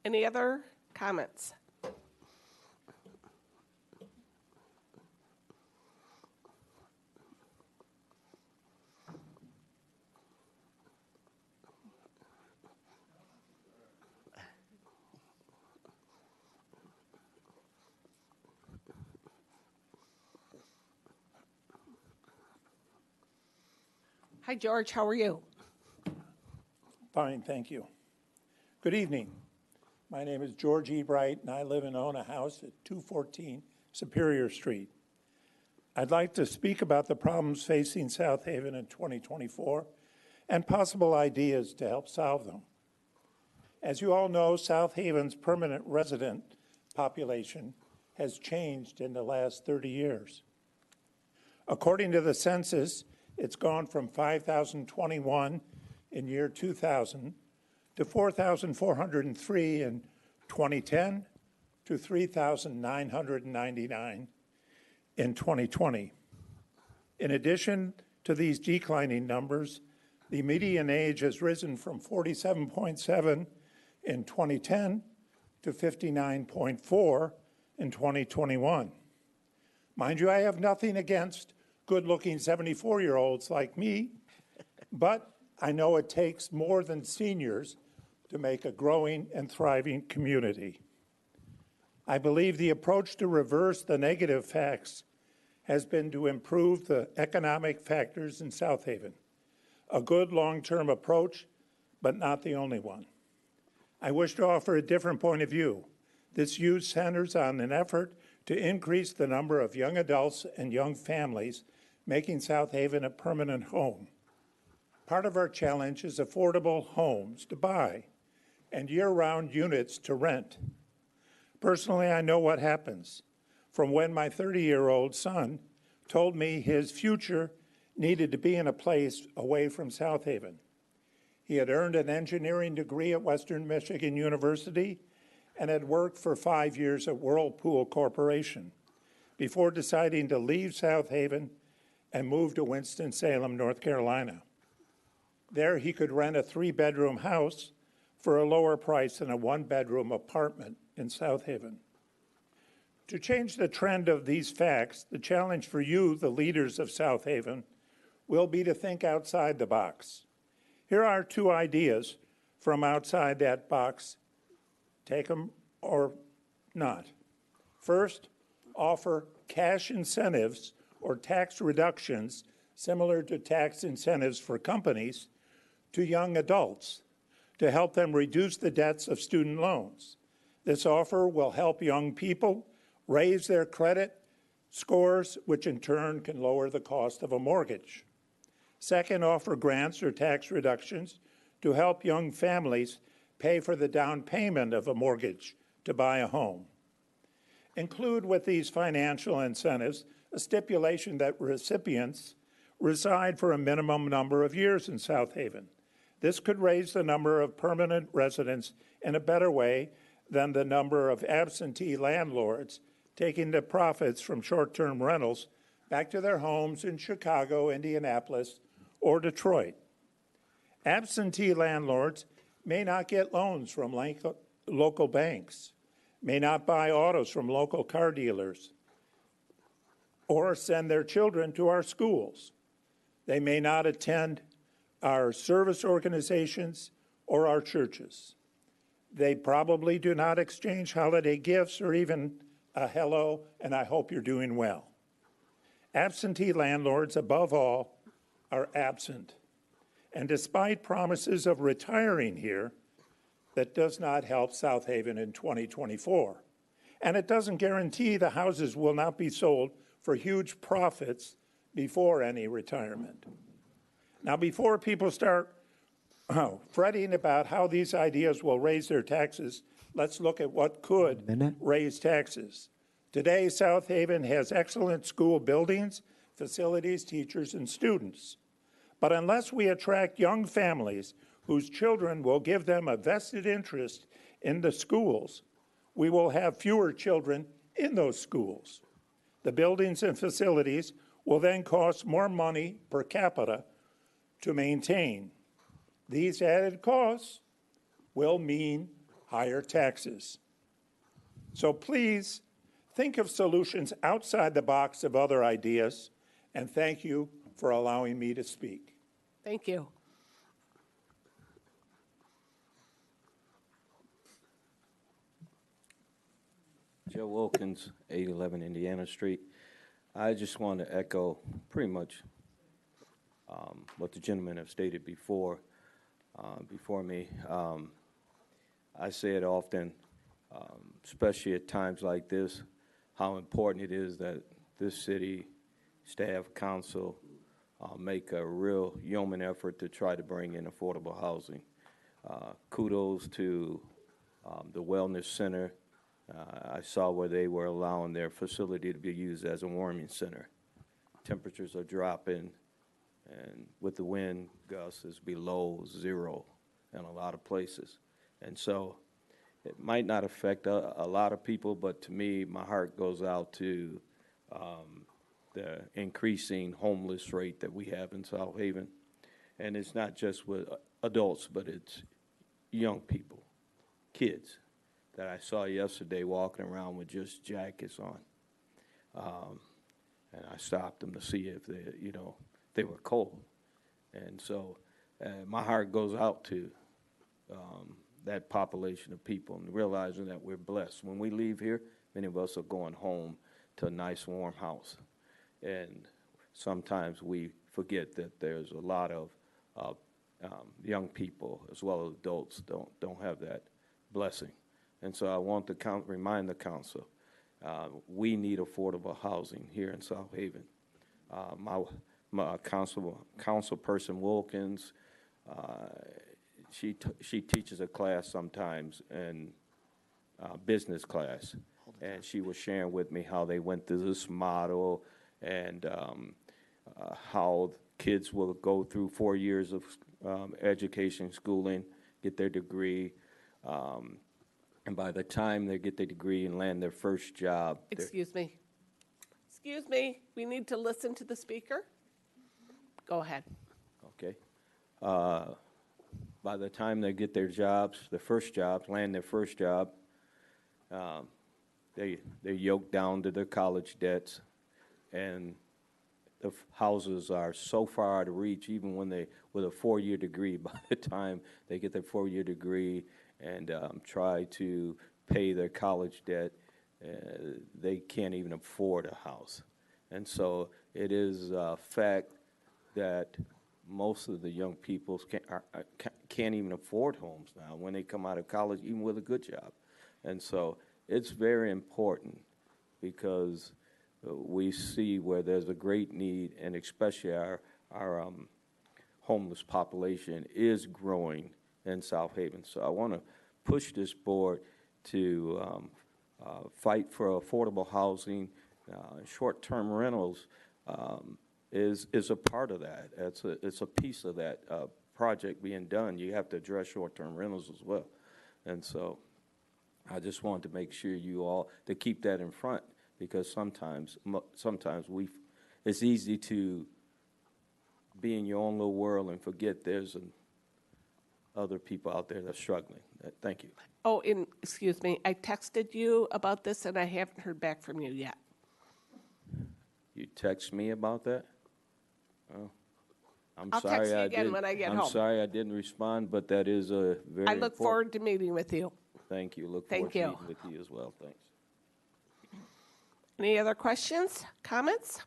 Any other comments? Hi, George. How are you? Fine, thank you. Good evening. My name is George E. Bright, and I live and own a house at 214 Superior Street. I'd like to speak about the problems facing South Haven in 2024 and possible ideas to help solve them. As you all know, South Haven's permanent resident population has changed in the last 30 years. According to the census, it's gone from 5,021 in year 2000 to 4,403 in 2010 to 3,999 in 2020. In addition to these declining numbers, the median age has risen from 47.7 in 2010 to 59.4 in 2021. Mind you, I have nothing against good-looking 74-year-olds like me, but I know it takes more than seniors to make a growing and thriving community. I believe the approach to reverse the negative facts has been to improve the economic factors in South Haven. A good long-term approach, but not the only one. I wish to offer a different point of view. This view centers on an effort to increase the number of young adults and young families making South Haven a permanent home. Part of our challenge is affordable homes to buy and year-round units to rent. Personally, I know what happens from when my 30-year-old son told me his future needed to be in a place away from South Haven. He had earned an engineering degree at Western Michigan University and had worked for 5 years at Whirlpool Corporation before deciding to leave South Haven and move to Winston-Salem, North Carolina. There he could rent a 3-bedroom house for a lower price than a 1-bedroom apartment in South Haven. To change the trend of these facts, the challenge for you, the leaders of South Haven, will be to think outside the box. Here are 2 ideas from outside that box. Take them or not. First, offer cash incentives or tax reductions similar to tax incentives for companies to young adults to help them reduce the debts of student loans. This offer will help young people raise their credit scores, which in turn can lower the cost of a mortgage. Second, offer grants or tax reductions to help young families pay for the down payment of a mortgage to buy a home. Include with these financial incentives a stipulation that recipients reside for a minimum number of years in South Haven. This could raise the number of permanent residents in a better way than the number of absentee landlords taking the profits from short-term rentals back to their homes in Chicago, Indianapolis, or Detroit. Absentee landlords may not get loans from local banks, may not buy autos from local car dealers, or send their children to our schools. They may not attend our service organizations or our churches. They probably do not exchange holiday gifts or even a hello and I hope you're doing well. Absentee landlords, above all, are absent. And despite promises of retiring here, that does not help South Haven in 2024. And it doesn't guarantee the houses will not be sold for huge profits before any retirement. Now, before people start fretting about how these ideas will raise their taxes, let's look at what could raise taxes. Today, South Haven has excellent school buildings, facilities, teachers, and students. But unless we attract young families whose children will give them a vested interest in the schools, we will have fewer children in those schools. The buildings and facilities will then cost more money per capita to maintain. These added costs will mean higher taxes. So please think of solutions outside the box of other ideas, and thank you for allowing me to speak. Thank you. Joe Wilkins, 811 Indiana Street. I just want to echo pretty much what the gentlemen have stated before me. I say it often, especially at times like this, how important it is that this city, staff, council, make a real yeoman effort to try to bring in affordable housing. Kudos to the Wellness Center. I saw where they were allowing their facility to be used as a warming center. Temperatures are dropping, and with the wind gusts, it's below zero in a lot of places. And so it might not affect a lot of people, but to me, my heart goes out to the increasing homeless rate that we have in South Haven. And it's not just with adults, but it's young people, kids, that I saw yesterday walking around with just jackets on. And I stopped them to see if they were cold. And so my heart goes out to that population of people and realizing that we're blessed. When we leave here, many of us are going home to a nice warm house. And sometimes we forget that there's a lot of young people as well as adults don't have that blessing. And so I want to remind the council, we need affordable housing here in South Haven. My councilperson Wilkins, she teaches a class sometimes in business class, and she was sharing with me how they went through this model and how kids will go through 4 years of education, schooling, get their degree, and by the time they get their degree and land their first job. Excuse me, we need to listen to the speaker. Go ahead. Okay. By the time they get their jobs, their first jobs, land their first job, they're yoked down to their college debts, and the houses are so far out of reach, even when with a 4-year degree, by the time they get their 4-year degree and try to pay their college debt, they can't even afford a house. And so it is a fact that most of the young people can't even afford homes now when they come out of college, even with a good job. And so it's very important because we see where there's a great need, and especially our homeless population is growing in South Haven. So I want to push this board to fight for affordable housing. Short-term rentals is a part of that. It's a piece of that project being done. You have to address short-term rentals as well. And so I just wanted to make sure you all to keep that in front, because sometimes it's easy to be in your own little world and forget there's other people out there that's struggling. Thank you. Oh, and excuse me, I texted you about this and I haven't heard back from you yet. You text me about that? Oh, I'm I'll sorry text you I again didn't. when I get I'm home. sorry I didn't respond, but that is a very I look important. forward to meeting with you. Thank you. Look Thank forward to you. meeting with you as well. Thanks. Any other questions, comments?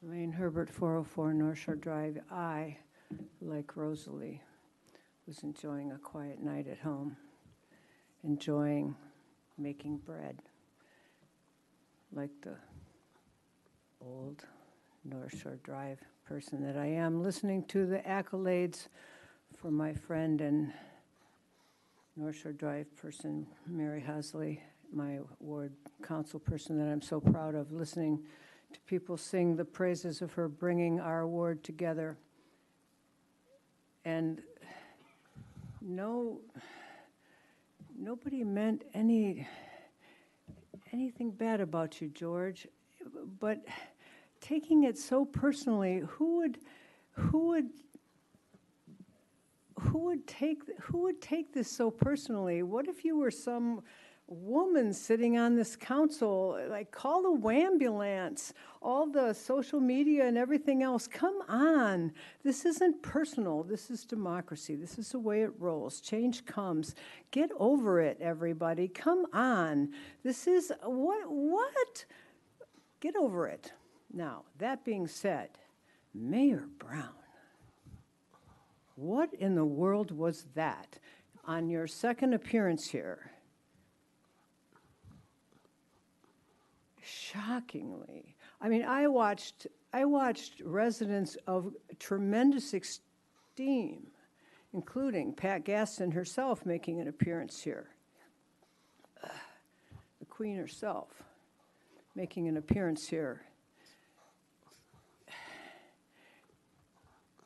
Elaine Herbert, 404 North Shore Drive. I, like Rosalie, was enjoying a quiet night at home, enjoying making bread, like the old North Shore Drive person that I am, listening to the accolades for my friend and North Shore Drive person, Mary Hosley, my ward council person that I'm so proud of, listening to people sing the praises of her bringing our ward together. And nobody meant anything bad about you, George, but taking it so personally, who would take this so personally? What if you were some woman sitting on this council, like, call the WAMbulance, all the social media and everything else? Come on. This isn't personal. This is democracy. This is the way it rolls. Change comes. Get over it, everybody. Come on. This is, what? Get over it. Now, that being said, Mayor Brown, what in the world was that? On your second appearance here, shockingly, I mean, I watched residents of tremendous esteem, including Pat Gaston herself making an appearance here, the Queen herself making an appearance here.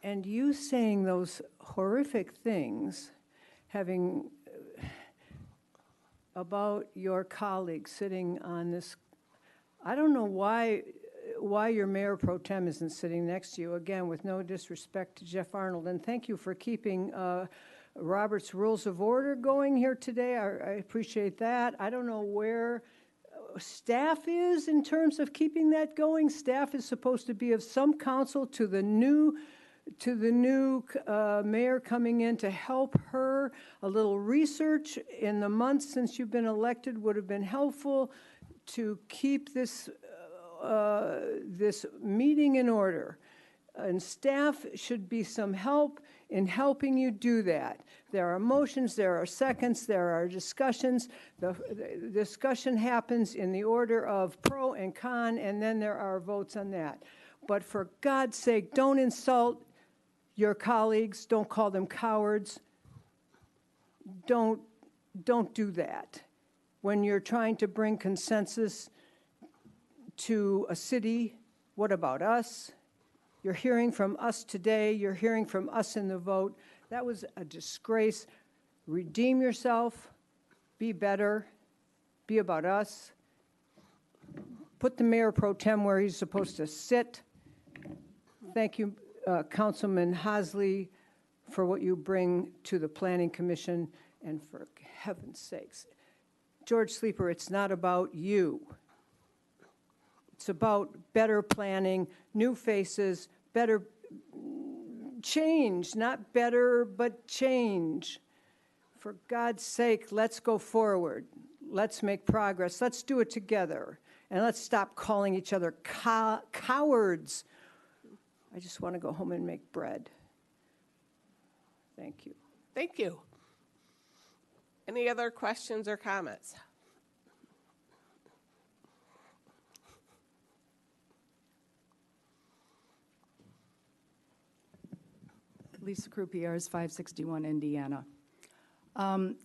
And you saying those horrific things, having about your colleague sitting on this, I don't know why your mayor pro tem isn't sitting next to you, again, with no disrespect to Jeff Arnold. And thank you for keeping Robert's Rules of Order going here today. I appreciate that. I don't know where staff is in terms of keeping that going. Staff is supposed to be of some counsel to the new mayor coming in to help her. A little research in the months since you've been elected would have been helpful to keep this meeting in order. And staff should be some help in helping you do that. There are motions, there are seconds, there are discussions. The discussion happens in the order of pro and con, and then there are votes on that. But for God's sake, don't insult your colleagues, don't call them cowards. Don't do that. When you're trying to bring consensus to a city, what about us? You're hearing from us today, you're hearing from us in the vote. That was a disgrace. Redeem yourself, be better, be about us. Put the mayor pro tem where he's supposed to sit. Thank you, Councilman Hosley, for what you bring to the Planning Commission, and for heaven's sakes, George Sleeper, it's not about you. It's about better planning, new faces, better change, not better, but change. For God's sake, let's go forward. Let's make progress. Let's do it together. And let's stop calling each other cowards. I just want to go home and make bread. Thank you. Thank you. Any other questions or comments? Lisa Croupiers, 561 Indiana.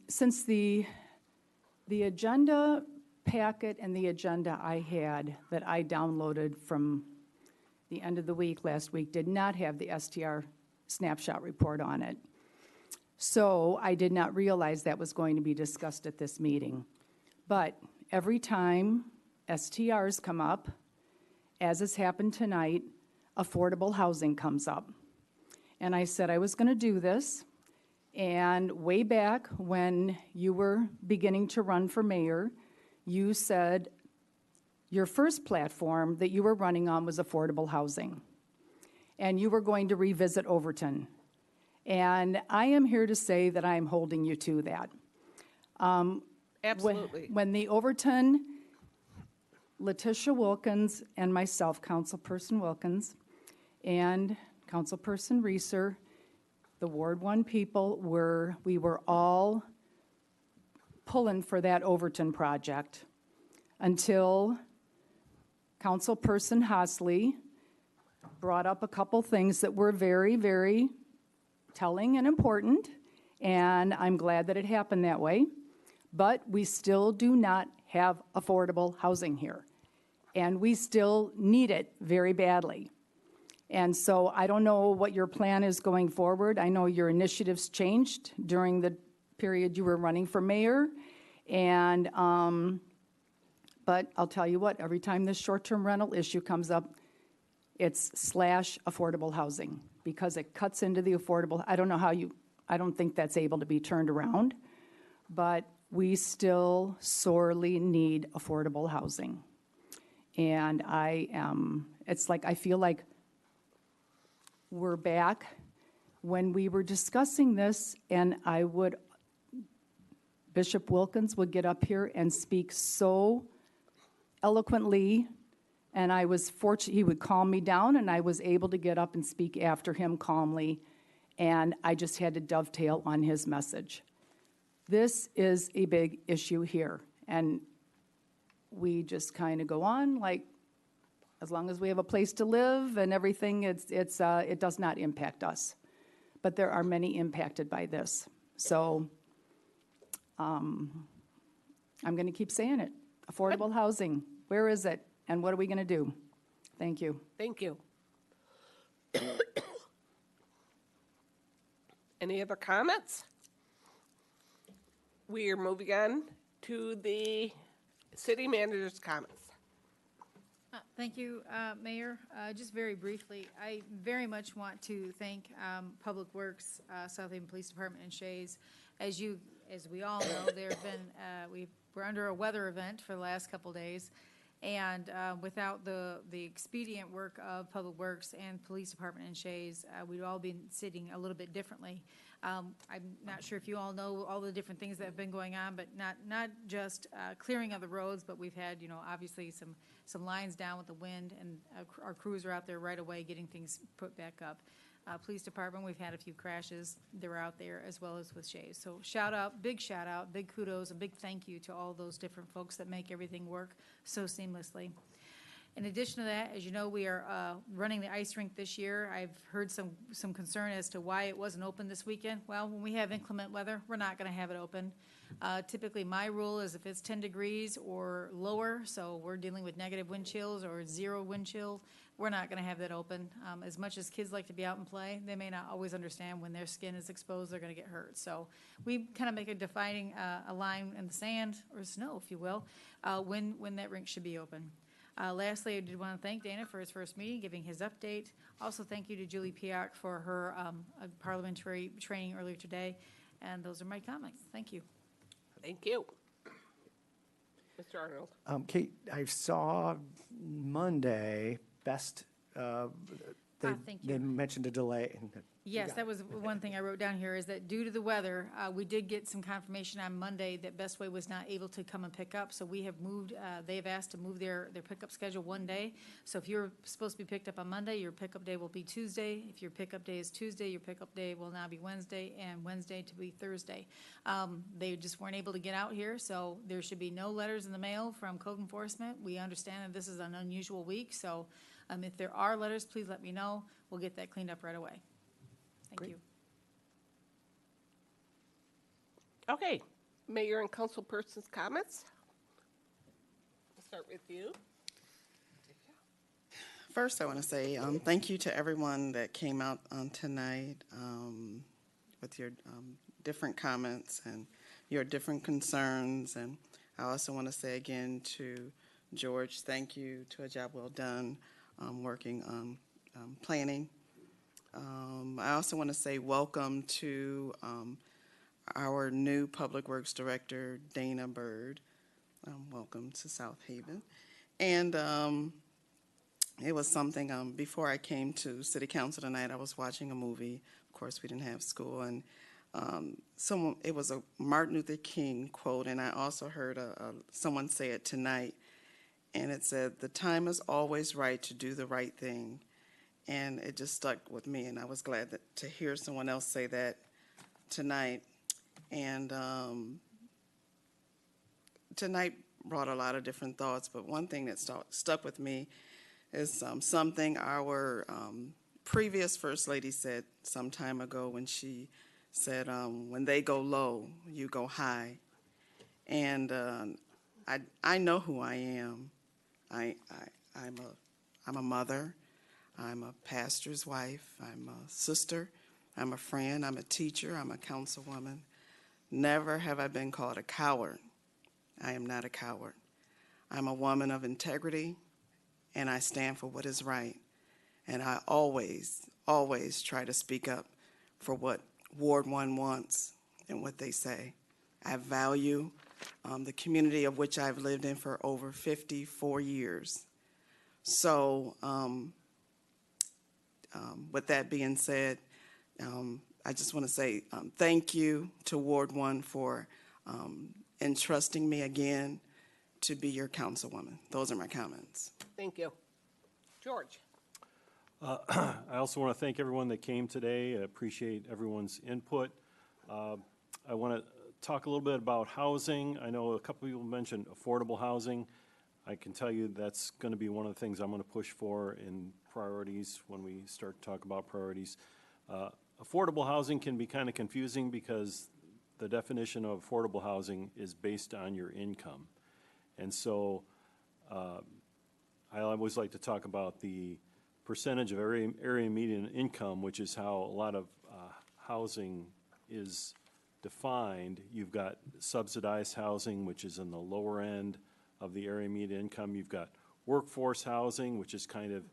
Since the agenda packet and the agenda I had that I downloaded from the end of the week last week did not have the STR snapshot report on it. So I did not realize that was going to be discussed at this meeting. But every time STRs come up, as has happened tonight, affordable housing comes up. And I said I was going to do this, and way back when you were beginning to run for mayor, you said your first platform that you were running on was affordable housing, and you were going to revisit Overton. And I am here to say that I am holding you to that. Absolutely. When the Overton, Letitia Wilkins and myself, Councilperson Wilkins, and Councilperson Reeser, the Ward 1 people, we were all pulling for that Overton project until Councilperson Hosley brought up a couple things that were very, very telling and important, and I'm glad that it happened that way. But we still do not have affordable housing here, and we still need it very badly. And so I don't know what your plan is going forward. I know your initiatives changed during the period you were running for mayor, and but I'll tell you what, every time this short-term rental issue comes up, it's slash affordable housing, because it cuts into the affordable. I don't know how I don't think that's able to be turned around, but we still sorely need affordable housing. And it's like, I feel like we're back when we were discussing this, and Bishop Wilkins would get up here and speak so eloquently, and I was fortunate, he would calm me down, and I was able to get up and speak after him calmly, and I just had to dovetail on his message. This is a big issue here, and we just kind of go on like, as long as we have a place to live and everything, it does not impact us. But there are many impacted by this. So I'm going to keep saying it. Affordable housing, where is it? And what are we going to do? Thank you. Thank you. Any other comments? We are moving on to the city manager's comments. Thank you, Mayor. Just very briefly, I very much want to thank Public Works, Southaven Police Department, and Shays. As we all know, there have been we're under a weather event for the last couple days, and without the expedient work of Public Works and Police Department and Shays, we'd all be sitting a little bit differently. I'm not sure if you all know all the different things that have been going on, but not just clearing of the roads, but we've had, obviously some lines down with the wind, and our crews are out there right away getting things put back up. Police Department, we've had a few crashes. They're out there as well as with Shays. So big shout out, big kudos, a big thank you to all those different folks that make everything work so seamlessly. In addition to that, as you know, we are running the ice rink this year. I've heard some concern as to why it wasn't open this weekend. Well, when we have inclement weather, we're not going to have it open. Typically, my rule is if it's 10 degrees or lower, so we're dealing with negative wind chills or 0 wind chill, we're not going to have that open. As much as kids like to be out and play, they may not always understand when their skin is exposed, they're going to get hurt. So we kind of make a defining a line in the sand, or snow, if you will, when that rink should be open. Lastly, I did want to thank Dana for his first meeting, giving his update. Also, thank you to Julie Piak for her parliamentary training earlier today. And those are my comments. Thank you. Thank you. Mr. Arnold. Kate, I saw Monday, thank you. they mentioned a delay. Yes, that was one thing I wrote down here, is that due to the weather, we did get some confirmation on Monday that Best Way was not able to come and pick up, so we have moved, they've asked to move their pickup schedule one day. So if you're supposed to be picked up on Monday, your pickup day will be Tuesday. If your pickup day is Tuesday, your pickup day will now be Wednesday, and Wednesday to be Thursday. They just weren't able to get out here, so there should be no letters in the mail from code enforcement. We understand that this is an unusual week, so if there are letters, please let me know. We'll get that cleaned up right away. Thank you. Okay, Mayor and Councilperson's comments. We'll start with you. First, I want to say thank you to everyone that came out tonight with your different comments and your different concerns. And I also want to say again to George, thank you to a job well done working on planning. I also want to say welcome to our new Public Works Director, Dana Bird. Welcome to South Haven. And it was something, before I came to City Council tonight, I was watching a movie. Of course, we didn't have school. And it was a Martin Luther King quote, and I also heard someone say it tonight. And it said, "The time is always right to do the right thing." And it just stuck with me, and I was glad to hear someone else say that tonight. And tonight brought a lot of different thoughts, but one thing that stuck with me is something our previous First Lady said some time ago when she said, when they go low, you go high. And I know who I am. I'm a mother. I'm a pastor's wife. I'm a sister. I'm a friend. I'm a teacher. I'm a councilwoman. Never have I been called a coward. I am not a coward. I'm a woman of integrity, and I stand for what is right. And I always, always try to speak up for what Ward 1 wants and what they say. I value the community of which I've lived in for over 54 years. So with that being said, I just want to say thank you to Ward 1 for entrusting me again to be your councilwoman. Those are my comments. Thank you. George? I also want to thank everyone that came today. I appreciate everyone's input. I want to talk a little bit about housing. I know a couple people mentioned affordable housing. I can tell you that's going to be one of the things I'm going to push for in priorities when we start to talk about priorities. Affordable housing can be kind of confusing because the definition of affordable housing is based on your income. And so I always like to talk about the percentage of area median income, which is how a lot of housing is defined. You've got subsidized housing, which is in the lower end of the area median income. You've got workforce housing, which is kind of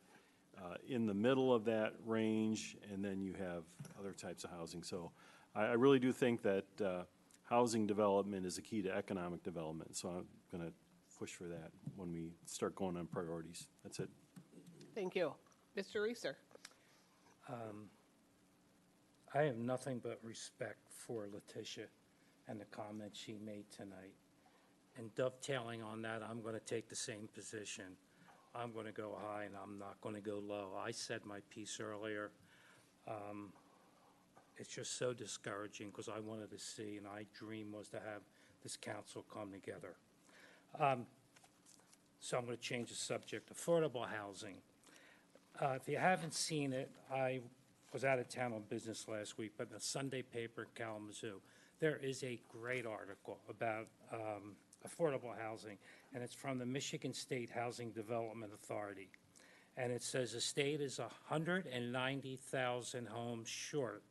in the middle of that range, and then you have other types of housing. So I really do think that housing development is a key to economic development. So I'm going to push for that when we start going on priorities. That's it. Thank you. Mr. Reeser? I have nothing but respect for Letitia and the comments she made tonight. And dovetailing on that, I'm going to take the same position. I'm going to go high and I'm not going to go low. I said my piece earlier. It's just so discouraging because I wanted to see, and my dream was to have this council come together. So I'm going to change the subject. Affordable housing. If you haven't seen it, I was out of town on business last week, but in the Sunday paper in Kalamazoo, there is a great article about affordable housing, and it's from the Michigan State Housing Development Authority. And it says the state is 190,000 homes short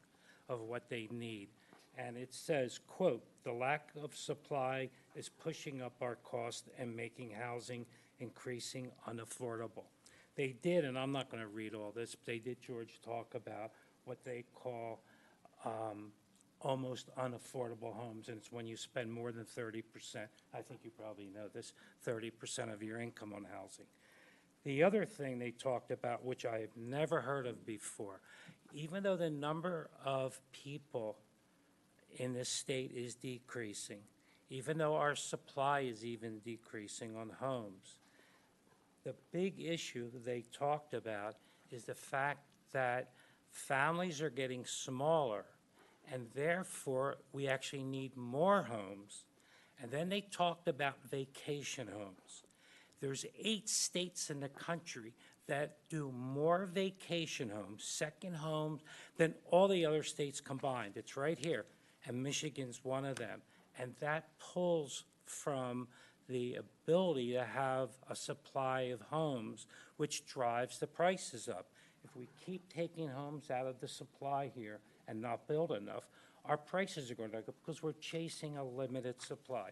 of what they need. And it says, quote, "The lack of supply is pushing up our cost and making housing increasing unaffordable." They did, and I'm not going to read all this, but they did, George, talk about what they call almost unaffordable homes, and it's when you spend more than 30%, I think you probably know this, 30% of your income on housing. The other thing they talked about, which I have never heard of before, even though the number of people in this state is decreasing, even though our supply is even decreasing on homes, the big issue that they talked about is the fact that families are getting smaller, and therefore we actually need more homes. And then they talked about vacation homes. There's 8 states in the country that do more vacation homes, second homes, than all the other states combined. It's right here, and Michigan's one of them. And that pulls from the ability to have a supply of homes, which drives the prices up. If we keep taking homes out of the supply here and not build enough, our prices are going to go up because we're chasing a limited supply.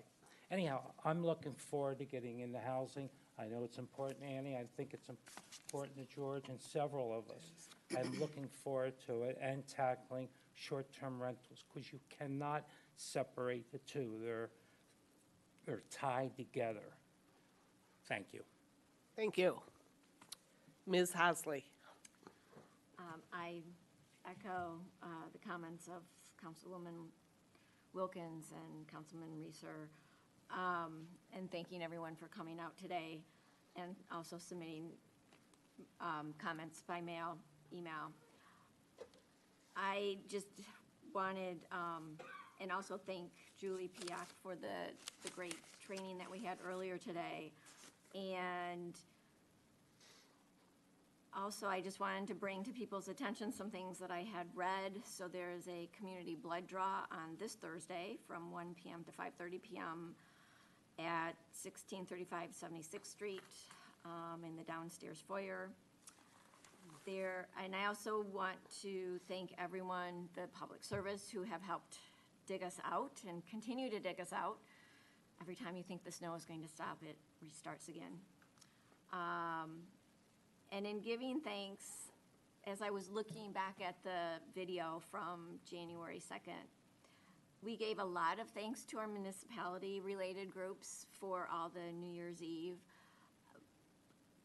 Anyhow, I'm looking forward to getting into housing. I know it's important, Annie. I think it's important to George and several of us. I'm looking forward to it and tackling short-term rentals because you cannot separate the two. They're tied together. Thank you. Thank you. Ms. Hasley? I echo the comments of Councilwoman Wilkins and Councilman Reeser, and thanking everyone for coming out today and also submitting comments by mail, email. I just wanted, and also thank Julie Piak for the great training that we had earlier today. And also, I just wanted to bring to people's attention some things that I had read. So there is a community blood draw on this Thursday from 1 p.m. to 5:30 p.m. at 1635 76th Street in the downstairs foyer. And I also want to thank everyone, the public service, who have helped dig us out and continue to dig us out. Every time you think the snow is going to stop, it restarts again. And in giving thanks, as I was looking back at the video from January 2nd, we gave a lot of thanks to our municipality-related groups for all the New Year's Eve.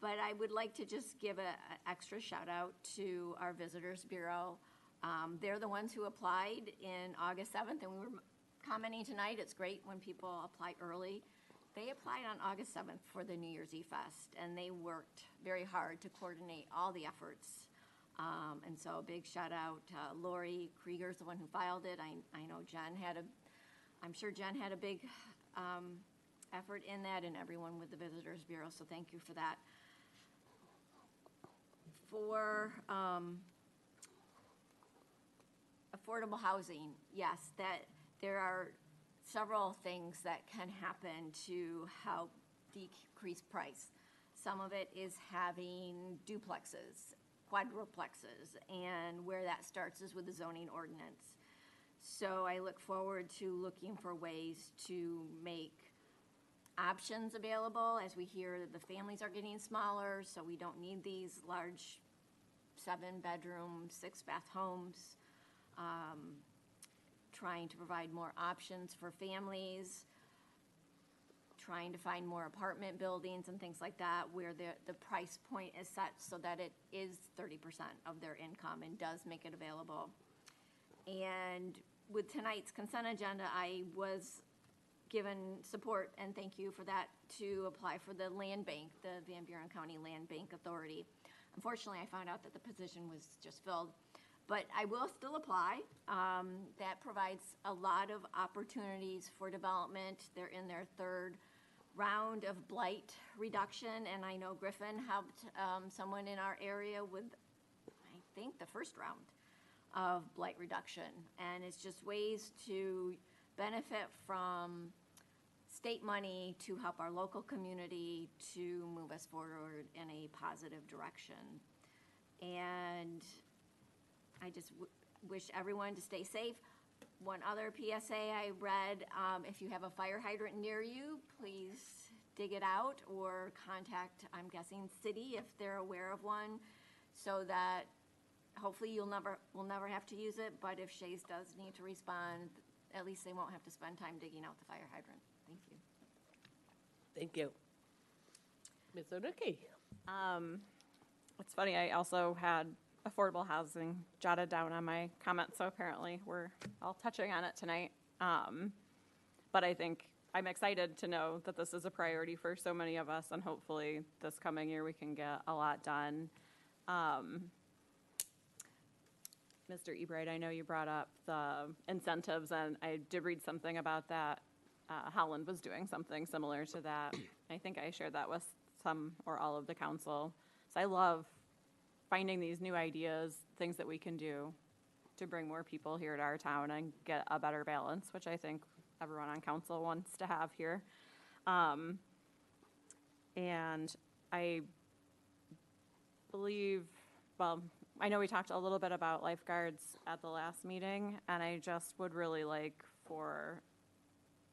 But I would like to just give an extra shout out to our Visitors Bureau. They're the ones who applied in August 7th, and we were commenting tonight, it's great when people apply early. They applied on August 7th for the New Year's Eve Fest, and they worked very hard to coordinate all the efforts. And so a big shout out, Lori Krieger's the one who filed it. I know I'm sure Jen had a big effort in that, and everyone with the Visitors Bureau, so thank you for that. For affordable housing, yes, that there are several things that can happen to help decrease price. Some of it is having duplexes, quadruplexes, and where that starts is with the zoning ordinance. So I look forward to looking for ways to make options available as we hear that the families are getting smaller, so we don't need these large 7-bedroom, 6-bath homes. Trying to provide more options for families, trying to find more apartment buildings and things like that where the price point is set so that it is 30% of their income and does make it available. And with tonight's consent agenda, I was given support, and thank you for that, to apply for the land bank, the Van Buren County Land Bank Authority. Unfortunately, I found out that the position was just filled. But I will still apply. That provides a lot of opportunities for development. They're in their third round of blight reduction, and I know Griffin helped someone in our area with, I think, the first round of blight reduction. And it's just ways to benefit from state money to help our local community to move us forward in a positive direction. And I just wish everyone to stay safe. One other PSA I read, if you have a fire hydrant near you, please dig it out or contact, I'm guessing, city if they're aware of one, so that hopefully we'll never have to use it, but if Shays does need to respond, at least they won't have to spend time digging out the fire hydrant. Thank you. Thank you. Ms. Onuki? It's funny, I also had affordable housing jotted down on my comments, so apparently we're all touching on it tonight. But I think I'm excited to know that this is a priority for so many of us, and hopefully this coming year we can get a lot done. Mr. Ebright, I know you brought up the incentives, and I did read something about that. Holland was doing something similar to that. I think I shared that with some or all of the council. So I love finding these new ideas, things that we can do to bring more people here to our town and get a better balance, which I think everyone on council wants to have here. And I believe, well, I know we talked a little bit about lifeguards at the last meeting, and I just would really like for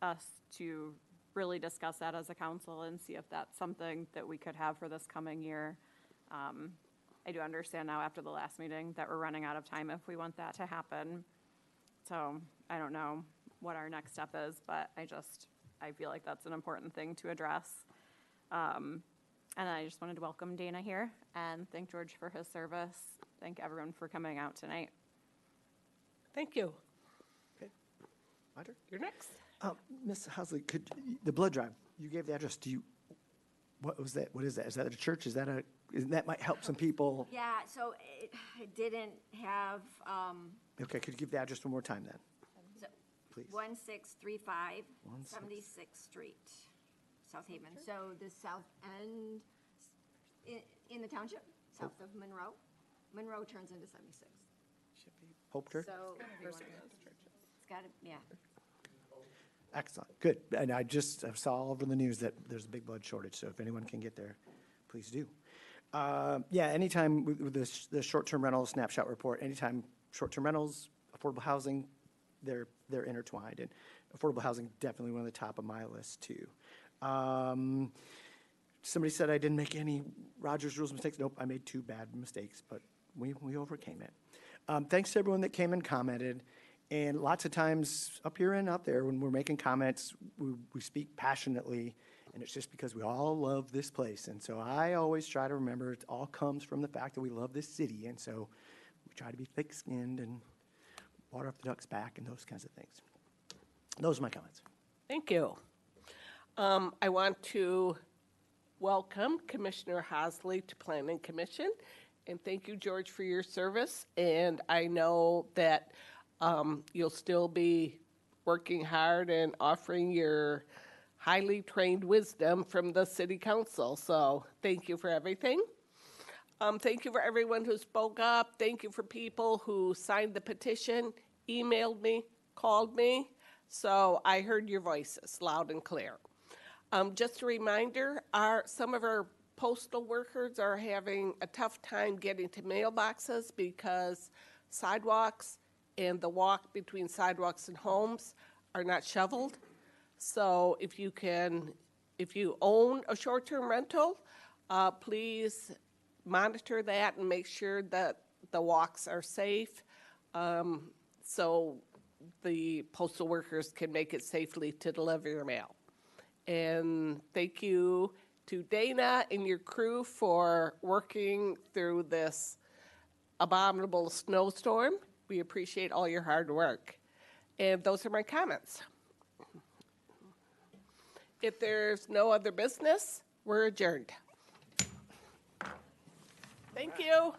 us to really discuss that as a council and see if that's something that we could have for this coming year. I do understand now after the last meeting that we're running out of time if we want that to happen. So I don't know what our next step is, but I feel like that's an important thing to address. And I just wanted to welcome Dana here and thank George for his service. Thank everyone for coming out tonight. Thank you. Okay. Roger? You're next. Ms. Hasley, the blood drive, you gave the address, what was that? What is that? Is that a church? That might help some people? Yeah, so it didn't have, Okay, could you give the address one more time then? so, Please. 1635 76th Street, South Haven. So the south end, in the township, south of Monroe. Monroe turns into 76. Hope Church? So, it's got to, yeah. Excellent, good. And I saw all over the news that there's a big blood shortage, so if anyone can get there, please do. Yeah, anytime with the short-term rental snapshot report, anytime short-term rentals, affordable housing, they're intertwined. And affordable housing, definitely one of the top of my list, too. Somebody said I didn't make any Rogers Rules mistakes. Nope, I made 2 bad mistakes, but we overcame it. Thanks to everyone that came and commented. And lots of times, up here and out there, when we're making comments, we speak passionately, and it's just because we all love this place. And so I always try to remember it all comes from the fact that we love this city, and so we try to be thick-skinned and water off the duck's back and those kinds of things. Those are my comments. Thank you. I want to welcome Commissioner Hasley to Planning Commission, and thank you, George, for your service. And I know that you'll still be working hard and offering your highly trained wisdom from the City Council. So thank you for everything. Thank you for everyone who spoke up. Thank you for people who signed the petition, emailed me, called me. So I heard your voices loud and clear. Just a reminder, some of our postal workers are having a tough time getting to mailboxes because sidewalks and the walk between sidewalks and homes are not shoveled. So if you own a short-term rental, please monitor that and make sure that the walks are safe, so the postal workers can make it safely to deliver your mail. And thank you to Dana and your crew for working through this abominable snowstorm. We appreciate all your hard work. And those are my comments. If there's no other business, we're adjourned. Thank you.